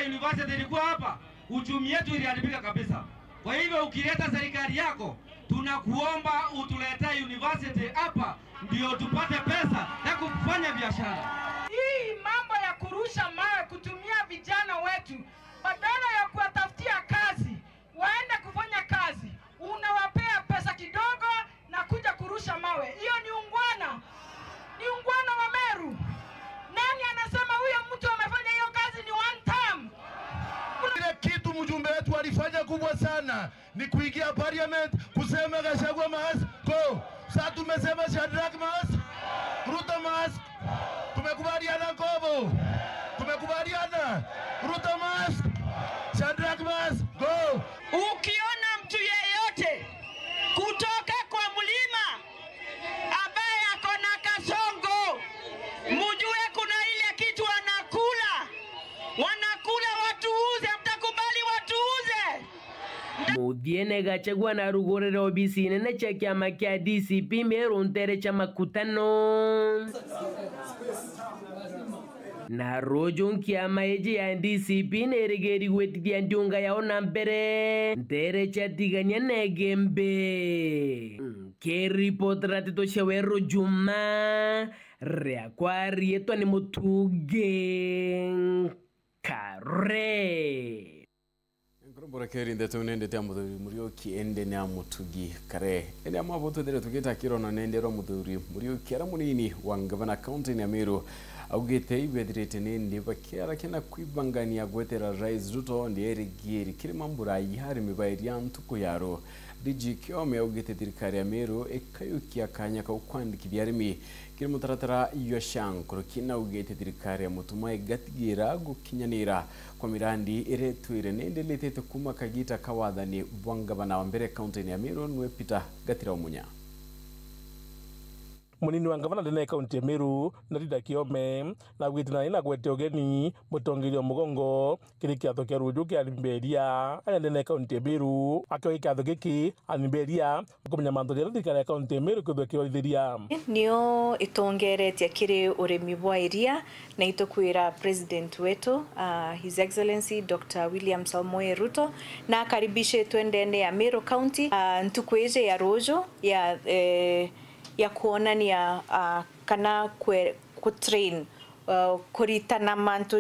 university ilikuwa hapa, uchumi yetu iliharibika kabisa. Kwa hivyo ukileta serikali yako, tunakuomba utuletee university hapa ndio tupate pesa ya kufanya biashara. Hii mambo ya kurusha mawe kutumia vijana wetu badala ya kuwatafutia kazi, waende kufanya kazi, unawapea pesa kidogo na kuja kurusha mawe. Hiyo ni ungwana. Ni ungwana wa Meru. Nani anasema huyo mtu amefanya hiyo kazi ni one time? Kile kitu mjumbe wetu alifanya kubwa sana ni kuingia parliament kusema Gachagua must go. Sasa tumesema Shadrack must, Ruto must. Tumekubaliana Kobo. Tumekubaliana Ruto must, Shadrack must go. Ukiona mtu yeyote kutoka kwa mlima ambaye ako na kasongo, mjue kuna ile kitu wanakula watuuze, mtakubali watuuze. Mudiene Gachagua na rugorera obisi nene cha kiama kia DCP Meru ntere cha makutano na rojo kiama eje ya DCP nerigeri wetithia ndiunga yao na mbere ntere cha tigania negembe keripot ratito shawero Juma rea kwa rieto ni mutuge kare Bora keri ndeto nende te Muriuki ende na mutugi kare ende amaboto dere tugeta kirona nende ro Muriuki ara munini wa Gavana County ya Meru augete ibedrete nende bakera kena kwibangania gwetera Rais Ruto ndiere giri kiri mambura yihari mibairi antuko yaro DG Kiome augete thirikari ya Meru ekayukia kanya ka ukwandikithia arimi kiri mutaratara yoshankoro kina augete thirikari ya mutuma igatigira gukinyanira kwa mirandi iretwire nende letete kuma kagita kawathani bwa Gavana wa mbere County ya Meru nwe Peter Gatira Omunya. Munini wa Gavana ndene County ya Meru na Rida Kiome na gwitina ina gwete ogeni mutongirio mugongo kiri kiatho kia ruju kia Alimberia aya ndene County ya Meru akio kiatho giki Alimberia kumenya manto ya thirikari ya County ya Meru kuthwe kioithiria nio itongeretie kiri urimi bwa iria na itokwira president wetu His Excellency Dr. William Samoei Ruto na karibishe twendene ya Meru County ntukweje ya rojo ya kuonania kana kutrain kuritana manto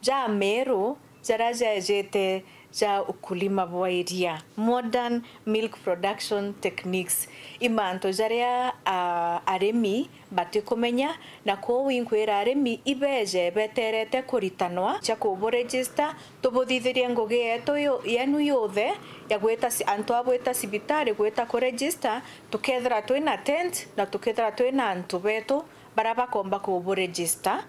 ja Meru jaraja jete ja ukulima wa iria modern milk production techniques imanto jaria aremi batikumenya na ko winkwira aremi ibeje beterete kuritanwa cha ko register tubudithirie ngugi yetu yenu yothe ya gweta antu abweta sibitari gweta ko register tukethra twina tent na tukethra twina antu betu baraba komba ko register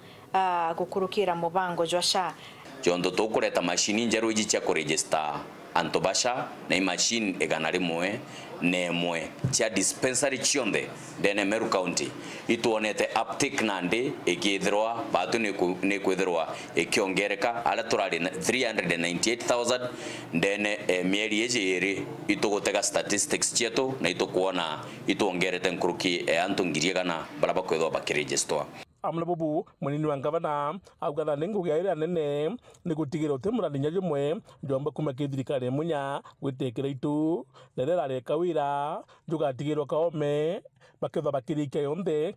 gukurukira mubango jwasha Jondo tokureta machine njeru ijicha ko register antobasha na machine egana rimwe nemwe cha dispensary chionde dene Meru County ituonete uptick nande ekithirwa batu ne kwithirwa ekiongereka ala turari 398,000 dene mieri ejeri itugutega statistics chetu na itukuona ituongerete nkuruki antungirie kana baraba kwithwa bakiregister amlabubu munini wa Gavana augana ningu ya ira nene ni gutigira utemura linya rimwe njomba kuma kithirikari munya gwitekera itu nerera reka wira njugatigirwa Kaome baketha bakirikia yonde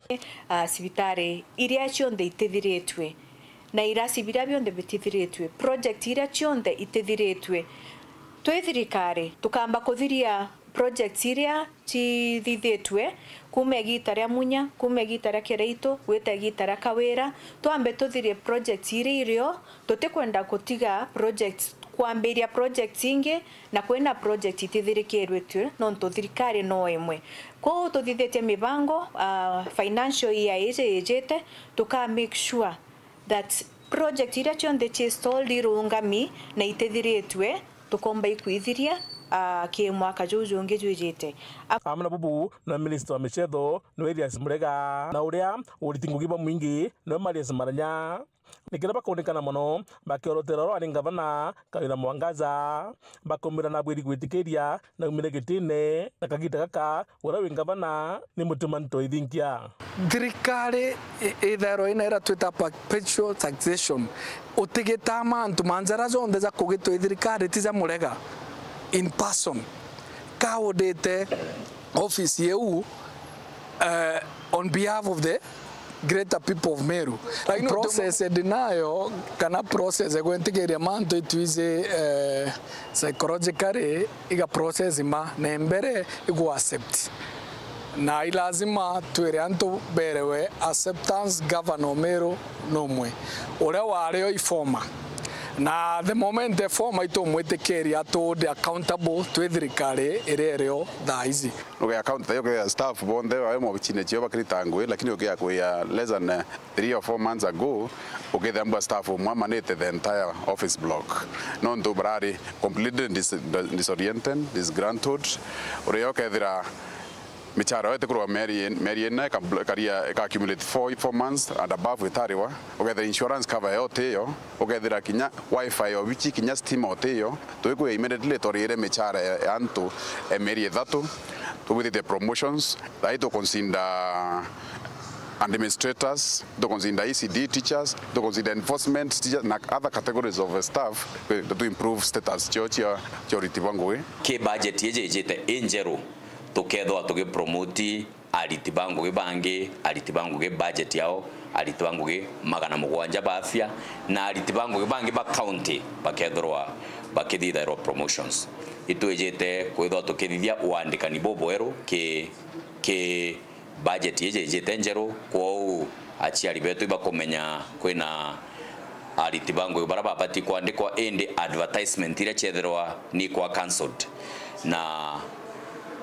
sibitari iria chionde itithiretwe na irasibira bionde bitithiretwe project iria chionde itithiretwe twithirikari tukamba kuthiria project iria chithithetwe kume gitaria munya kume gitaria Kereito gweta gitaria Kawira twambe tuthirie project irio tutikwenda kutiga project kwambiria project inge na kwena project itithirikirwetwe no tuthirikari no imwe ko tuthithete mibango financial year ejete tuka make sure that project iria chonde chistalled irungami na itithiretwe tukomba ikuithiria ke mwaka juju ngejujete amna bubu na minister wa Michetho no Elias Murega na uria uritingugiba mwingi no Marius Maranya nikira bakonekana muno bakiorotera rwani ngavana Kawira Mwangaza bakomira na bwiri gwitikiria na umire gitine na kagita gaka ura wingavana ni mutumanto ithinkia thirikari ithero ina ira twita perpetual taxation utigita mantu manjara zonde za kugitwa thirikari tiza murega in person kaudete office yeu on behalf of the greater people of Meru. Like process denial kana process gwentigeria mantu itwize psychologically iga process ma na mbere igu accept na ilazima twere antu berewe acceptance governor Meru nomwe ore wareo ifoma na the moment the form ito mwitekeria to the accountable to thirikari irereo thaizi okay account the staff bonde wa mo bichine chio bakritangwe lakini okay kwa less than 3 or 4 months ago okay the amba staff mwamanete the entire office block non to brari completely disoriented disgruntled ore okay there michara yote kurwa Mary na karia ka accumulate 4 months and above witariwa okay the insurance cover yote yo okay the kinya wifi yo bichi kinya steam yote yo to immediately toriere michara antu Mary that to with the promotions that to consider administrators, to consider ECD teachers, to consider enforcement teachers, and other categories of staff to improve status. Ke budget yeje injero tukethwa tugipromote aritibango gibange aritibango ge budget yao aritibango ge magana mugwanja bafia na aritibango gibange ba county bakethwa bakithitha promotions itwejete kwethwa tukithithia uandikani boboero ke budget yeje njero kwa achiari betu bakomenya kwina aritibango baraba bati kwandikwa ende advertisement ira chetherwa ni kwa cancelled na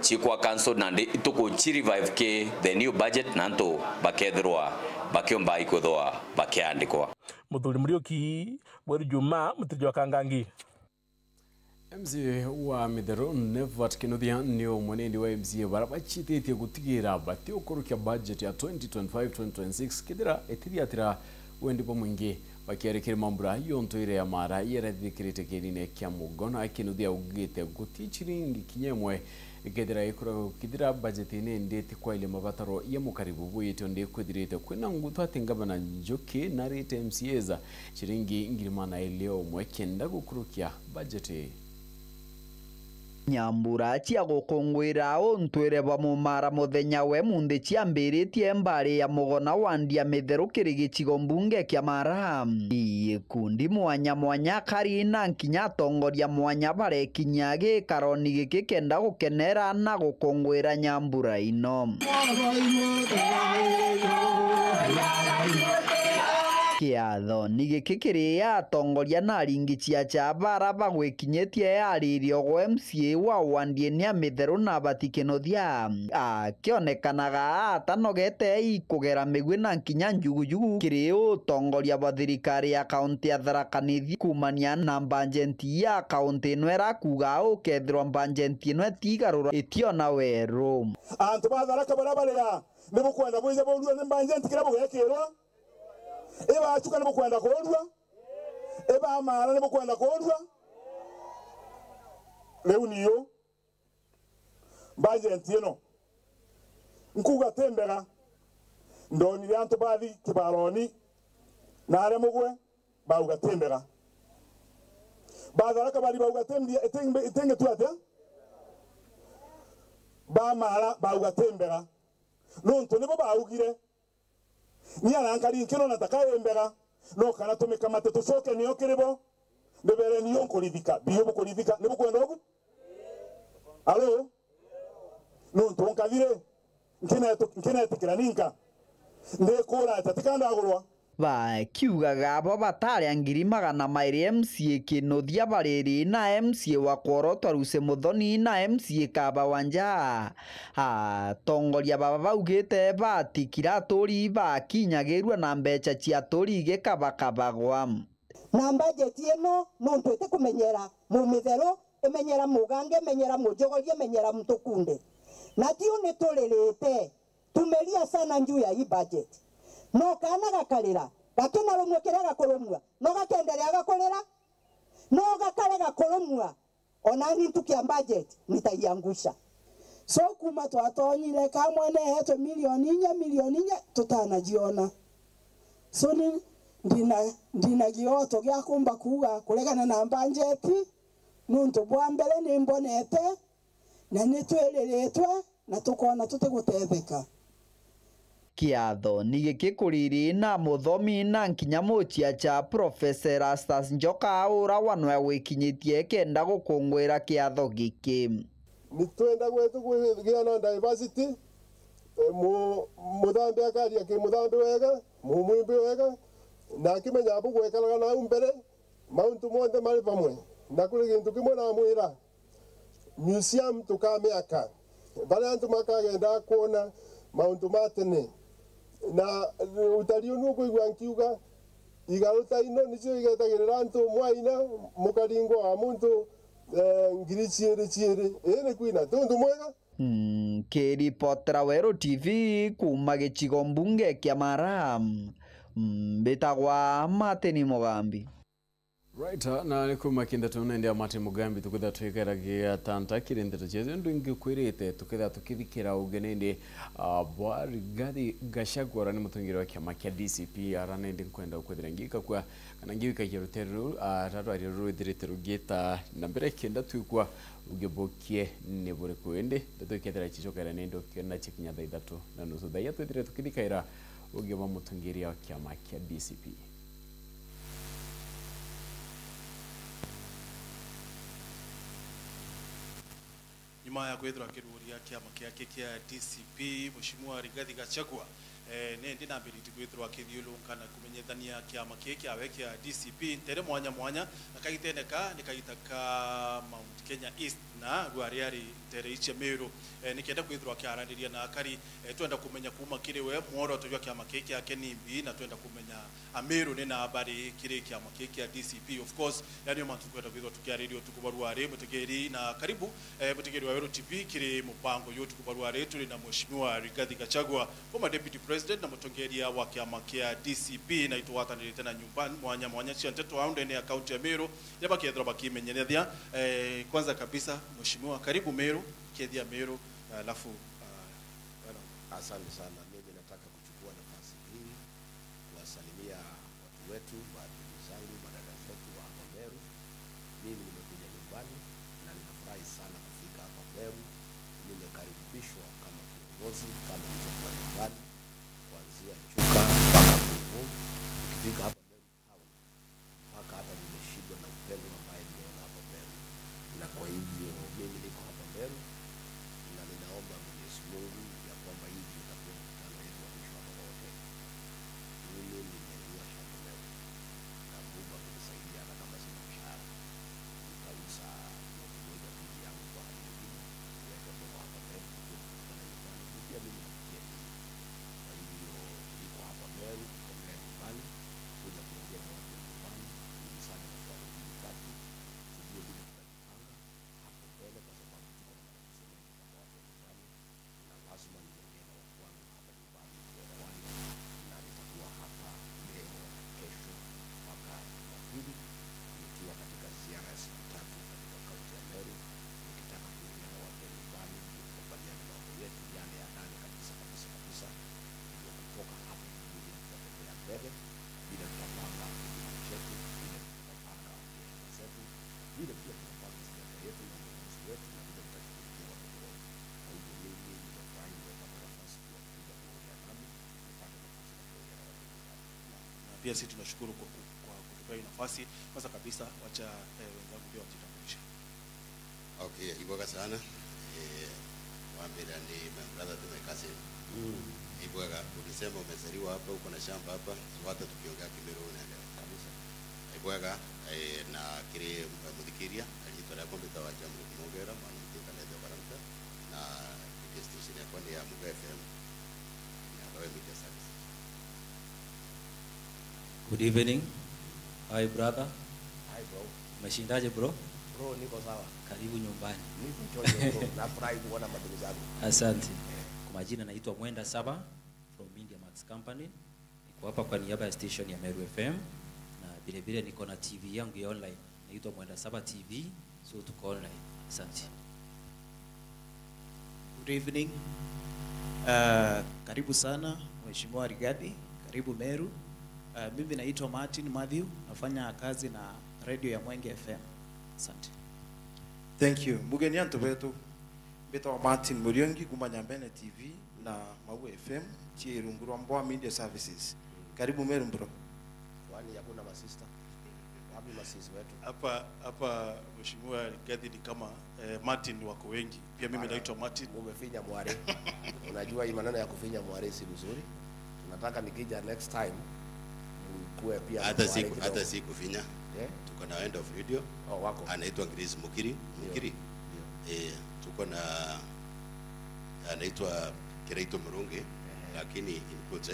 chikwa cancelled nande ituko revive ke the new budget nanto bakethirwa bakiomba ikodwa bakiandikwa Muthuri Muriuki Mweru Juma mutijwa Kangangi MCA wa Midero Nevat Kinuthia nio mwenendi wa MCA barabachitetie gutigira bati ukurukia budget ya 2025-2026 kidira etiriatira wendipo mwingi bakiarekera mambura yonto ire ya mara yerathikirite kirine kya mugona akinuthia ugite gutichiringi kinyemwe ikethira ikora kidira budget ine ndeti kwa ile mabataro ya mukaribu buyete ndi kwithirite kwina ngutu ati ngabana Njoki na rete MCAza chiringi ngirimana ileo mwekenda gukurukia budget Nyambura cia gukungwira untwire bamumara muthenya we munthi ciambiritie mbari ya mugona wandia mitheru kiri gicigo mbunge kia Mara ikundi mwanya karina nkinya tongoria mwanya barekinya gikaroni giki kenda gukenera na gukungwira nyambura ino kiatho nigikikiri ya tongoria na ringi cia chabara bagwikinyetie yaririo gwa MCA wa wandie ni mitheru na batikinothia akionekanaga atanogete ikugera migwi na nkinya njugujugu kiri utongoria ba thirikari ya kaunti ya Tharaka Nithi kumania na bajeti ya kaunti ino irakuga ukethirwa bajeti ino etigarura itiona weru antu ba Tharaka barabarira nibukwenda bwize bondu ne bajeti kirabo gekirwa eba achuka nibo kwenda kodwa eba Mara nibo kwenda kodwa leo niyo budget yeno nkuga tembera ndoni yanto bathi kibaroni nare mugwe bauga tembera Tharaka bali bauga tembia itenge tuate ba Mara bauga tembera nonto nibo baugire niana ankari kino nataka embera no kana tumika mateto soke niyo kiribo bebere niyo kolivika biyo kolivika nibo kwenda ogu alo no ntonka vile nkina tikira ninka ndekora tatikanda agurwa bakiugaga abo batari angiri magana mairi MCA Kinuthia bariri na MCA wa Kworotwa Ruse Muthoni na MCA Kabawanja tongoria baba baugite batikira aturi bakinyagirwa na mbeca cia aturi gikabakabagwa na budget ino nontu ite kumenyera mumithero emenyera mugange emenyera mujogorie emenyera mtukunde na tiu nituririte tumeria sana njuu ya hii budget no kana gakarira gakena rumwe kirega kurumwa no gakendelea gakorera no gakarega kurumwa ona nitukia budget nitaiangusha. So kuma twatonyire kamwe nehetwe milioni 4 tutanajiona. So ndina gioto gya kumba kuga kuregana na budget nuntu bwa mbere ni mbonete na nitwereretwe na tukona tutigutetheka. Kiatho ni gikikũrĩrĩ na mũthomi na nkinya mũtia cha Professor Erastus Njoka ura wanwe wikinyĩtie kenda gũkũngũĩra kiatho gĩkĩ. Nitwenda gwetu kugia na diversity muthambi akaria ki muthambi wega mumwimbi wega na kimenya abu gwekaraga na umbere mauntu monde mari pamwe na kuri gintu kimwe na mwira museum tukamĩaka bale antu makagenda kuona mauntu matene na utari unu kuigwa nkiuga igaruta ino nicio igetagirira antu mwaina mukaringo wa muntu ngiri ciere ene kwina tundu mwega. Kiripotera Wero TV kuma gĩcigo mbunge kĩa Maram mbĩtagwa Martin Mugambi. Right, na nĩ kuma kinda tunaendea Martin Mugambi tukitha twikaragia tanta kirindiro chezo ndingi kwirite tukitha tukithikira ugenende bwa Rigathi Gachagua ni mutungiro wa kiama kia DCP aranende kwenda kwithira ngika kwa kana ngika yeruteru raro ari ruithirite rugita na mbere kenda twikwa ugibokie ne bure kwende tukithira chichokera nendo kena chikinya thaa 3:30 thaa twithire tukithikaira ugiba mutungiria wa kiama kia DCP. Nyuma ya kwethira kiruria kiama kia DCP Mheshimiwa Rigathi Gachagua nende na mbere kwethira kithiulunka na kumenyethania kiama kia wekya DCP tere mwanya mwanya nakagiteneka nikagitaka Mount Kenya East na rwariari tere iche Meru nikenda kwethira kiaraniria na akari twenda kumenya kuma kiriwe mworo tujwa kiama kia Kenimbi na twenda kumenya Ameru ni na habari kire kiama kia DCP of course yani mantu kwenda kwethira tukiaririo tukubarware mutegeri na karibu mutegeri wa Wero TV kire mupango yote kubarware tuli na Mheshimiwa Rigathi Gachagua kama deputy president na mutongeria wa kiama kia DCP na itwatanire tena nyumbani mwanya mwanya cia nteto aunde ni account ya Meru yaba kethira bakimenyerethia kwanza kabisa Mheshimiwa karibu Meru kethia Meru alafu asante sana. Mimi nataka kuchukua nafasi hii kuwasalimia watu wetu wa ndugu zangu madada zetu wa hapa Meru. Mimi nimekuja nyumbani na ninafurahi sana kufika hapa Meru. Nimekaribishwa kama kiongozi kama mtoto nyumbani kuanzia Chuka mpaka Mungu. Ukifika hapa Meru town mpaka hata nimeshindwa na upendo ambaye nimeona hapa Meru, na kwa hivyo mimi niko hapa Meru na ninaomba Mwenyezi Mungu ya kwamba hivi itakuwa mkutano wetu wa mwisho hapa wote. Mimi nimeua shamba Meru na Mungu akunisaidia hata kama sina mshahara nitauza moja bibi yangu kwa hali nyingine niweke mama hapa Meru kukutana nyumbani pia mimi nafikia hivi. Kwa hivyo niko hapa Meru kutembea nyumbani kuja kuongea na watu nyumbani ili sana na swali hili tatu tujue vile tutajipanga hapo mbele kwa sababu tuko na matatizo mengi kama watu nyumbani na lazima niongee na watu wangu hapa nyumbani tuelewane, na nitakuwa hapa leo kesho mpaka Jumapili nikiwa katika ziara ya siku 3 katika kaunti ya Meru nikitaka kuongea na watu nyumbani tukubaliane na mambo yetu yale ya ndani kabisa ndio kutoka hapo tujue tutatembea mbele bila tutapanga kilimo chetu bila tutapanga biashara zetu bila pia tutapanga siasa yetu na uongozi wetu na bila tutashughulikia watoto wetu. Kwa hivyo mimi nimefurahi nimepata nafasi ya kuja kuongea nami, nipate nafasi ya kuongea na watu nyumbani. na pia sisi tunashukuru kwa kutupa hii nafasi. Kwanza kabisa wacha wenzangu pia wajitambulishe. Okay, ibwaga sana. Wambira ni my brother tumekasi. Ibwaga ulisema umezaliwa hapa uko na shamba hapa, hata tukiongea Kimeru unaelewa kabisa. Ibwaga na kile mudhikiria alijitolea kompyuta wa jambo kumogera maana mtika na ndio baraka na station ya kwani ya Muga FM na Royal Media Service. Good evening. Hi brother. Hi bro. Umeshindaje bro? Bro niko sawa. Karibu nyumbani. Niko chojo bro. Nafurahi kuona madugu zangu. Asante. Kwa majina naitwa Mwenda Saba from Media Max Company. Kwa hapa kwa niaba ya station ya Meru FM, na vile vile niko na TV yangu ya online inaitwa Mwenda Saba TV, so tuko online. Asante. Good evening. Karibu sana Mheshimiwa Rigathi, karibu Meru. Mimi naitwa Martin Matthew, nafanya kazi na radio ya Mwenge FM. Asante. Thank you. Mugeni antu betu beta Martin Muriongi kumanyambene TV na Mau FM chirungurwa Mboa Media Services. Karibu Meru bro. Kwani hakuna masista? Wapi masisi wetu? Hapa Mheshimiwa Rigathi ni kama Martin wako wengi. Pia mimi naitwa Martin. Umefinya mware. Unajua hii maneno ya kufinya mware si mzuri. Tunataka nikija next time mkue pia hata si kufinya. Tuko na end of radio. Wako. Anaitwa Grace Mukiri. Tuko na anaitwa Kiraito Murungi lakini input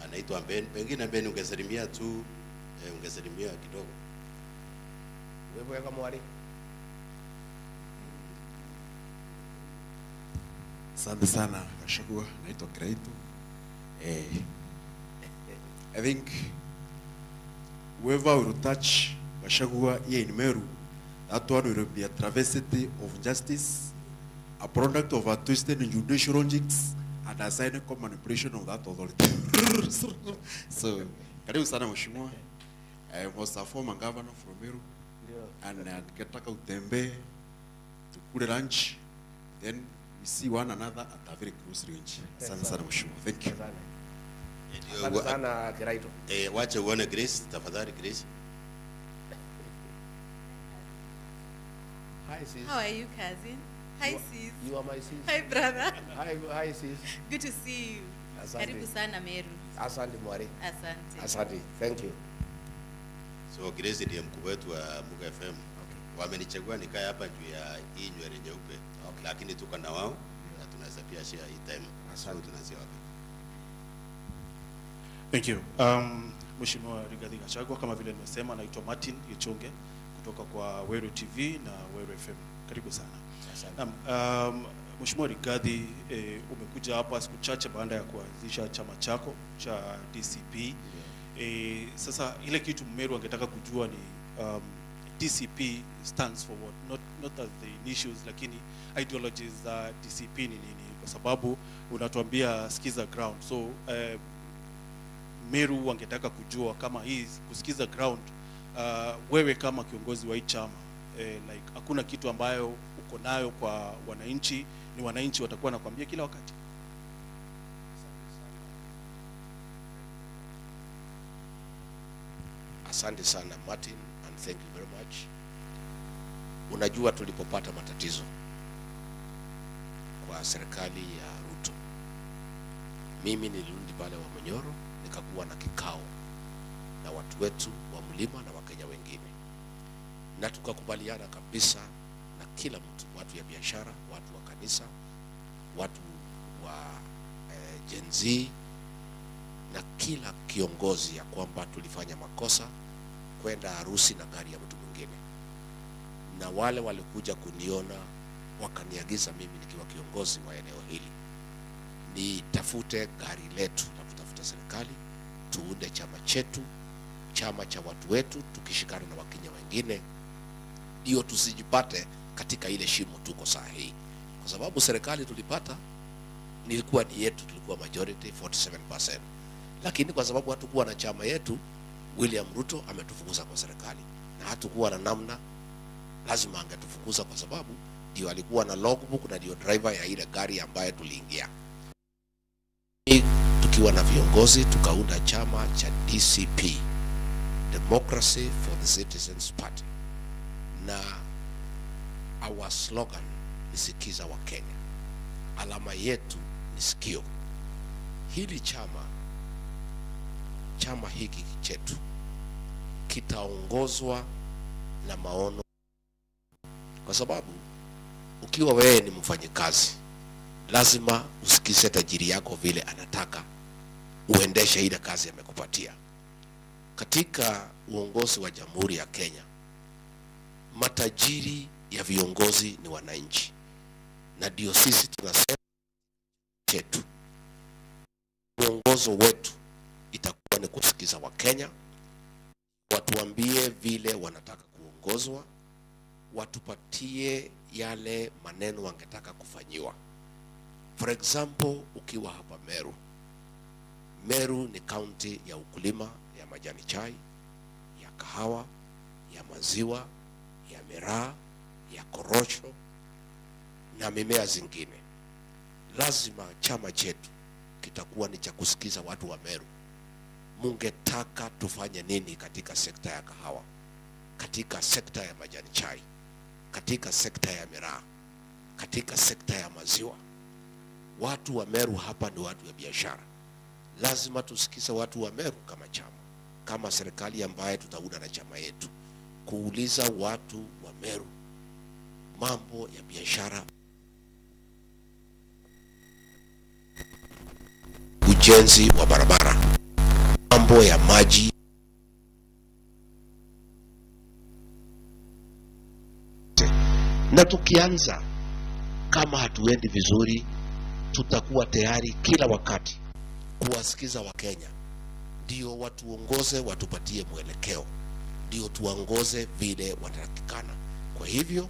anaitwa Ben. Pengine Ben ungesalimia tu ungesalimia kidogo. Wewe kama mwari. Asante sana Gachagua, naitwa Kiraito. I think whoever will touch Gachagua here in Meru, that one will be a travesty of justice, a product of a twisted judicial logics, and a cynical manipulation of that authority. So, karibu sana Mheshimiwa. I was a former governor from Meru, and nikataka utembe, tukule lunch, then we see one another at a very close range. Asante sana Mheshimiwa. Thank you. Asante sana Kiraito. Wacha uone Grace, tafadhali Grace. Hi sis. How are you, cousin? Hi sis. You are my sis. Hi brother. Hi sis. Good to see you. Asante. Karibu sana Meru. Asante mwari. Asante. Asante. Thank you. So Grace ndiye mkuu wetu wa Muga FM. Wamenichagua nikae hapa juu ya hii nywele nyeupe. Lakini tuko na wao na tunaweza pia share hii time. Asante tunaanzia wapi? Thank you. Mheshimiwa Rigathi Gachagua, kama vile nimesema, naitwa Martin Gichunge kutoka kwa Weru TV na Weru FM. Karibu sana. Mheshimiwa Rigathi, umekuja hapa siku chache baada ya kuanzisha chama chako cha DCP. Sasa ile kitu Meru angetaka kujua ni DCP stands for what? Not as the issues, lakini ideologies za DCP ni nini? Kwa sababu unatuambia sikiza ground. So Meru wangetaka kujua kama hii kusikiza ground, wewe kama kiongozi wa hii chama like hakuna kitu ambayo uko nayo kwa wananchi, ni wananchi watakuwa nakwambia kila wakati. Asante sana Martin, and thank you very much. Unajua tulipopata matatizo kwa serikali ya Ruto, mimi nilirudi pale wa Munyoro nikakuwa na kikao na watu wetu wa mlima na Wakenya wengine, na tukakubaliana kabisa na kila mtu, watu ya biashara, watu wa kanisa, watu wa Gen Z na kila kiongozi, ya kwamba tulifanya makosa kwenda harusi na gari ya mtu mwingine, na wale walikuja kuniona wakaniagiza mimi nikiwa kiongozi wa eneo hili nitafute gari letu na kutafuta serikali, tuunde chama chetu, chama cha watu wetu, tukishikana na Wakenya wengine, ndio tusijipate katika ile shimo tuko saa hii. Kwa sababu serikali tulipata nilikuwa ni yetu, tulikuwa majority 47%, lakini kwa sababu hatukuwa na chama yetu, William Ruto ametufukuza kwa serikali, na hatukuwa na namna, lazima angetufukuza kwa sababu ndio alikuwa na logbook na ndio driver ya ile gari ambaye tuliingia. Tukiwa na viongozi tukaunda chama cha DCP, Democracy for the Citizens Party, na our slogan ni sikiza wa Kenya, alama yetu ni sikio. Hili chama hiki chetu kitaongozwa na maono, kwa sababu ukiwa wewe ni mfanyikazi lazima usikize tajiri yako vile anataka uendeshe ile kazi amekupatia. Katika uongozi wa Jamhuri ya Kenya, matajiri ya viongozi ni wananchi, na ndio sisi tunasema chetu, uongozo wetu itakuwa itakuwa ni kusikiza Wakenya, watuambie vile wanataka kuongozwa, watupatie yale maneno wangetaka kufanyiwa. For example, ukiwa hapa Meru. Meru ni kaunti ya ukulima ya majani chai, ya kahawa, ya maziwa, ya miraa, ya korosho na mimea zingine. Lazima chama chetu kitakuwa ni cha kusikiza watu wa Meru. Mungetaka tufanye nini katika sekta ya kahawa, katika sekta ya majani chai, katika sekta ya miraa, katika sekta ya maziwa? Watu wa Meru hapa ni watu wa biashara. Lazima tusikize watu wa Meru kama chama, kama serikali ambaye tutaunda na chama yetu, kuuliza watu wa Meru mambo ya biashara, ujenzi wa barabara, mambo ya maji, na tukianza kama hatuendi vizuri, tutakuwa tayari kila wakati kuwasikiza Wakenya, ndio watuongoze, watupatie mwelekeo, ndio tuongoze vile wanatakikana. Kwa hivyo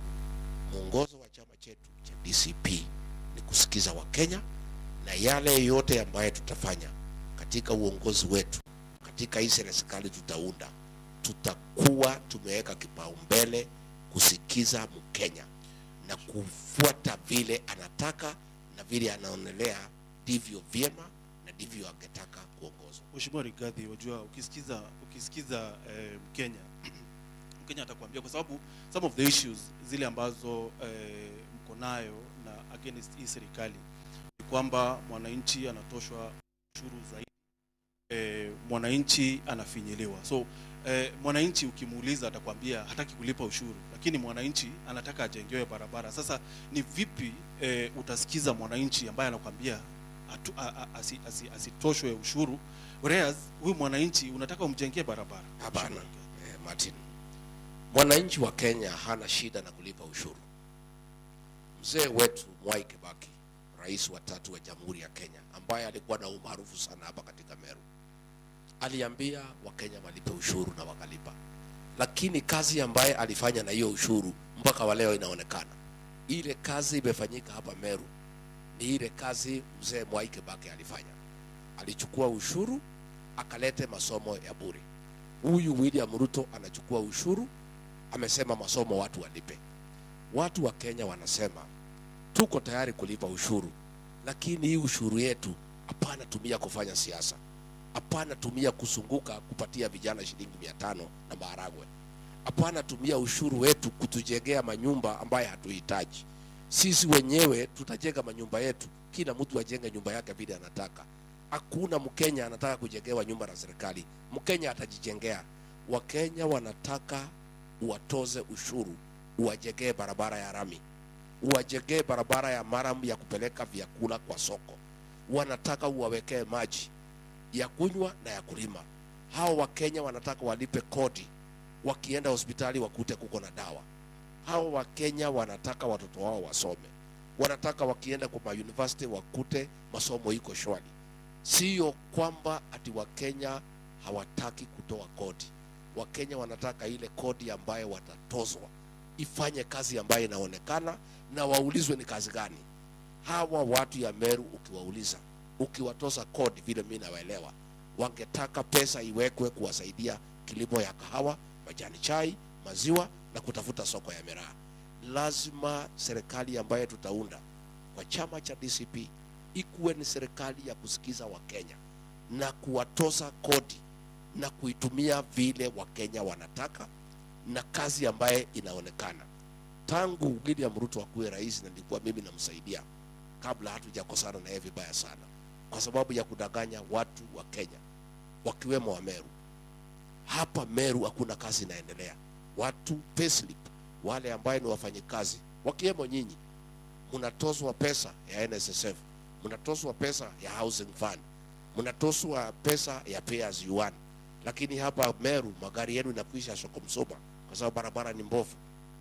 mwongozo wa chama chetu cha DCP ni kusikiza Wakenya, na yale yote ambayo tutafanya katika uongozi wetu, katika hii serikali tutaunda, tutakuwa tumeweka kipaumbele kusikiza Mkenya na kufuata vile anataka na vile anaonelea ndivyo vyema na ndivyo angetaka kuongozwa. Mheshimiwa Rigathi, wajua ukisikiza Mkenya Mkenya atakwambia, kwa sababu some of the issues zile ambazo mko nayo na against hii serikali ni kwamba mwananchi anatoshwa ushuru zaidi, mwananchi anafinyiliwa. So mwananchi ukimuuliza atakwambia hataki kulipa ushuru, lakini mwananchi anataka ajengewe barabara. Sasa ni vipi utasikiza mwananchi ambaye anakwambia asitoshwe ushuru, whereas huyu mwananchi unataka umjengee barabara? Hapana, Martin. Mwananchi wa Kenya hana shida na kulipa ushuru. Mzee wetu Mwai Kibaki, rais wa 3 wa Jamhuri ya Kenya, ambaye alikuwa na umaarufu sana hapa katika Meru, aliambia Wakenya walipe ushuru na wakalipa. Lakini kazi ambaye alifanya na hiyo ushuru mpaka wa leo inaonekana. Ile kazi imefanyika hapa Meru ni ile kazi mzee Mwai Kibaki alifanya. Alichukua ushuru akalete masomo ya bure. Huyu William Ruto anachukua ushuru, amesema masomo watu walipe. Watu wa Kenya wanasema tuko tayari kulipa ushuru, lakini hii ushuru yetu hapana tumia kufanya siasa, hapana tumia kusunguka kupatia vijana shilingi 500 na maharagwe, hapana tumia ushuru wetu kutujengea manyumba ambaye hatuhitaji. Sisi wenyewe tutajenga manyumba yetu, kila mtu ajenge nyumba yake vile anataka. Hakuna Mkenya anataka kujengewa nyumba na serikali, Mkenya atajijengea. Wakenya wanataka uwatoze ushuru, uwajengee barabara ya rami, uwajengee barabara ya maram ya kupeleka vyakula kwa soko. Wanataka uwawekee maji ya kunywa na ya kulima. Hao Wakenya wanataka walipe kodi, wakienda hospitali wakute kuko na dawa. Hao Wakenya wanataka watoto wao wasome, wanataka wakienda kwa university wakute masomo iko shwari. Sio kwamba ati Wakenya hawataki kutoa kodi. Wakenya wanataka ile kodi ambayo watatozwa ifanye kazi ambayo inaonekana na waulizwe ni kazi gani. Hawa watu ya Meru ukiwauliza, ukiwatoza kodi vile mimi nawaelewa, wangetaka pesa iwekwe kuwasaidia kilimo ya kahawa, majani chai, maziwa na kutafuta soko ya miraa. Lazima serikali ambayo tutaunda kwa chama cha DCP ikuwe ni serikali ya kusikiza Wakenya na kuwatoza kodi na kuitumia vile Wakenya wanataka na kazi ambaye inaonekana. Tangu William Ruto akuwe rais na nilikuwa mimi namsaidia, kabla hatujakosana na yeye vibaya sana kwa sababu ya kudanganya watu wa Kenya wakiwemo wa Meru. Hapa Meru hakuna kazi inaendelea. Watu payslip, wale ambaye ni wafanyikazi wakiwemo nyinyi, mnatozwa pesa ya NSSF, mnatozwa pesa ya housing fund, mnatozwa pesa ya pay as you earn. Lakini hapa Meru magari yenu inakuisha soko Msoma kwa sababu barabara ni mbovu,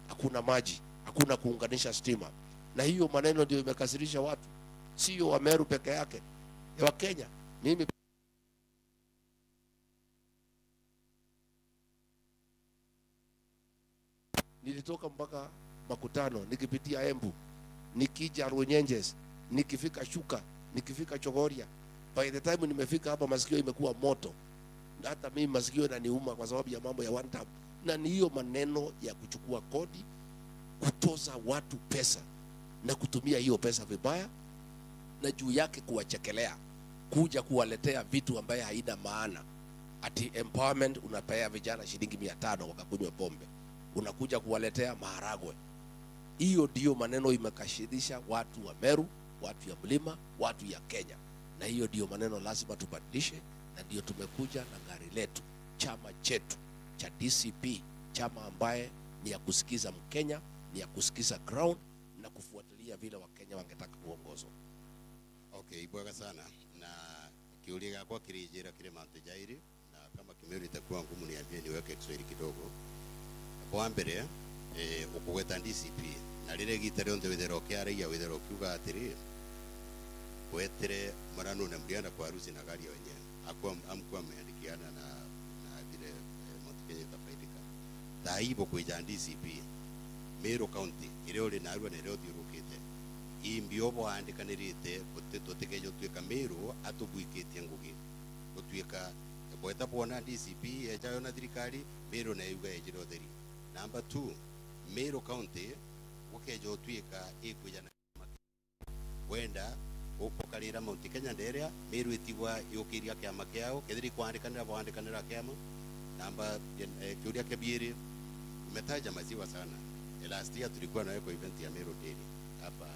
hakuna maji, hakuna kuunganisha stima. Na hiyo maneno ndio imekasirisha watu, sio wa Meru peke yake, ya Wakenya. Mimi Nilitoka mpaka Makutano, nikipitia Embu, nikija Runyenjes, nikifika Shuka, nikifika Chogoria. By the time nimefika hapa masikio imekuwa moto. Na hata mimi masikio inaniuma kwa sababu ya mambo ya one time. Na ni hiyo maneno ya kuchukua kodi, kutoza watu pesa na kutumia hiyo pesa vibaya, na juu yake kuwachekelea, kuja kuwaletea vitu ambaye haina maana. Ati empowerment unapea vijana shilingi 500 wakakunywa pombe. Unakuja kuwaletea maharagwe. Hiyo ndio maneno imekashirisha watu wa Meru, watu ya Mlima, watu ya Kenya. Na hiyo ndio maneno lazima tubadilishe, na ndio tumekuja na gari letu, chama chetu cha DCP, chama ambaye ni ya kusikiza Mkenya, ni ya kusikiza ground na kufuatilia vile Wakenya wangetaka kuongozwa. Okay, ibwaga sana. Na kiuliga kwa kirijira kile Mount Jairi, na kama Kimeru itakuwa ngumu niambie niweke Kiswahili kidogo. Kwa mbere ukugweta DCP na rire gitare onde withero kiaria withero kiuga atiri wetere marano na mliana kwa harusi na gari wenyewe amkuwa ameandikiana na vile Mount Kenya itafaidika taibo kuja DCP Meru County ile ule na arua nereo dirukite imbiobo andikanirite tutekejo tweka Meru atubuiketie ngugi gutwika bweta bona DCP ejayo na thirikari Meru na yuga ejiro theri. Number 2, Meru County wakejo twika ikuja na wenda ukokalira Mount Kenya nderea Meru itigwa yukiria kiama kiao kethiri kuandikanira boandikanira kiama. Namba kiuria kebiri umetaja maziwa sana. Last year tulikuwa na event ya Meru Daily hapa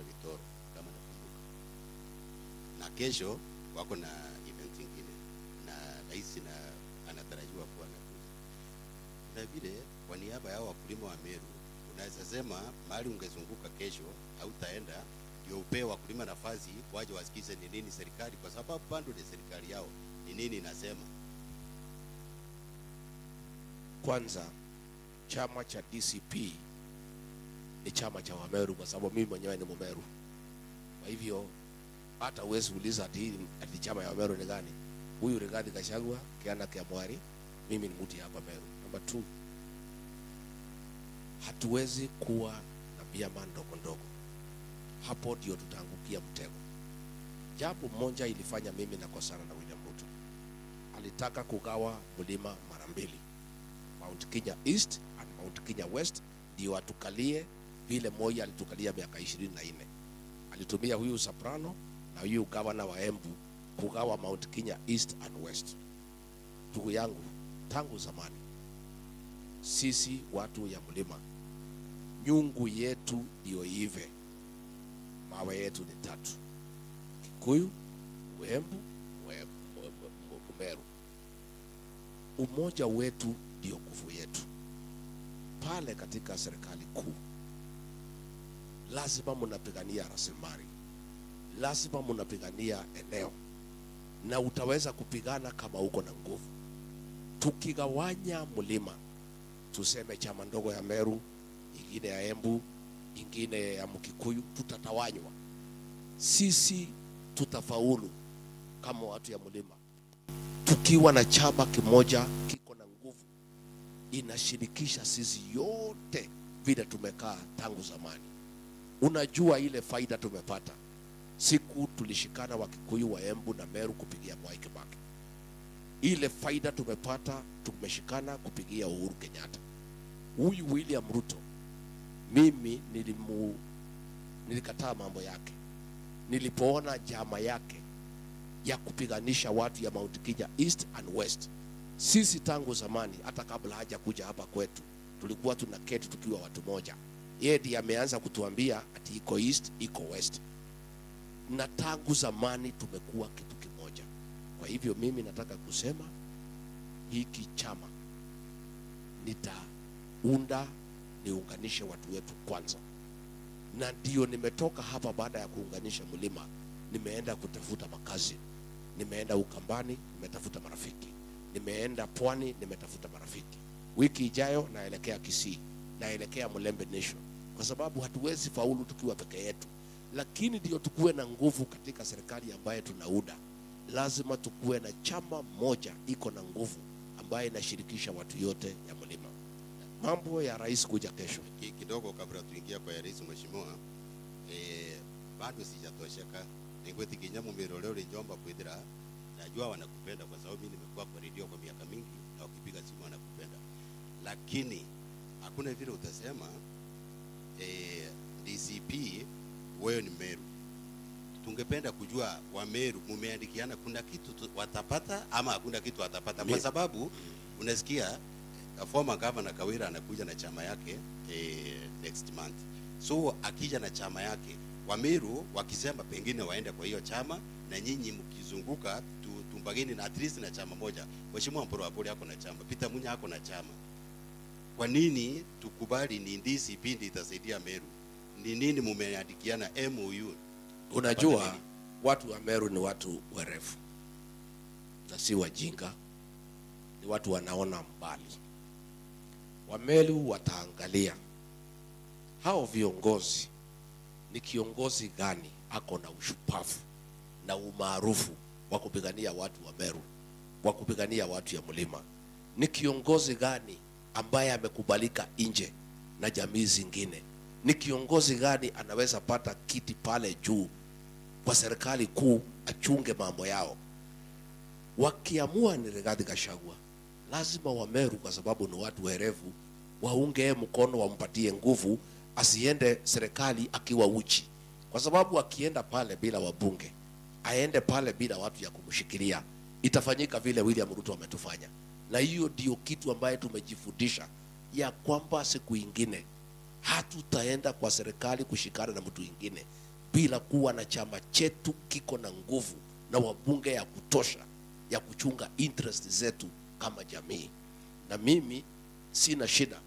Gitoro kama nakumbuka. Na kesho wako na event nyingine na rais na anatarajiwa kuwa na na vile kwa niaba ya wakulima wa Meru unaweza sema mahali ungezunguka kesho hautaenda ndio upewe wakulima nafasi waje wasikize ni nini serikali, kwa sababu bado ni serikali yao ni nini inasema. Kwanza chama cha DCP ni chama cha Wameru kwa sababu mimi mwenyewe ni Mmeru. Kwa hivyo hata uwezi uliza ati chama ya Wameru ni gani. Huyu Rigathi Gachagua kiana kia Mwari, mimi ni mtu hapa Meru. Number 2, hatuwezi kuwa na vyama ndogo ndogo. Hapo ndio tutaangukia mtego. Jambo moja ilifanya mimi nakosana na William Ruto. Alitaka kugawa mlima mara mbili, Mount Kenya East and Mount Kenya West, ndio atukalie vile moja alitukalia miaka 24. Alitumia huyu Soprano na huyu governor wa Embu kugawa Mount Kenya East and West. Ndugu yangu, tangu zamani sisi watu ya mlima, nyungu yetu ndio ive. Mawe yetu ni 3: Kikuyu, Embu, Meru. Umoja wetu ndio nguvu yetu. Pale katika serikali kuu lazima mnapigania rasilimali, lazima mnapigania eneo, na utaweza kupigana kama uko na nguvu. Tukigawanya mlima, tuseme chama ndogo ya Meru, ingine ya Embu, ingine ya Mkikuyu, tutatawanywa. Sisi tutafaulu kama watu ya mlima tukiwa na chama kimoja kiko na nguvu, inashirikisha sisi yote vile tumekaa tangu zamani. Unajua ile faida tumepata siku tulishikana Wakikuyu wa Embu na Meru kupigia Mwai Kibaki. Ile faida tumepata tumeshikana kupigia Uhuru Kenyatta. Huyu William Ruto, mimi nilikataa mambo yake nilipoona jama yake ya kupiganisha watu ya Mount Kenya East and West. Sisi tangu zamani, hata kabla haja kuja hapa kwetu, tulikuwa tunaketi tukiwa watu moja. Yeye ndiye ameanza kutuambia ati iko East, iko West. Na tangu zamani tumekuwa kitu kimoja. Kwa hivyo mimi nataka kusema hiki chama nitaunda niunganishe watu wetu kwanza. Na ndio nimetoka hapa baada ya kuunganisha mlima, nimeenda kutafuta makazi. Nimeenda Ukambani, nimetafuta marafiki. Nimeenda Pwani, nimetafuta marafiki. Wiki ijayo naelekea Kisii, naelekea Mulembe Nation. Kwa sababu hatuwezi faulu tukiwa peke yetu. Lakini ndio tukue na nguvu katika serikali ambaye tunaunda. Lazima tukue na chama moja iko na nguvu ambaye inashirikisha watu yote ya mlima. mambo ya rais kuja kesho. Kidogo kabla tuingia kwa rais mheshimiwa, bado sijatosheka. Ningweti kinyamu mbero leo Njomba kwidira, najua wanakupenda kwa sababu mimi nimekuwa kwa radio kwa miaka mingi na ukipiga simu wanakupenda. Lakini hakuna vile utasema DCP wewe ni Meru. Tungependa kujua wa Meru mumeandikiana kuna kitu watapata ama hakuna kitu watapata, kwa sababu unasikia former governor Kawira anakuja na chama yake next month. So akija na chama yake, wa Meru wakisema pengine waende kwa hiyo chama, na nyinyi mkizunguka tumbageni na at least na chama moja. Mheshimiwa Mporo Apoli yako na chama, Peter Munya yako na chama. Kwa nini tukubali ni DCP ndiyo itasaidia Meru? Ni nini mumeandikiana MOU? Unajua watu wa Meru ni watu werevu na si wajinga, ni watu wanaona mbali. Wa Meru wataangalia hao viongozi, ni kiongozi gani ako na ushupavu na umaarufu wa kupigania watu wa Meru, wa kupigania watu ya mlima. Ni kiongozi gani ambaye amekubalika nje na jamii zingine. Ni kiongozi gani anaweza pata kiti pale juu kwa serikali kuu achunge mambo yao. Wakiamua ni Rigathi Gachagua, lazima wa Meru, kwa sababu ni watu werevu, waunge mkono, wampatie nguvu, asiende serikali akiwa uchi. Kwa sababu akienda pale bila wabunge, aende pale bila watu ya kumshikilia, itafanyika vile William Ruto ametufanya. Na hiyo ndio kitu ambaye tumejifundisha, ya kwamba siku ingine hatutaenda kwa serikali kushikana na mtu ingine bila kuwa na chama chetu kiko na nguvu na wabunge ya kutosha ya kuchunga interest zetu kama jamii. Na mimi sina shida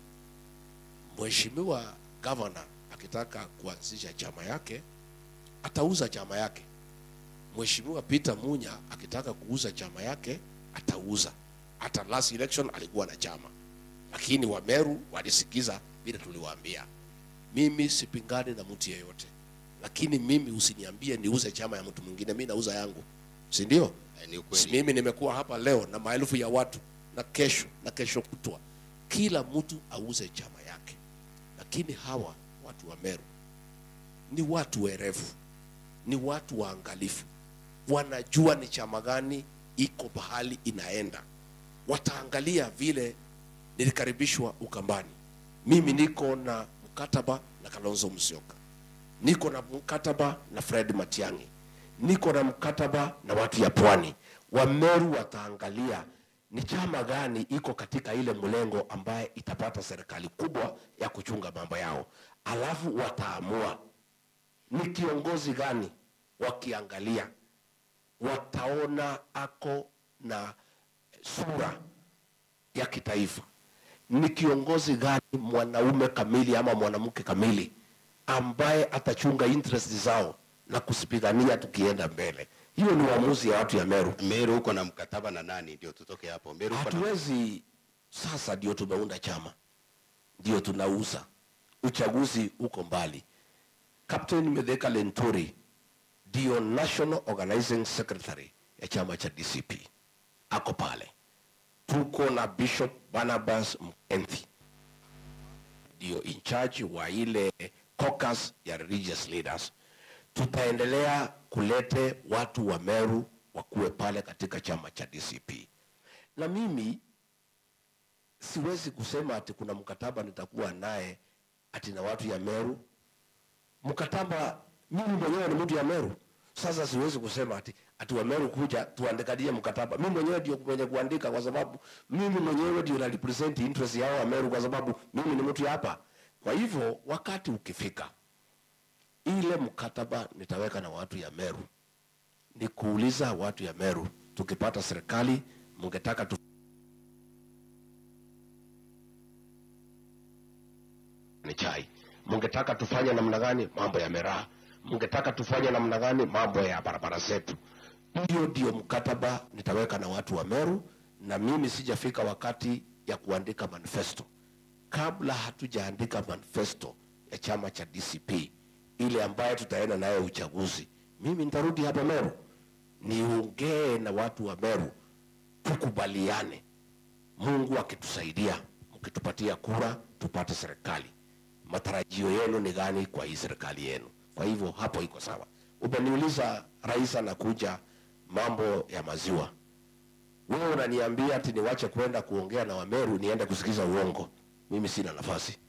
mheshimiwa governor akitaka kuanzisha chama yake, atauza chama yake. Mheshimiwa Peter Munya akitaka kuuza chama yake, atauza. Hata last election alikuwa na chama, lakini wa Meru walisikiza vile tuliwaambia. Mimi sipingani na mtu yeyote, lakini mimi usiniambie niuze chama ya mtu mwingine, mimi nauza yangu, si ndio? Mimi nimekuwa hapa leo na maelfu ya watu, na kesho kutwa kila mtu auze chama yake. Lakini hawa watu wa Meru ni watu werevu, ni watu waangalifu, wanajua ni chama gani iko bahali inaenda. Wataangalia vile nilikaribishwa Ukambani. Mimi niko na mkataba na Kalonzo Musyoka, niko na mkataba na Fred Matiang'i, niko na mkataba na watu ya Pwani. Wa Meru wataangalia ni chama gani iko katika ile mlengo ambaye itapata serikali kubwa ya kuchunga mambo yao. Alafu wataamua ni kiongozi gani. Wakiangalia wataona ako na sura ya kitaifa. Ni kiongozi gani mwanaume kamili ama mwanamke kamili ambaye atachunga interest zao na kusipigania tukienda mbele. Hiyo ni uamuzi ya watu ya Meru. Meru uko na mkataba na nani ndio tutoke hapo? Meru hatuwezi sasa ndio tumeunda chama, ndio tunauza. Uchaguzi uko mbali. Captain Medeka Lenturi ndio National Organizing Secretary ya chama cha DCP, ako pale. Tuko na Bishop Barnabas Mkenthi ndio in charge wa ile caucus ya religious leaders. Tutaendelea kulete watu wa Meru wakuwe pale katika chama cha DCP. Na mimi siwezi kusema ati kuna mkataba nitakuwa naye ati na watu ya Meru. Mkataba mimi mwenyewe ni mtu ya Meru. Sasa siwezi kusema ati wa Meru kuja tuandikalie mkataba. Mimi mwenyewe ndio mwenye kuandika, kwa sababu mimi mwenyewe ndio na represent interest yao wa Meru, kwa sababu mimi ni mtu hapa. Kwa hivyo wakati ukifika, ile mkataba nitaweka na watu ya Meru. Ni kuuliza watu ya Meru, tukipata serikali mungetaka ni chai, mungetaka tufanye namna gani mambo ya Meraa, mungetaka tufanye namna gani mambo ya barabara zetu. Hiyo ndio mkataba nitaweka na watu wa Meru. Na mimi sijafika wakati ya kuandika manifesto. Kabla hatujaandika manifesto ya chama cha DCP ile ambaye tutaenda nayo uchaguzi, mimi nitarudi hapa Meru niongee na watu wa Meru, tukubaliane. Mungu akitusaidia mkitupatia kura tupate serikali. Matarajio yenu ni gani kwa hii serikali yenu? Kwa hivyo hapo iko sawa. Umeniuliza rais anakuja mambo ya maziwa. Wewe unaniambia ati niwache kwenda kuongea na Wameru niende kusikiza uongo. Mimi sina nafasi.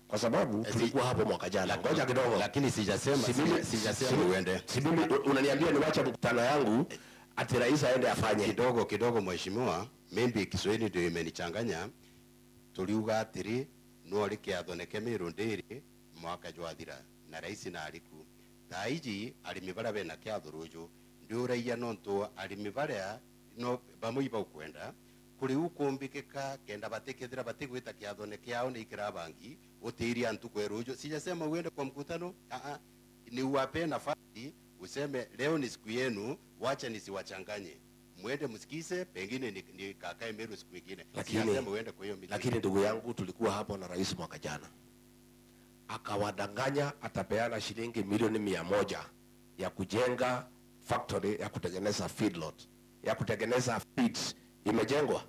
Kwa sababu tulikuwa hapo mwaka jana. Ngoja kidogo. Lakini sijasema uende. Mimi unaniambia niwache mkutano yangu ati rais aende afanye. Kidogo mheshimiwa, mimi Kiswahili ndio imenichanganya. Tuliuga atiri no likiathoneke Meru ndiri mwaka jwathira na rais na aliku. Taiji alimibara bena kiathuruju ndio raia nonto alimibara no bamuiba ukwenda kuri ukumbikika kenda batekethira batigwita kiathoneke yao ni ikirabangi utiri antu kwerujo. Sijasema uende kwa mkutano, ni uwape nafasi useme leo ni siku yenu, wacha nisiwachanganye. Mwende msikize, pengine ni kakae Meru siku nyingine. Sijasema uende kwa hiyo meeting. Lakini ndugu yangu, tulikuwa hapo na rais mwaka jana. Akawadanganya atapeana shilingi milioni 100 ya kujenga factory ya kutengeneza feedlot, ya kutengeneza feeds. Imejengwa?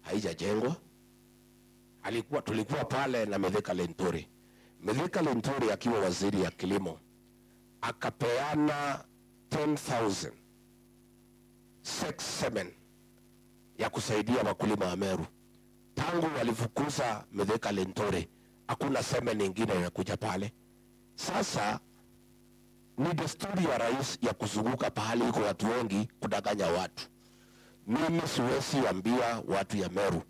Haijajengwa. Tulikuwa pale na Mithika Linturi. Mithika Linturi akiwa waziri ya kilimo akapeana 10,000 semen ya kusaidia wakulima wa Meru. Tangu walifukuza Mithika Linturi hakuna semen nyingine inakuja pale. Sasa ni desturi ya rais ya kuzunguka pahali iko watu wengi kudanganya watu. Mimi siwezi ambia watu ya Meru.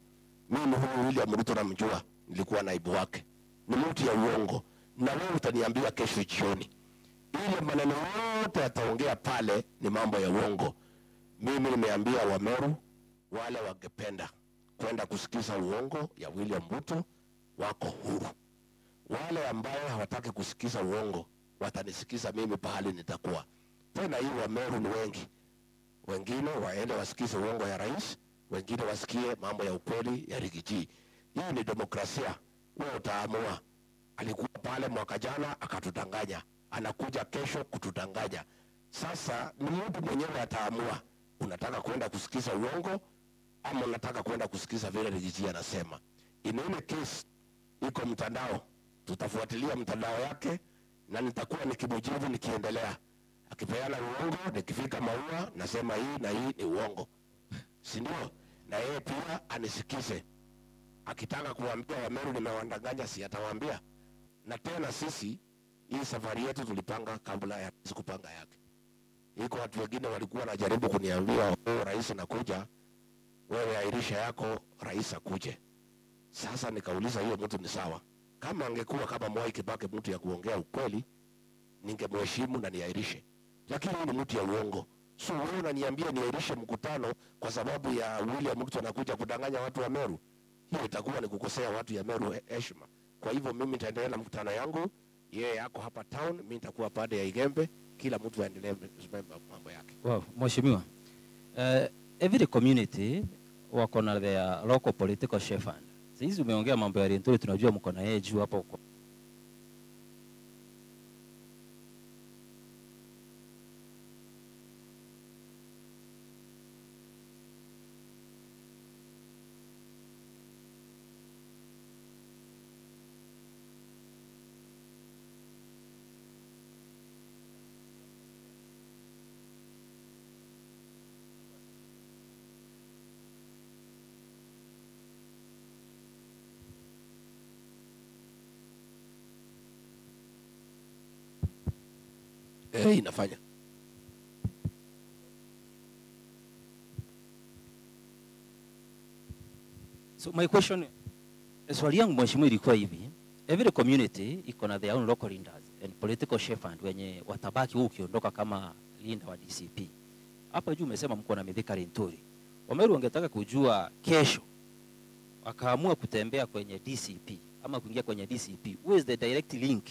Mimi huyu William Ruto namjua, nilikuwa naibu wake. Ni mtu ya uongo. Na wewe utaniambia kesho jioni. Ile maneno yote ataongea pale ni mambo ya uongo. Mimi nimeambia wa Meru wale wangependa kwenda kusikiza uongo ya William Ruto wako huru. Wale ambao hawataka kusikiza uongo watanisikiza mimi pahali nitakuwa. Tena hii wa Meru ni wengi. Wengine waende wasikize uongo ya rais, wengine wasikie mambo ya ukweli ya Rigiji. Hii ni demokrasia. Wewe utaamua. Alikuwa pale mwaka jana akatudanganya. Anakuja kesho kutudanganya. Sasa ni mtu mwenyewe ataamua. Unataka kwenda kusikiza uongo ama unataka kwenda kusikiza vile Rigiji anasema. In any case iko mtandao. Tutafuatilia mtandao yake na nitakuwa nikimjibu nikiendelea. Akipeana uongo, nikifika Maua nasema hii na hii ni uongo. Si ndio? Na yeye pia anisikize. Akitaka kuambia Wameru nimewandanganya, si atawaambia. Na tena sisi hii safari yetu tulipanga kabla ya kupanga yake. Iko watu wengine walikuwa wanajaribu kuniambia rais anakuja, wewe airisha yako rais akuje. Sasa nikauliza hiyo mtu ni sawa. Kama angekuwa kama Mwai Kibaki mtu ya kuongea ukweli, ningemheshimu na niairishe. Lakini ni mtu ya uongo. So wewe unaniambia niairishe mkutano kwa sababu ya William Ruto anakuja kudanganya watu wa Meru. Hiyo itakuwa ni kukosea watu ya Meru heshima. Kwa hivyo mimi nitaendelea na mkutano yangu. Yeye yako hapa town, mimi nitakuwa pande ya Igembe, kila mtu aendelee mambo yake. Wow, mheshimiwa. Every community wako na their local political chef fund. Sisi umeongea mambo ya Linturi, tunajua mko na yeye juu hapo. Inafanya. So my question, swali yangu mheshimiwa ilikuwa hivi. Every community iko na their own local leaders and political chef fund wenye watabaki huko ukiondoka kama linda wa DCP. Hapa juu umesema mko na Mithika Linturi. Wameru wangetaka kujua kesho wakaamua kutembea kwenye DCP ama kuingia kwenye DCP. Who is the direct link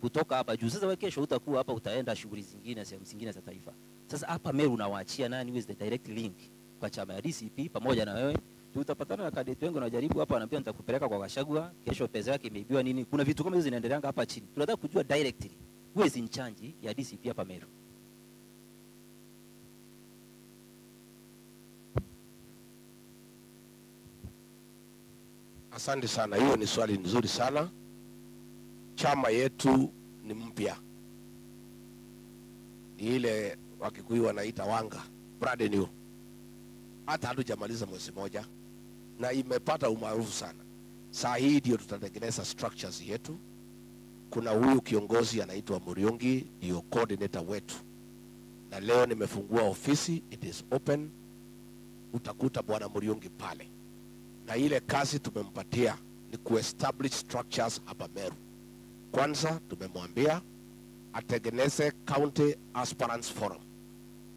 kutoka hapa juu? Sasa wewe kesho utakuwa hapa, utaenda shughuli zingine, sehemu zingine za taifa. Sasa hapa Meru unawaachia nani? Who is the direct link kwa chama ya DCP pamoja na wewe? Tutapatana na kandidati wengi wanajaribu hapa, anambia nitakupeleka kwa Gachagua, kesho pesa yake imeibiwa nini? Kuna vitu kama hizo zinaendelea hapa chini. Tunataka kujua directly who is in charge ya DCP hapa Meru. Asante sana, hiyo ni swali nzuri sana. Chama yetu ni mpya, ni ile Wakikuyu wanaita wanga, brand new. Hata hatujamaliza mwezi moja na imepata umaarufu sana. Saa hii ndio tutatengeneza structures yetu. Kuna huyu kiongozi anaitwa Muriungi, ndio coordinator wetu, na leo nimefungua ofisi, it is open. Utakuta bwana Muriungi pale, na ile kazi tumempatia ni kuestablish structures hapa Meru. Kwanza tumemwambia atengeneze county aspirants forum.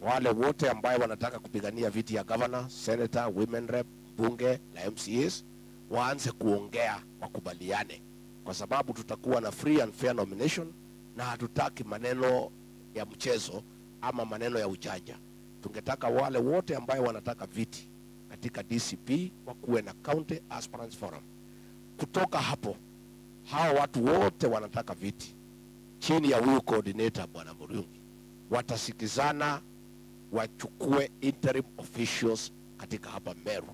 Wale wote ambao wanataka kupigania viti ya governor, senator, women rep, bunge na MCAs waanze kuongea, wakubaliane, kwa sababu tutakuwa na free and fair nomination, na hatutaki maneno ya mchezo ama maneno ya ujanja. Tungetaka wale wote ambao wanataka viti katika DCP wakuwe na county aspirants forum. Kutoka hapo, hawa watu wote wanataka viti chini ya huyu coordinator bwana Muriungi watasikizana, wachukue interim officials katika hapa Meru: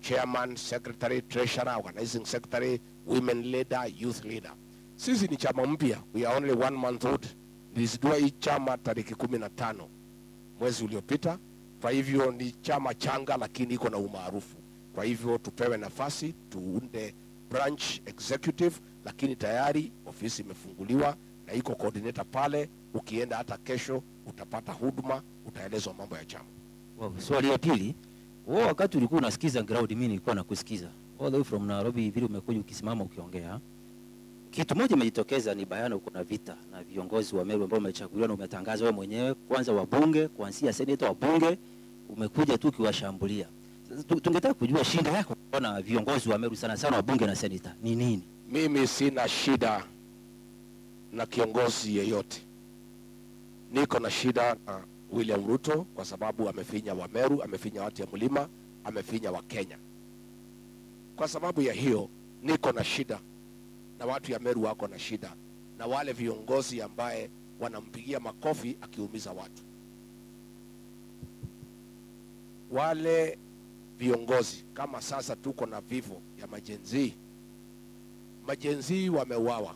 chairman, secretary, treasurer, organizing secretary, women leader, youth leader. Sisi ni chama mpya, we are only 1 month old. Nilizindua hii chama tariki 15 mwezi uliopita. Kwa hivyo ni chama changa, lakini iko na umaarufu. Kwa hivyo tupewe nafasi tuunde branch executive, lakini tayari ofisi imefunguliwa na iko coordinator pale. Ukienda hata kesho utapata huduma, utaelezwa mambo ya chama. Swali ya pili, wewe wakati ulikuwa unasikiza ground, mimi nilikuwa nakusikiza all the way from Nairobi, vile umekuja ukisimama ukiongea, kitu moja imejitokeza, ni bayana uko na vita na viongozi wa Meru ambao umechaguliwa na umetangaza wewe mwenyewe, kwanza wabunge, kuanzia senator, wabunge, umekuja tu ukiwashambulia. Tungetaka kujua shida yako na viongozi wa Meru, sana sana wabunge na senator, ni nini? Mimi sina shida na kiongozi yeyote. Niko na shida na William Ruto kwa sababu amefinya wa Meru, amefinya watu ya mlima, amefinya wa Kenya. Kwa sababu ya hiyo niko na shida na watu ya Meru, wako na shida na wale viongozi ambaye wanampigia makofi akiumiza watu. Wale viongozi kama sasa tuko na vifo ya majenzi wameuawa,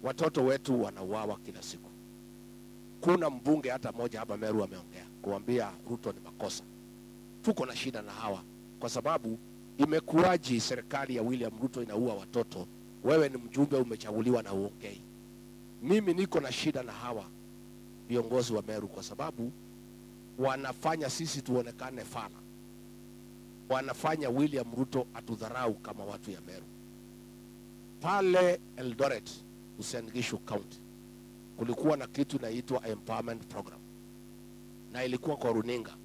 watoto wetu wanauawa kila siku. Kuna mbunge hata moja hapa Meru ameongea kuambia Ruto ni makosa. Tuko na shida na hawa kwa sababu imekuwaji serikali ya William Ruto inaua watoto, wewe ni mjumbe umechaguliwa na uongei. Mimi niko na shida na hawa viongozi wa Meru kwa sababu wanafanya sisi tuonekane fala, wanafanya William Ruto atudharau kama watu ya Meru. Pale Eldoret, Uasin Gishu County, kulikuwa na kitu inaitwa empowerment program, na ilikuwa kwa runinga.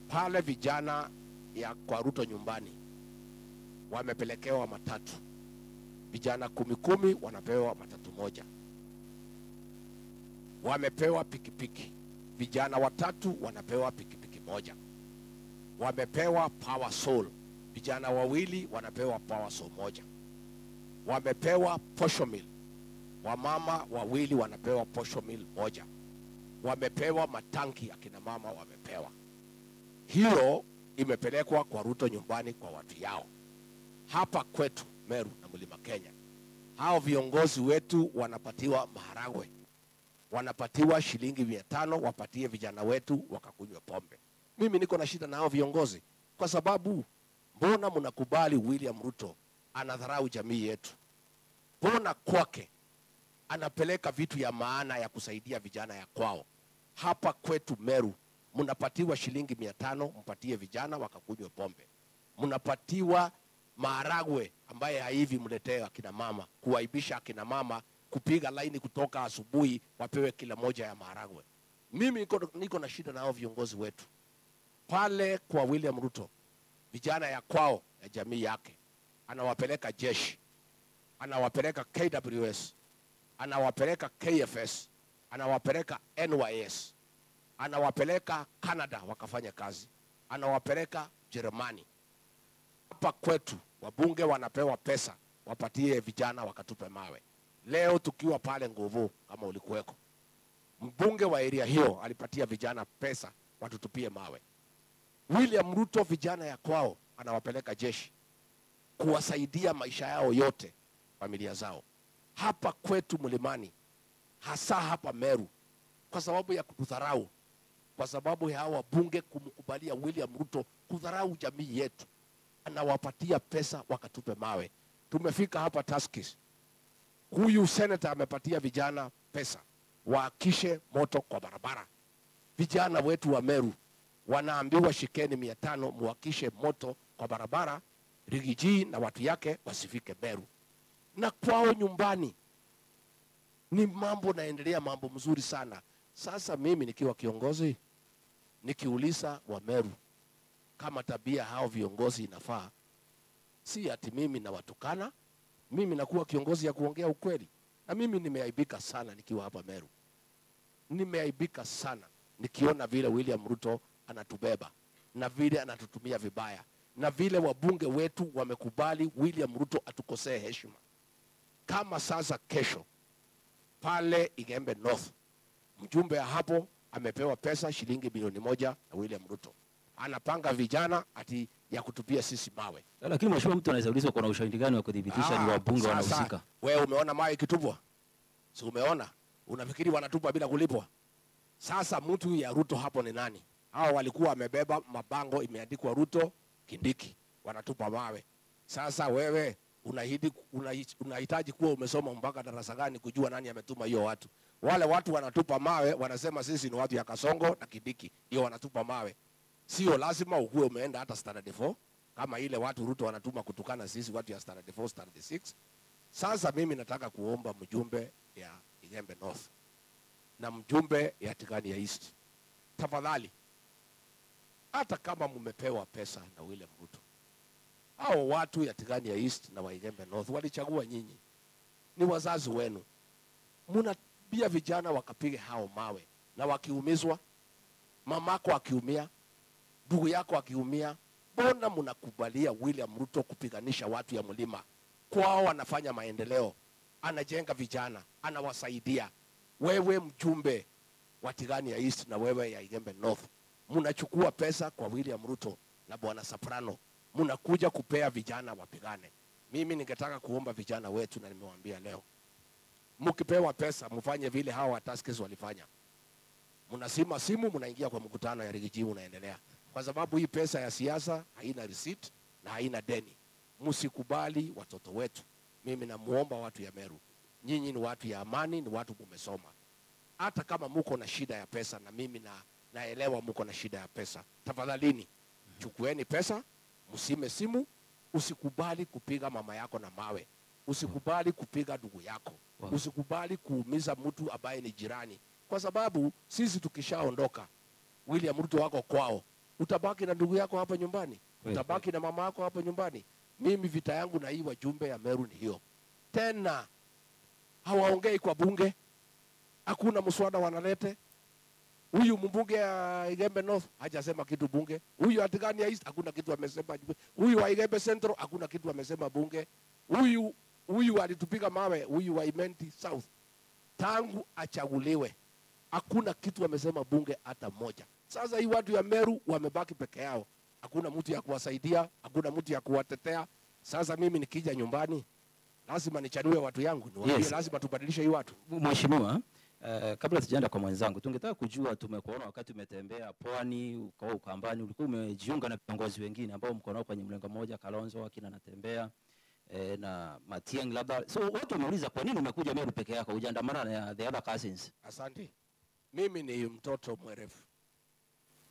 Pale vijana ya kwa Ruto nyumbani wamepelekewa matatu, vijana 10 wanapewa matatu moja. Wamepewa pikipiki, vijana 3 wanapewa pikipiki moja. Wamepewa power soul, vijana 2 wanapewa power soul moja. Wamepewa posho mill, wamama 2 wanapewa posho mill moja. Wamepewa matanki, akina mama wamepewa. Hiyo imepelekwa kwa Ruto nyumbani kwa watu yao. Hapa kwetu Meru na Mlima Kenya, hao viongozi wetu wanapatiwa maharagwe, wanapatiwa shilingi 500 wapatie vijana wetu wakakunywa pombe. Mimi niko na shida na hao viongozi kwa sababu mbona mnakubali William Ruto anadharau jamii yetu? Mbona kwake anapeleka vitu ya maana ya kusaidia vijana ya kwao? Hapa kwetu Meru mnapatiwa shilingi 500 mpatie vijana wakakunywa pombe. Mnapatiwa maharagwe ambaye haivi mletea akina mama, kuwaibisha akina mama, kupiga laini kutoka asubuhi wapewe kila moja ya maharagwe. Mimi niko na shida na hao viongozi wetu. Pale kwa William Ruto, vijana ya kwao ya jamii yake anawapeleka jeshi, anawapeleka KWS, anawapeleka KFS, anawapeleka NYS, anawapeleka Canada wakafanya kazi, anawapeleka Jerumani. Hapa kwetu wabunge wanapewa pesa wapatie vijana wakatupe mawe. Leo tukiwa pale Nguvu, kama ulikuweko, mbunge wa area hiyo alipatia vijana pesa watutupie mawe. William Ruto vijana ya kwao anawapeleka jeshi kuwasaidia maisha yao yote, familia zao. Hapa kwetu Mlimani, hasa hapa Meru, kwa sababu ya kudharau, kwa sababu ya hawa bunge kumkubalia William Ruto kudharau jamii yetu, anawapatia pesa wakatupe mawe. Tumefika hapa Tuskys, huyu senator amepatia vijana pesa waakishe moto kwa barabara. Vijana wetu wa Meru wanaambiwa shikeni 500 muakishe moto kwa barabara, Rigiji na watu yake wasifike Meru. Na kwao nyumbani ni mambo naendelea, mambo mzuri sana. Sasa mimi nikiwa kiongozi, nikiuliza wa Meru kama tabia hao viongozi inafaa, si ati mimi na watukana, mimi nakuwa kiongozi ya kuongea ukweli. Na mimi nimeaibika sana nikiwa hapa Meru. Nimeaibika sana nikiona vile William Ruto anatubeba na vile anatutumia vibaya na vile wabunge wetu wamekubali William Ruto atukosee heshima. Kama sasa kesho pale Igembe North, mjumbe hapo amepewa pesa shilingi bilioni 1 na William Ruto. Anapanga vijana ati ya kutupia sisi mawe. Lakini mheshimiwa, mtu anaweza uliza kuna ushahidi gani wa kudhibitisha ni wabunge wanahusika? Wewe umeona mawe kitupwa? Si umeona? Unafikiri wanatupa bila kulipwa? Sasa mtu ya Ruto hapo ni nani? Hao walikuwa wamebeba mabango imeandikwa Ruto Kindiki, wanatupa mawe. Sasa wewe unahitaji kuwa umesoma mpaka darasa gani kujua nani ametuma hiyo watu? Wale watu wanatupa mawe wanasema sisi ni watu ya Kasongo na Kindiki, hiyo wanatupa mawe. Sio lazima ukuwe umeenda hata standard 4 kama ile watu Ruto wanatuma kutukana sisi watu ya standard 4, standard 6. Sasa mimi nataka kuomba mjumbe ya Igembe North na mjumbe ya Tigania East, tafadhali, hata kama mmepewa pesa na William Ruto, hao watu ya Tigania East na wa Igembe North walichagua nyinyi, ni wazazi wenu. Mnabia vijana wakapige hao mawe, na wakiumizwa, mamako akiumia, ndugu yako akiumia, mbona mnakubalia William Ruto kupiganisha watu ya mlima? Kwao anafanya maendeleo, anajenga vijana, anawasaidia. Wewe mjumbe wa Tigania East na wewe ya Igembe North, mnachukua pesa kwa William Ruto na bwana Soprano, mnakuja kupea vijana wapigane. Mimi ningetaka kuomba vijana wetu, na nimewaambia leo, mkipewa pesa mfanye vile hawa wa Tuskys walifanya. Mnasima simu, mnaingia kwa mkutano ya Rigiji, unaendelea. Kwa sababu hii pesa ya siasa haina receipt na haina deni. Msikubali watoto wetu. Mimi namuomba watu ya Meru, nyinyi ni watu ya amani, ni watu mumesoma. Hata kama muko na shida ya pesa, na mimi naelewa muko na shida ya pesa, tafadhalini chukueni pesa, msime simu. Usikubali kupiga mama yako na mawe, usikubali kupiga ndugu yako, usikubali kuumiza mtu ambaye ni jirani, kwa sababu sisi tukishaondoka, William Ruto wako kwao, utabaki na ndugu yako hapa nyumbani, utabaki na mama yako hapa nyumbani. Mimi vita yangu na hii wajumbe ya Meru ni hiyo. Tena hawaongei kwa bunge, hakuna mswada wanalete. Huyu mbunge ya Igembe North hajasema kitu bunge, huyu wa Tigania East hakuna kitu amesema, huyu wa Igembe Central hakuna kitu amesema bunge, huyu alitupiga mawe, huyu wa Imenti South tangu achaguliwe hakuna kitu amesema bunge hata moja. Sasa hii watu ya Meru wamebaki peke yao, hakuna mtu ya kuwasaidia, hakuna mtu ya kuwatetea. Sasa mimi nikija nyumbani lazima nichanue watu yangu, niwaambie lazima tubadilishe hii watu. Mheshimiwa, kabla tujaenda kwa mwenzangu, tungetaka kujua, tumekuona wakati umetembea Pwani, uko Ukambani, ulikuwa umejiunga na viongozi wengine ambao mko nao kwenye mlengo mmoja, Kalonzo akina Natembea na Matiang'i labda. So watu wameuliza kwa nini umekuja Meru peke yako, hujaandamana na the other cousins? Asante. Mimi ni mtoto mwerevu.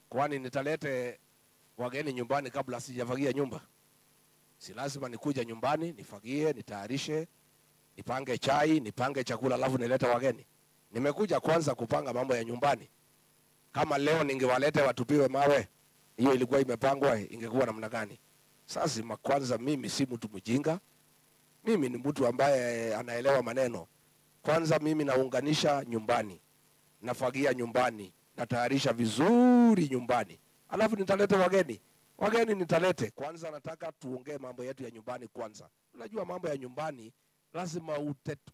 Kwani nitalete wageni nyumbani kabla sijafagia nyumba? Si lazima nikuja nyumbani, nifagie, nitayarishe, nipange chai, nipange chakula, alafu nilete wageni? Nimekuja kwanza kupanga mambo ya nyumbani. Kama leo ningewalete watupiwe mawe, hiyo ilikuwa imepangwa, ingekuwa namna gani? Sasa kwanza mimi si mtu mjinga. Mimi ni mtu ambaye anaelewa maneno. Kwanza mimi naunganisha nyumbani, nafagia nyumbani, natayarisha vizuri nyumbani, alafu nitalete wageni. Wageni nitalete. Kwanza nataka tuongee mambo yetu ya nyumbani kwanza. Unajua mambo ya nyumbani lazima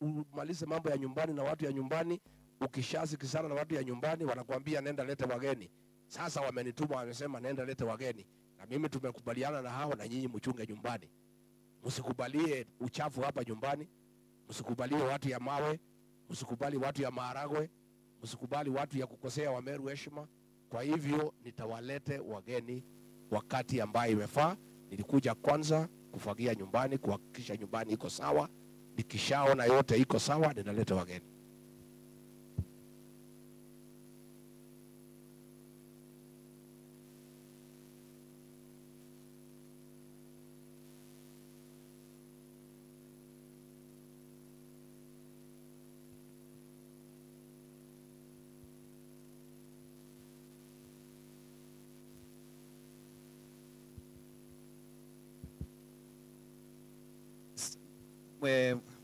umalize mambo ya nyumbani na watu ya nyumbani. Ukishaziki sana na watu ya nyumbani wanakuambia nenda lete wageni. Sasa wamenituma wamesema nenda lete wageni. na mimi tumekubaliana na hao, na nyinyi mchunge nyumbani. Msikubalie uchafu hapa nyumbani, msikubalie watu ya mawe, msikubali watu ya maharagwe, msikubali watu ya kukosea Wameru heshima. Kwa hivyo nitawalete wageni wakati ambaye imefaa. Nilikuja kwanza kufagia nyumbani, kuhakikisha nyumbani iko sawa. Nikishaona yote iko sawa, ninaleta wageni.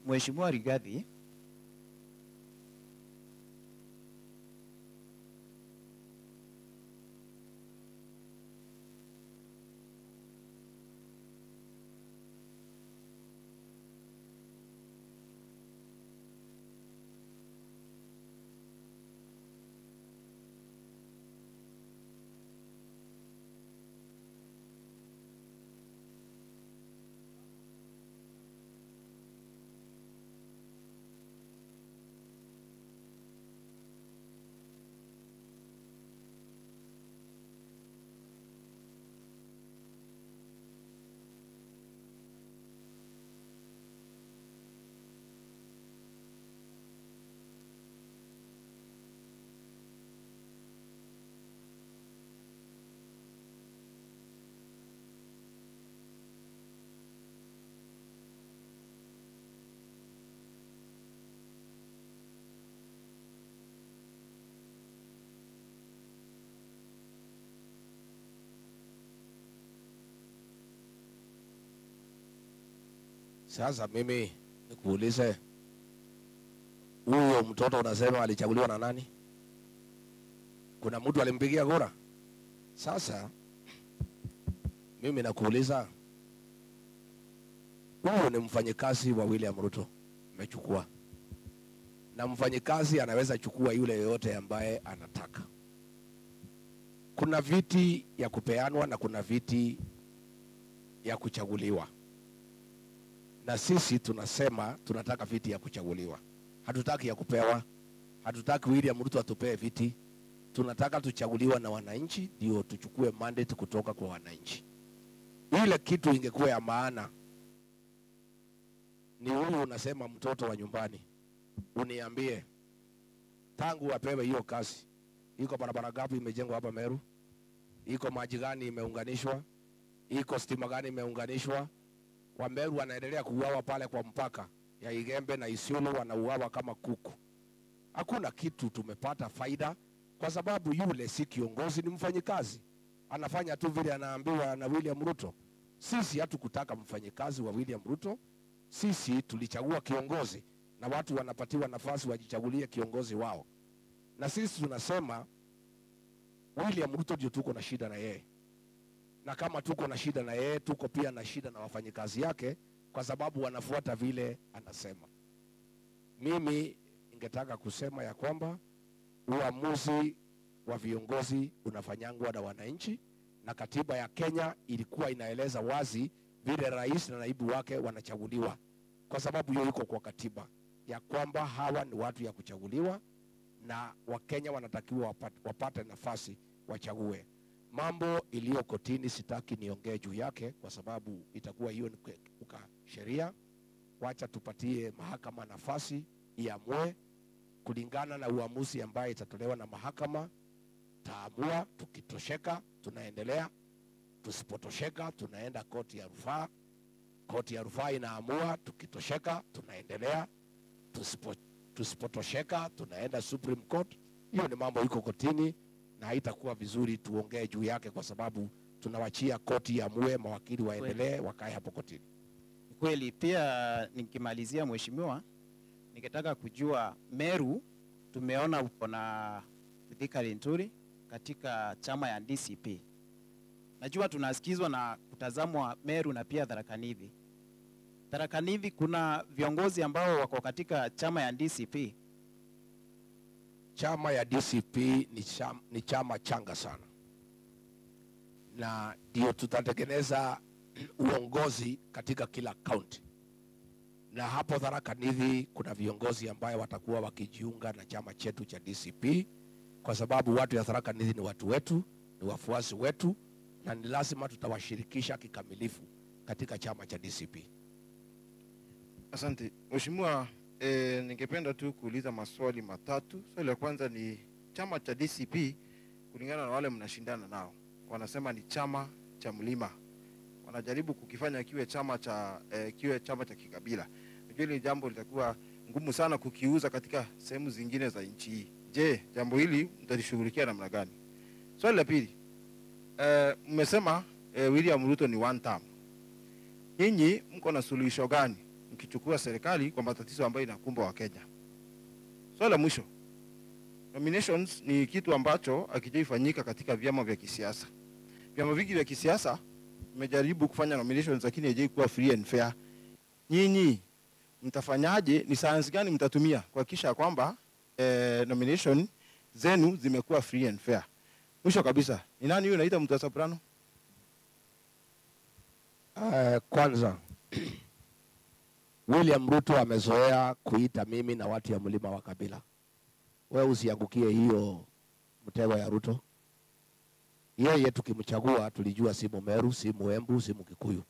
Mheshimiwa Rigathi, Sasa mimi nikuulize, huyo mtoto unasema alichaguliwa na nani? Kuna mtu alimpigia kura? Sasa mimi nakuuliza, huyo ni mfanyikazi wa William Ruto amechukua, na mfanyikazi anaweza chukua yule yoyote ambaye anataka. Kuna viti ya kupeanwa na kuna viti ya kuchaguliwa, na sisi tunasema tunataka viti ya kuchaguliwa. Hatutaki ya kupewa, hatutaki William Ruto atupee viti. Tunataka tuchaguliwa na wananchi, ndio tuchukue mandate kutoka kwa wananchi. Ile kitu ingekuwa ya maana ni huyu unasema mtoto wa nyumbani, uniambie tangu apewe hiyo kazi, iko barabara gapi imejengwa hapa Meru? Iko maji gani imeunganishwa? Iko stima gani imeunganishwa? Wameru wanaendelea kuuawa pale kwa mpaka ya Igembe na Isiolo, wanauawa kama kuku. Hakuna kitu tumepata faida, kwa sababu yule si kiongozi, ni mfanyikazi. Anafanya tu vile anaambiwa na William Ruto. Sisi hatukutaka mfanyikazi wa William Ruto. Sisi tulichagua kiongozi, na watu wanapatiwa nafasi wajichagulie kiongozi wao. Na sisi tunasema William Ruto ndio tuko na shida na yeye. Na kama tuko na shida na yeye, tuko pia na shida na wafanyikazi yake, kwa sababu wanafuata vile anasema. Mimi ningetaka kusema ya kwamba uamuzi wa viongozi unafanyangwa na wananchi, na katiba ya Kenya ilikuwa inaeleza wazi vile rais na naibu wake wanachaguliwa, kwa sababu hiyo iko kwa katiba ya kwamba hawa ni watu ya kuchaguliwa, na Wakenya wanatakiwa wapate nafasi wachague. Mambo iliyo kotini sitaki niongee juu yake, kwa sababu itakuwa hiyo ni kukiuka sheria. Wacha tupatie mahakama nafasi iamue kulingana na uamuzi ambaye itatolewa na mahakama. Taamua, tukitosheka tunaendelea, tusipotosheka tunaenda koti ya rufaa. Koti ya rufaa inaamua, tukitosheka tunaendelea, tusipotosheka tunaenda Supreme Court. Hiyo ni mambo iko kotini, na haitakuwa vizuri tuongee juu yake, kwa sababu tunawachia koti iamue, mawakili waendelee wakae hapo kotini. Kweli. Pia nikimalizia, mheshimiwa, ningetaka kujua Meru, tumeona uko na Thika Linturi katika chama ya DCP. Najua tunasikizwa na kutazamwa Meru na pia Tharaka Nithi. Tharaka Nithi kuna viongozi ambao wako katika chama ya DCP. Chama ya DCP ni chama changa sana. na ndio tutatengeneza uongozi katika kila kaunti. Na hapo Tharaka Nithi kuna viongozi ambaye watakuwa wakijiunga na chama chetu cha DCP, kwa sababu watu ya Tharaka Nithi ni watu wetu, ni wafuasi wetu, na ni lazima tutawashirikisha kikamilifu katika chama cha DCP. Asante. Mheshimiwa, ningependa tu kuuliza maswali matatu. Swali la kwanza ni chama cha DCP, kulingana na wale mnashindana nao, wanasema ni chama cha mlima. Wanajaribu kukifanya kiwe chama cha kikabila. Najua hili jambo litakuwa ngumu sana kukiuza katika sehemu zingine za nchi hii. Je, jambo hili mtalishughulikia namna gani? Swali la pili, mmesema William Ruto ni one term. Nyinyi mko na suluhisho gani mkichukua serikali kwa matatizo ambayo inakumba wa Kenya? Swali la mwisho, nominations ni kitu ambacho hakijaifanyika katika vyama vya kisiasa. Vyama vingi vya kisiasa mmejaribu kufanya nominations lakini haijaikuwa free and fair. Nyinyi mtafanyaje, ni science gani mtatumia kuhakikisha kwamba nomination zenu zimekuwa free and fair? Mwisho kabisa, ni nani huyo anaita mtu wa soprano? Kwanza William Ruto amezoea kuita mimi na watu ya mlima wa kabila. Wewe usiangukie hiyo mtego ya Ruto. Yeye tukimchagua tulijua si Meru, si Embu, si Kikuyu.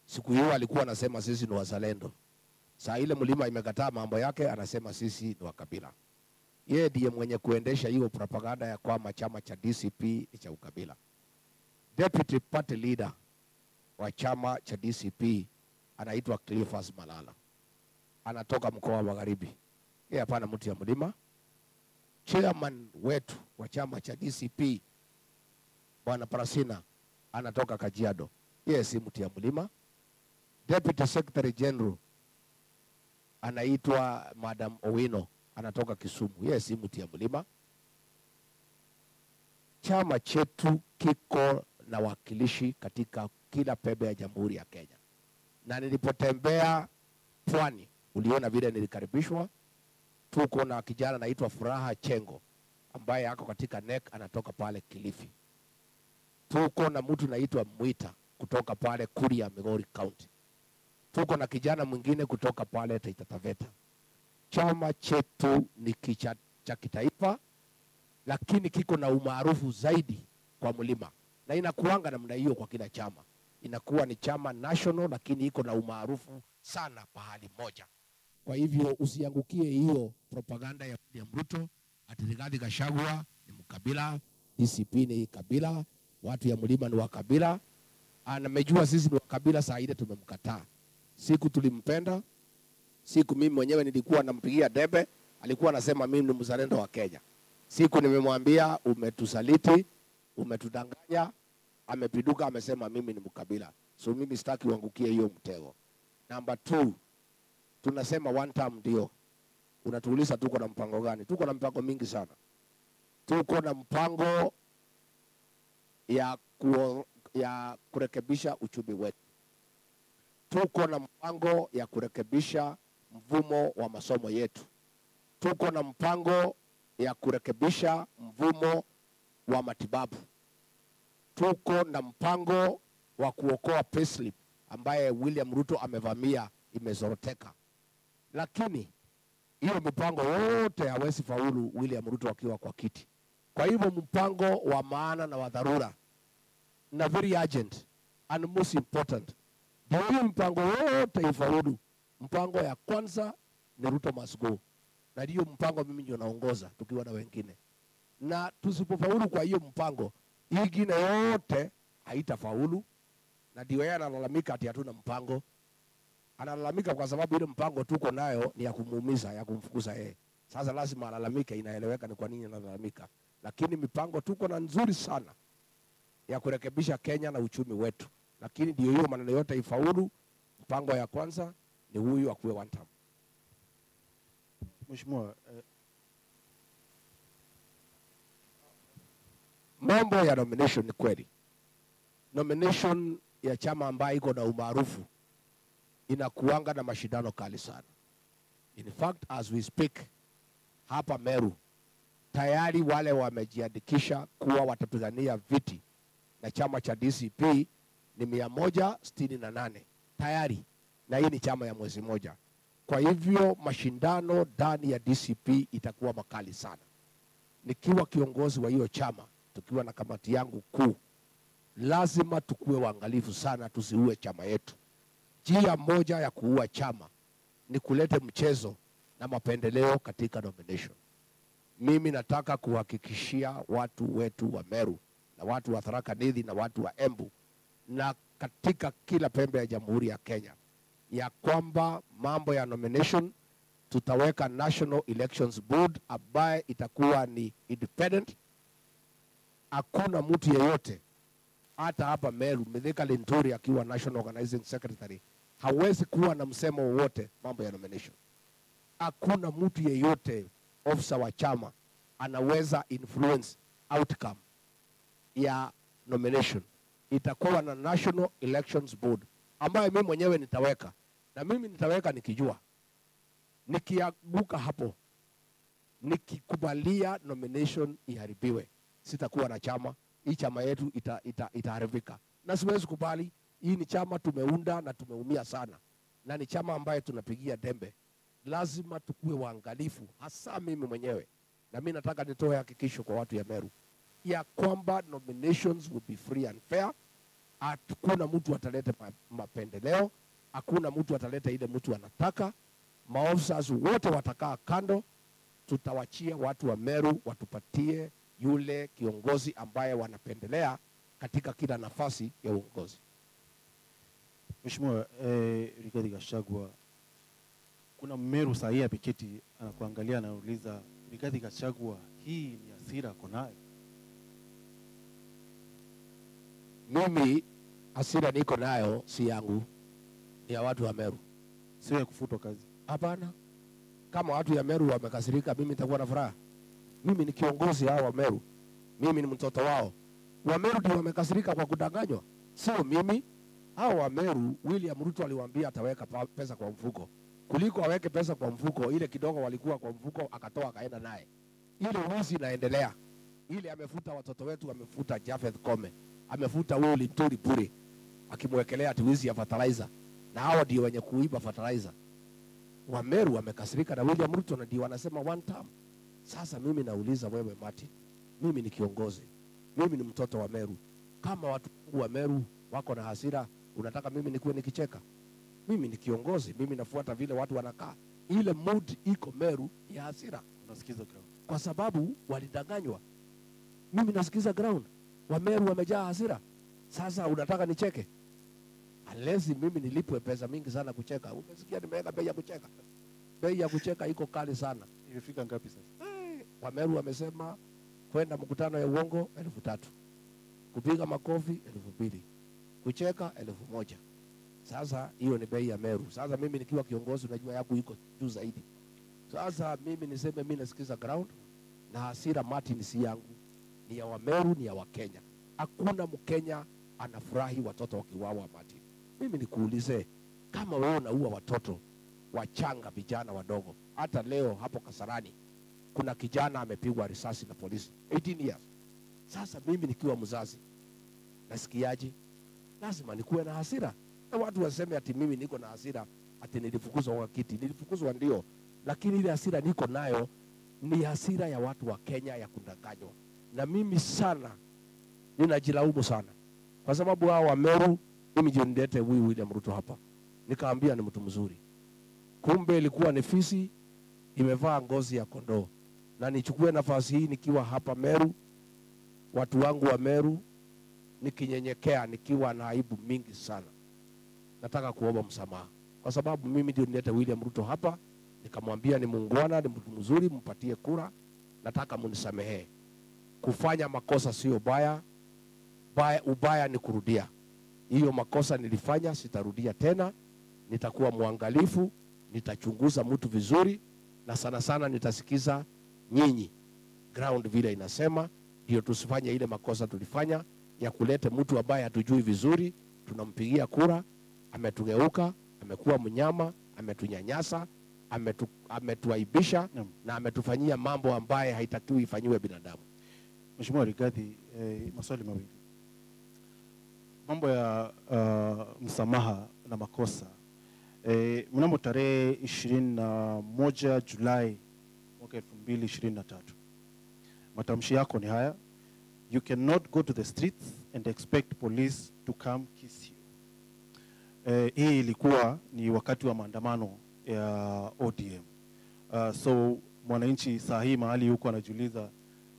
Siku hiyo alikuwa anasema sisi ni wazalendo. Saa ile mlima imekataa mambo yake, anasema sisi ni wa kabila. Yeye ndiye mwenye kuendesha hiyo propaganda ya kwamba chama cha DCP ni cha ukabila. Deputy party leader wa chama cha DCP anaitwa Cleophas Malala. Anatoka mkoa wa Magharibi. Yeye hapana mtu ya mlima. Chairman wetu wa chama cha DCP Bwana Parasina anatoka Kajiado. Yeye si mtu ya mlima. Deputy Secretary General anaitwa Madam Owino, anatoka Kisumu. Yeye si mtu ya mlima. Chama chetu kiko na wakilishi katika kila pembe ya Jamhuri ya Kenya. Na nilipotembea Pwani, uliona vile nilikaribishwa. Tuko na kijana anaitwa Furaha Chengo ambaye ako katika NEC, anatoka pale Kilifi. Tuko na mtu anaitwa Mwita kutoka pale Kuria, Migori County. Tuko na kijana mwingine kutoka pale Taita Taveta. Chama chetu ni cha kitaifa, lakini kiko na umaarufu zaidi kwa mlima. Na inakuanga namna hiyo kwa kila chama. Inakuwa ni chama national, lakini iko na umaarufu sana pahali moja. Kwa hivyo usiangukie hiyo propaganda ya William Ruto ati Rigathi Gachagua ni mkabila, DCP ni kabila, watu ya mlima ni wakabila. Anamejua sisi ni wakabila, saa ile tumemkataa. Siku tulimpenda, siku mimi mwenyewe nilikuwa nampigia debe, alikuwa anasema mimi ni mzalendo wa Kenya. Siku nimemwambia umetusaliti, umetudanganya, amepiduka amesema mimi ni mkabila. So mimi sitaki uangukie hiyo mtego. Number 2, tunasema one term ndio. Unatuuliza tuko na mpango gani? Tuko na mpango mingi sana. Tuko na mpango ya kurekebisha uchumi wetu. Tuko na mpango ya kurekebisha mfumo wa masomo yetu. Tuko na mpango ya kurekebisha mfumo wa matibabu. Tuko na mpango wa kuokoa payslip ambaye William Ruto amevamia, imezoroteka. Lakini hiyo mpango wote hawezi faulu William Ruto akiwa kwa kiti. Kwa hivyo mpango wa maana na wa dharura na very urgent and most important, ndio mpango wote ifaulu. Mpango ya kwanza ni Ruto must go. Na hiyo mpango mimi ndio naongoza tukiwa na wengine. Na tusipofaulu kwa hiyo mpango, ingine yote haitafaulu. Na ndio yeye analalamika ati hatuna mpango. Analalamika kwa sababu ile mpango tuko nayo ni ya kumuumiza, ya kumfukuza yeye. Sasa lazima alalamike, inaeleweka ni kwa nini analalamika. Lakini mipango tuko na nzuri sana ya kurekebisha Kenya na uchumi wetu. Lakini ndio hiyo maneno yote ifaulu. Mpango ya kwanza ni huyu akuwe one term. Mheshimiwa, mambo ya nomination ni kweli. Nomination ya chama ambayo iko na umaarufu inakuanga na mashindano kali sana. In fact, as we speak, hapa Meru, tayari wale wamejiandikisha kuwa watapigania viti na chama cha DCP ni 168 tayari, na hii ni chama ya mwezi moja. Kwa hivyo mashindano ndani ya DCP itakuwa makali sana. Nikiwa kiongozi wa hiyo chama, tukiwa na kamati yangu kuu, lazima tukue waangalifu sana tusiue chama yetu. Njia moja ya kuua chama ni kulete mchezo na mapendeleo katika nomination. Mimi nataka kuhakikishia watu wetu wa Meru na watu wa Tharaka Nithi na watu wa Embu na katika kila pembe ya Jamhuri ya Kenya ya kwamba mambo ya nomination tutaweka National Elections Board ambaye itakuwa ni independent. Hakuna mtu yeyote hata hapa Meru, Mithika Linturi akiwa National Organizing Secretary hawezi kuwa na msemo wowote mambo ya nomination. Hakuna mtu yeyote ofisa wa chama anaweza influence outcome ya nomination. Itakuwa na National Elections Board ambaye mimi mwenyewe nitaweka, na mimi nitaweka nikijua nikianguka hapo, nikikubalia nomination iharibiwe, sitakuwa na chama. Hii chama yetu itaharibika, na siwezi kubali. Hii ni chama tumeunda na tumeumia sana, na ni chama ambaye tunapigia dembe. Lazima tukue waangalifu, hasa mimi mwenyewe, na mimi nataka nitoe hakikisho kwa watu ya Meru ya kwamba nominations will be free and fair. Hakuna mtu ataleta mapendeleo, hakuna mtu ataleta ile mtu anataka. Maofisas wote watakaa kando, tutawachia watu wa Meru watupatie yule kiongozi ambaye wanapendelea katika kila nafasi ya uongozi. Mheshimiwa Rigathi Gachagua, kuna Meru sahi apiketi anakuangalia anauliza, Rigathi Gachagua, hii ni hasira ako nayo? Mimi hasira niko nayo si yangu, ya watu wa Meru. Sio ya kufutwa kazi? Hapana. Kama watu ya Meru wamekasirika, mimi nitakuwa na furaha. Mimi ni kiongozi hao wa Meru, mimi ni mtoto wao. Wa Meru ndio wamekasirika kwa kudanganywa, sio mimi. Hao wa Meru, William Ruto aliwaambia ataweka pesa kwa mfuko, kuliko aweke pesa kwa mfuko. Ile kidogo walikuwa kwa mfuko akatoa akaenda naye. Ile wizi inaendelea. Ile amefuta watoto wetu, amefuta Jafeth Kome, amefuta Will Linturi bure, akimwekelea ati wizi ya fertilizer, na hao ndio wenye kuiba fertilizer. Wa Meru wamekasirika na William Ruto na ndio wanasema one term. Sasa mimi nauliza wewe Martin, mimi ni kiongozi, mimi ni mtoto wa Meru. Kama watu wa Meru wako na hasira, unataka mimi nikuwe nikicheka? Mimi ni kiongozi, mimi nafuata vile watu wanakaa. Ile mood iko Meru ya hasira. Unasikiza ground. Kwa sababu walidanganywa. Mimi nasikiza ground. Wa Meru wamejaa hasira. Sasa unataka nicheke? Unless mimi nilipwe pesa mingi sana kucheka. Umesikia nimeweka bei ya kucheka? Bei ya kucheka iko kali sana. Imefika ngapi sasa? Wa Meru wamesema kwenda mkutano ya uongo 3,000. Kupiga makofi 2,000. Kucheka 1,000. Sasa hiyo ni bei ya Meru. Sasa mimi nikiwa kiongozi, unajua yangu iko juu zaidi. Sasa mimi niseme mimi nasikiza ground, na hasira Martin si yangu, ni ya wa Meru, ni ya wa Kenya. Hakuna Mkenya anafurahi watoto wakiuawa Martin. Mimi nikuulize, kama wewe unaua watoto wachanga, vijana wadogo, hata leo hapo Kasarani kuna kijana amepigwa risasi na polisi 18 years. Sasa mimi nikiwa mzazi nasikiaje? Lazima nikuwe na hasira. Na watu waseme ati mimi niko na hasira, ati nilifukuzwa kwa kiti. Nilifukuzwa ndio, lakini ile hasira niko nayo ni hasira ya watu wa Kenya ya kudanganywa. Na mimi sana ninajilaumu sana, kwa sababu hao wa Meru, mimi ndio nilete William Ruto hapa, nikaambia ni mtu mzuri, kumbe ilikuwa ni fisi imevaa ngozi ya kondoo. Na nichukue nafasi hii nikiwa hapa Meru, watu wangu wa Meru, nikinyenyekea, nikiwa na aibu mingi sana, nataka kuomba msamaha, kwa sababu mimi ndio nilete William Ruto hapa, nikamwambia ni muungwana, ni mtu mzuri, mpatie kura, nataka munisamehe. Kufanya makosa sio baya, ubaya ni kurudia. Hiyo makosa nilifanya, sitarudia tena. Nitakuwa mwangalifu, nitachunguza mtu vizuri, na sana sana nitasikiza nyinyi ground vile inasema, ndio tusifanye ile makosa tulifanya ya kulete mtu ambaye hatujui vizuri, tunampigia kura, ametugeuka, amekuwa mnyama, ametunyanyasa, ametuaibisha na ametufanyia mambo ambaye haitakiwi ifanywe binadamu. Mheshimiwa Rigathi, maswali mawili. mambo ya msamaha na makosa. Mnamo tarehe 21 Julai mwaka 2023. Matamshi yako ni haya: you cannot go to the streets and expect police to come kiss you. Hii ilikuwa ni wakati wa maandamano ya ODM. So mwananchi saa hii mahali huko anajiuliza,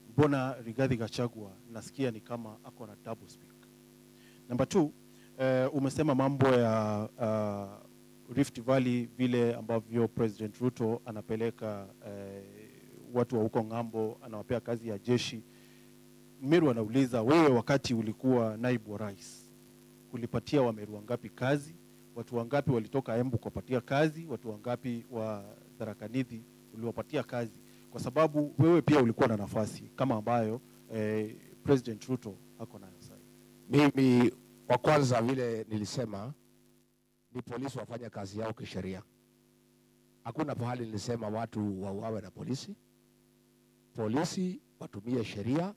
mbona Rigathi Gachagua nasikia ni kama ako na double speak. Number 2, umesema mambo ya Rift Valley, vile ambavyo President Ruto anapeleka watu wa huko ngambo, anawapea kazi ya jeshi. Meru anauliza, wewe wakati ulikuwa naibu wa rais, ulipatia Wameru wangapi kazi? Watu wangapi walitoka Embu kupatia kazi? Watu wangapi wa Tharaka Nithi uliwapatia kazi? Kwa sababu wewe pia ulikuwa na nafasi kama ambayo President Ruto hako nayo sasa. Mimi kwa kwanza vile nilisema ni polisi wafanya kazi yao kisheria. Hakuna pahali nilisema watu wauawe na polisi. Polisi watumie sheria,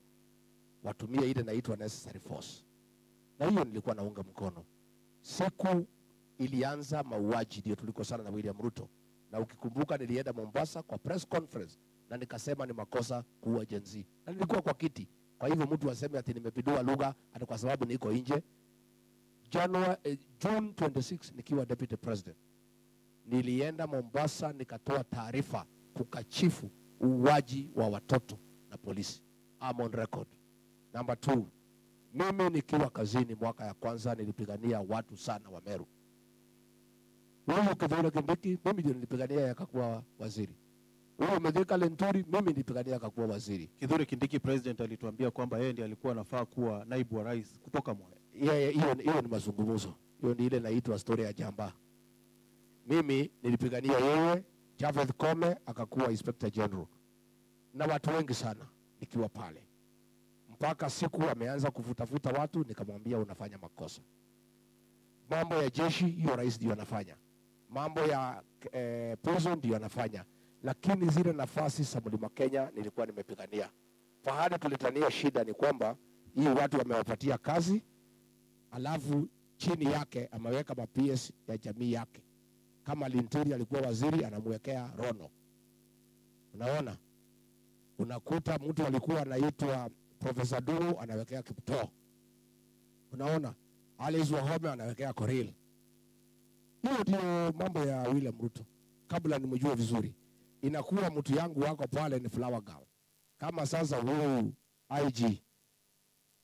watumie ile inaitwa necessary force. Na hiyo nilikuwa naunga mkono. Siku ilianza mauaji ndio tulikosana na William Ruto. Na ukikumbuka nilienda Mombasa kwa press conference na nikasema ni makosa kuua Gen Z. Na nilikuwa kwa kiti. Kwa hivyo mtu aseme ati nimepindua lugha ati kwa sababu niko nje. June 26 nikiwa deputy president, nilienda Mombasa nikatoa taarifa kukachifu uwaji wa watoto na polisi. I'm on record. Number 2, mimi nikiwa kazini mwaka ya kwanza nilipigania watu sana wa Meru. Huyu Kithure Kindiki mimi ndio nilipigania yakakuwa waziri. Huyu Mithika Lenturi mimi nilipigania yakakuwa waziri. Kithure Kindiki president alituambia kwamba yeye ndiye alikuwa anafaa kuwa naibu wa rais kutoka Moi. Hiyo ni mazungumzo. Hiyo ni ile inaitwa story ya jamba. Mimi nilipigania yeye, Javed Kome akakuwa inspector general. Na watu wengi sana nikiwa pale. Mpaka siku ameanza kufutafuta watu nikamwambia unafanya makosa. Mambo ya jeshi hiyo rais ndio anafanya. Mambo ya prison ndio anafanya. Lakini zile nafasi za Mlima Kenya nilikuwa nimepigania. Fahali tulitania shida ni kwamba hii watu wamewapatia kazi, alafu chini yake ameweka ma-PS ya jamii yake. Kama Linturi alikuwa waziri anamwekea Rono. Unaona? Unakuta mtu alikuwa anaitwa Professor Duru anawekea Kiptoo. Unaona? Alice Wahome anawekea Koril. Hiyo ndio mambo ya William Ruto. Kabla nimjue vizuri, inakuwa mtu yangu wako pale ni Flower Girl. Kama sasa huyu IG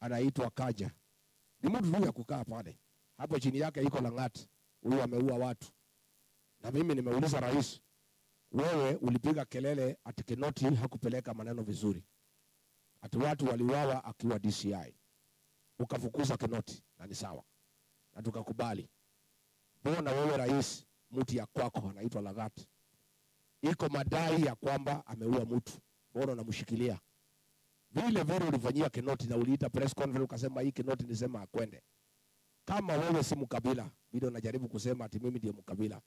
anaitwa Kaja, ni mtu huyu ya kukaa pale. Hapo chini yake iko Langat, huyu ameua watu. Na mimi nimeuliza rais, wewe ulipiga kelele ati Kinoti hakupeleka maneno vizuri, ati watu waliuawa akiwa DCI, ukafukuza Kinoti, na ni sawa na tukakubali. Mbona wewe rais mtu ya kwako anaitwa Lagat iko madai ya kwamba ameua mtu, mbona unamshikilia? Vile ulifanyia Kinoti na uliita press conference ukasema hii Kinoti nisema akwende. Kama wewe si mkabila, vile unajaribu kusema ati mimi ndiye mkabila,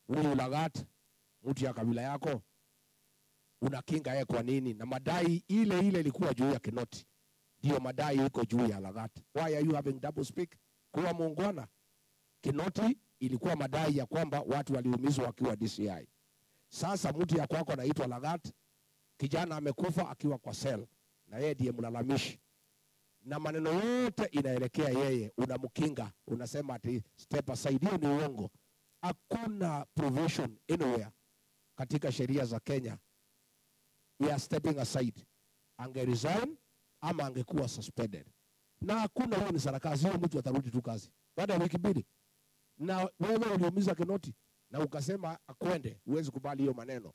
huyu Lagat mtu ya kabila yako unakinga yeye kwa nini? Na madai ile ilikuwa juu ya Kinoti, ndio madai iko juu ya Lagat. Why are you having double speak? Kuwa muungwana. Kinoti ilikuwa madai ya kwamba watu waliumizwa wakiwa DCI. Sasa mtu ya kwako anaitwa Lagat, kijana amekufa akiwa kwa cell na yeye ndiye mlalamishi. Na maneno yote inaelekea yeye, unamkinga, unasema ati step aside. Hiyo ni uongo. Hakuna provision anywhere katika sheria za Kenya ya stepping aside. Ange resign ama angekuwa suspended. Na hakuna huo ni sarakasi, huyo mtu atarudi tu kazi baada ya wiki mbili. Na wewe uliumiza Kinoti na ukasema akwende, huwezi kubali hiyo maneno.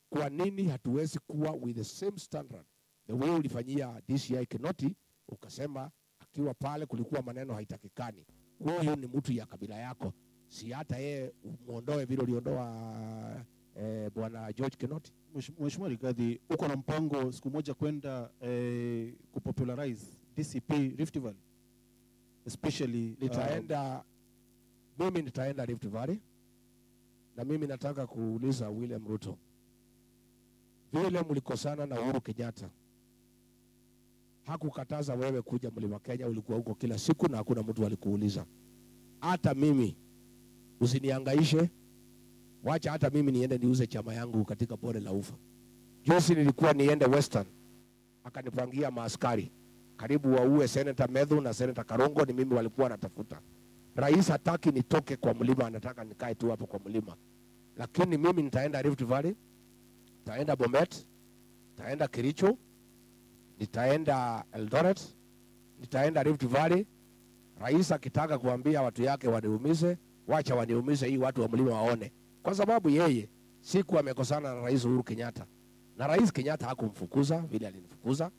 Kwa nini hatuwezi kuwa with the same standard? The way ulifanyia DCI Kinoti, ukasema akiwa pale kulikuwa maneno haitakikani. Huyo ni mtu ya kabila yako. Si hata yeye muondoe vile uliondoa bwana George Kinoti. Mheshimiwa Rigathi, uko na mpango siku moja kwenda kupopularize DCP Rift Valley? Especially mimi nitaenda Rift Valley, na mimi nataka kuuliza William Ruto, vile mlikosana na Uhuru Kenyatta, hakukataza wewe kuja Mlima Kenya, ulikuwa huko kila siku na hakuna mtu alikuuliza. Hata mimi usinihangaishe, wacha hata mimi niende niuze chama yangu katika bonde la Ufa. Juzi nilikuwa niende Western, akanipangia maaskari karibu waue Senator Medhu na Senator Karongo, ni mimi walikuwa wanatafuta. Rais hataki nitoke kwa mlima, anataka nikae tu hapo kwa mlima. Lakini mimi nitaenda Rift Valley, nitaenda Bomet, nitaenda Kericho, nitaenda Eldoret, nitaenda Rift Valley. Rais akitaka kuambia watu yake waniumize, wacha waniumize, hii watu wa mlima waone. Kwa sababu yeye siku amekosana na Rais Uhuru Kenyatta. Na Rais Kenyatta hakumfukuza vile alinifukuza.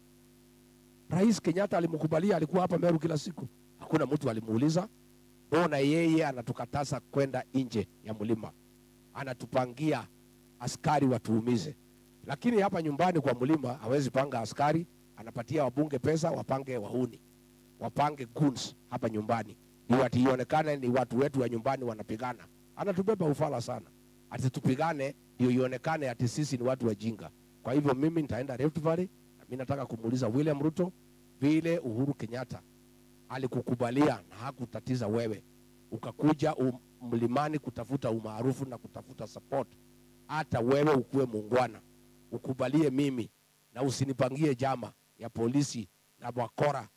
Rais Kenyatta alimkubalia, alikuwa hapa Meru kila siku. Hakuna mtu alimuuliza. Mbona yeye anatukataza kwenda nje ya mlima? Anatupangia askari watuumize. Lakini hapa nyumbani kwa mlima hawezi panga askari, anapatia wabunge pesa wapange wahuni, wapange goons hapa nyumbani. Ni watu ionekane ni watu wetu wa nyumbani wanapigana. Anatubeba ufala sana. Ati tupigane ndio ionekane ati sisi ni watu wajinga. Kwa hivyo mimi nitaenda Rift Valley na mimi nataka kumuuliza William Ruto vile Uhuru Kenyatta alikukubalia na hakutatiza wewe. Ukakuja mlimani kutafuta umaarufu na kutafuta support. Hata wewe ukuwe muungwana. Ukubalie mimi na usinipangie jama ya polisi na wakora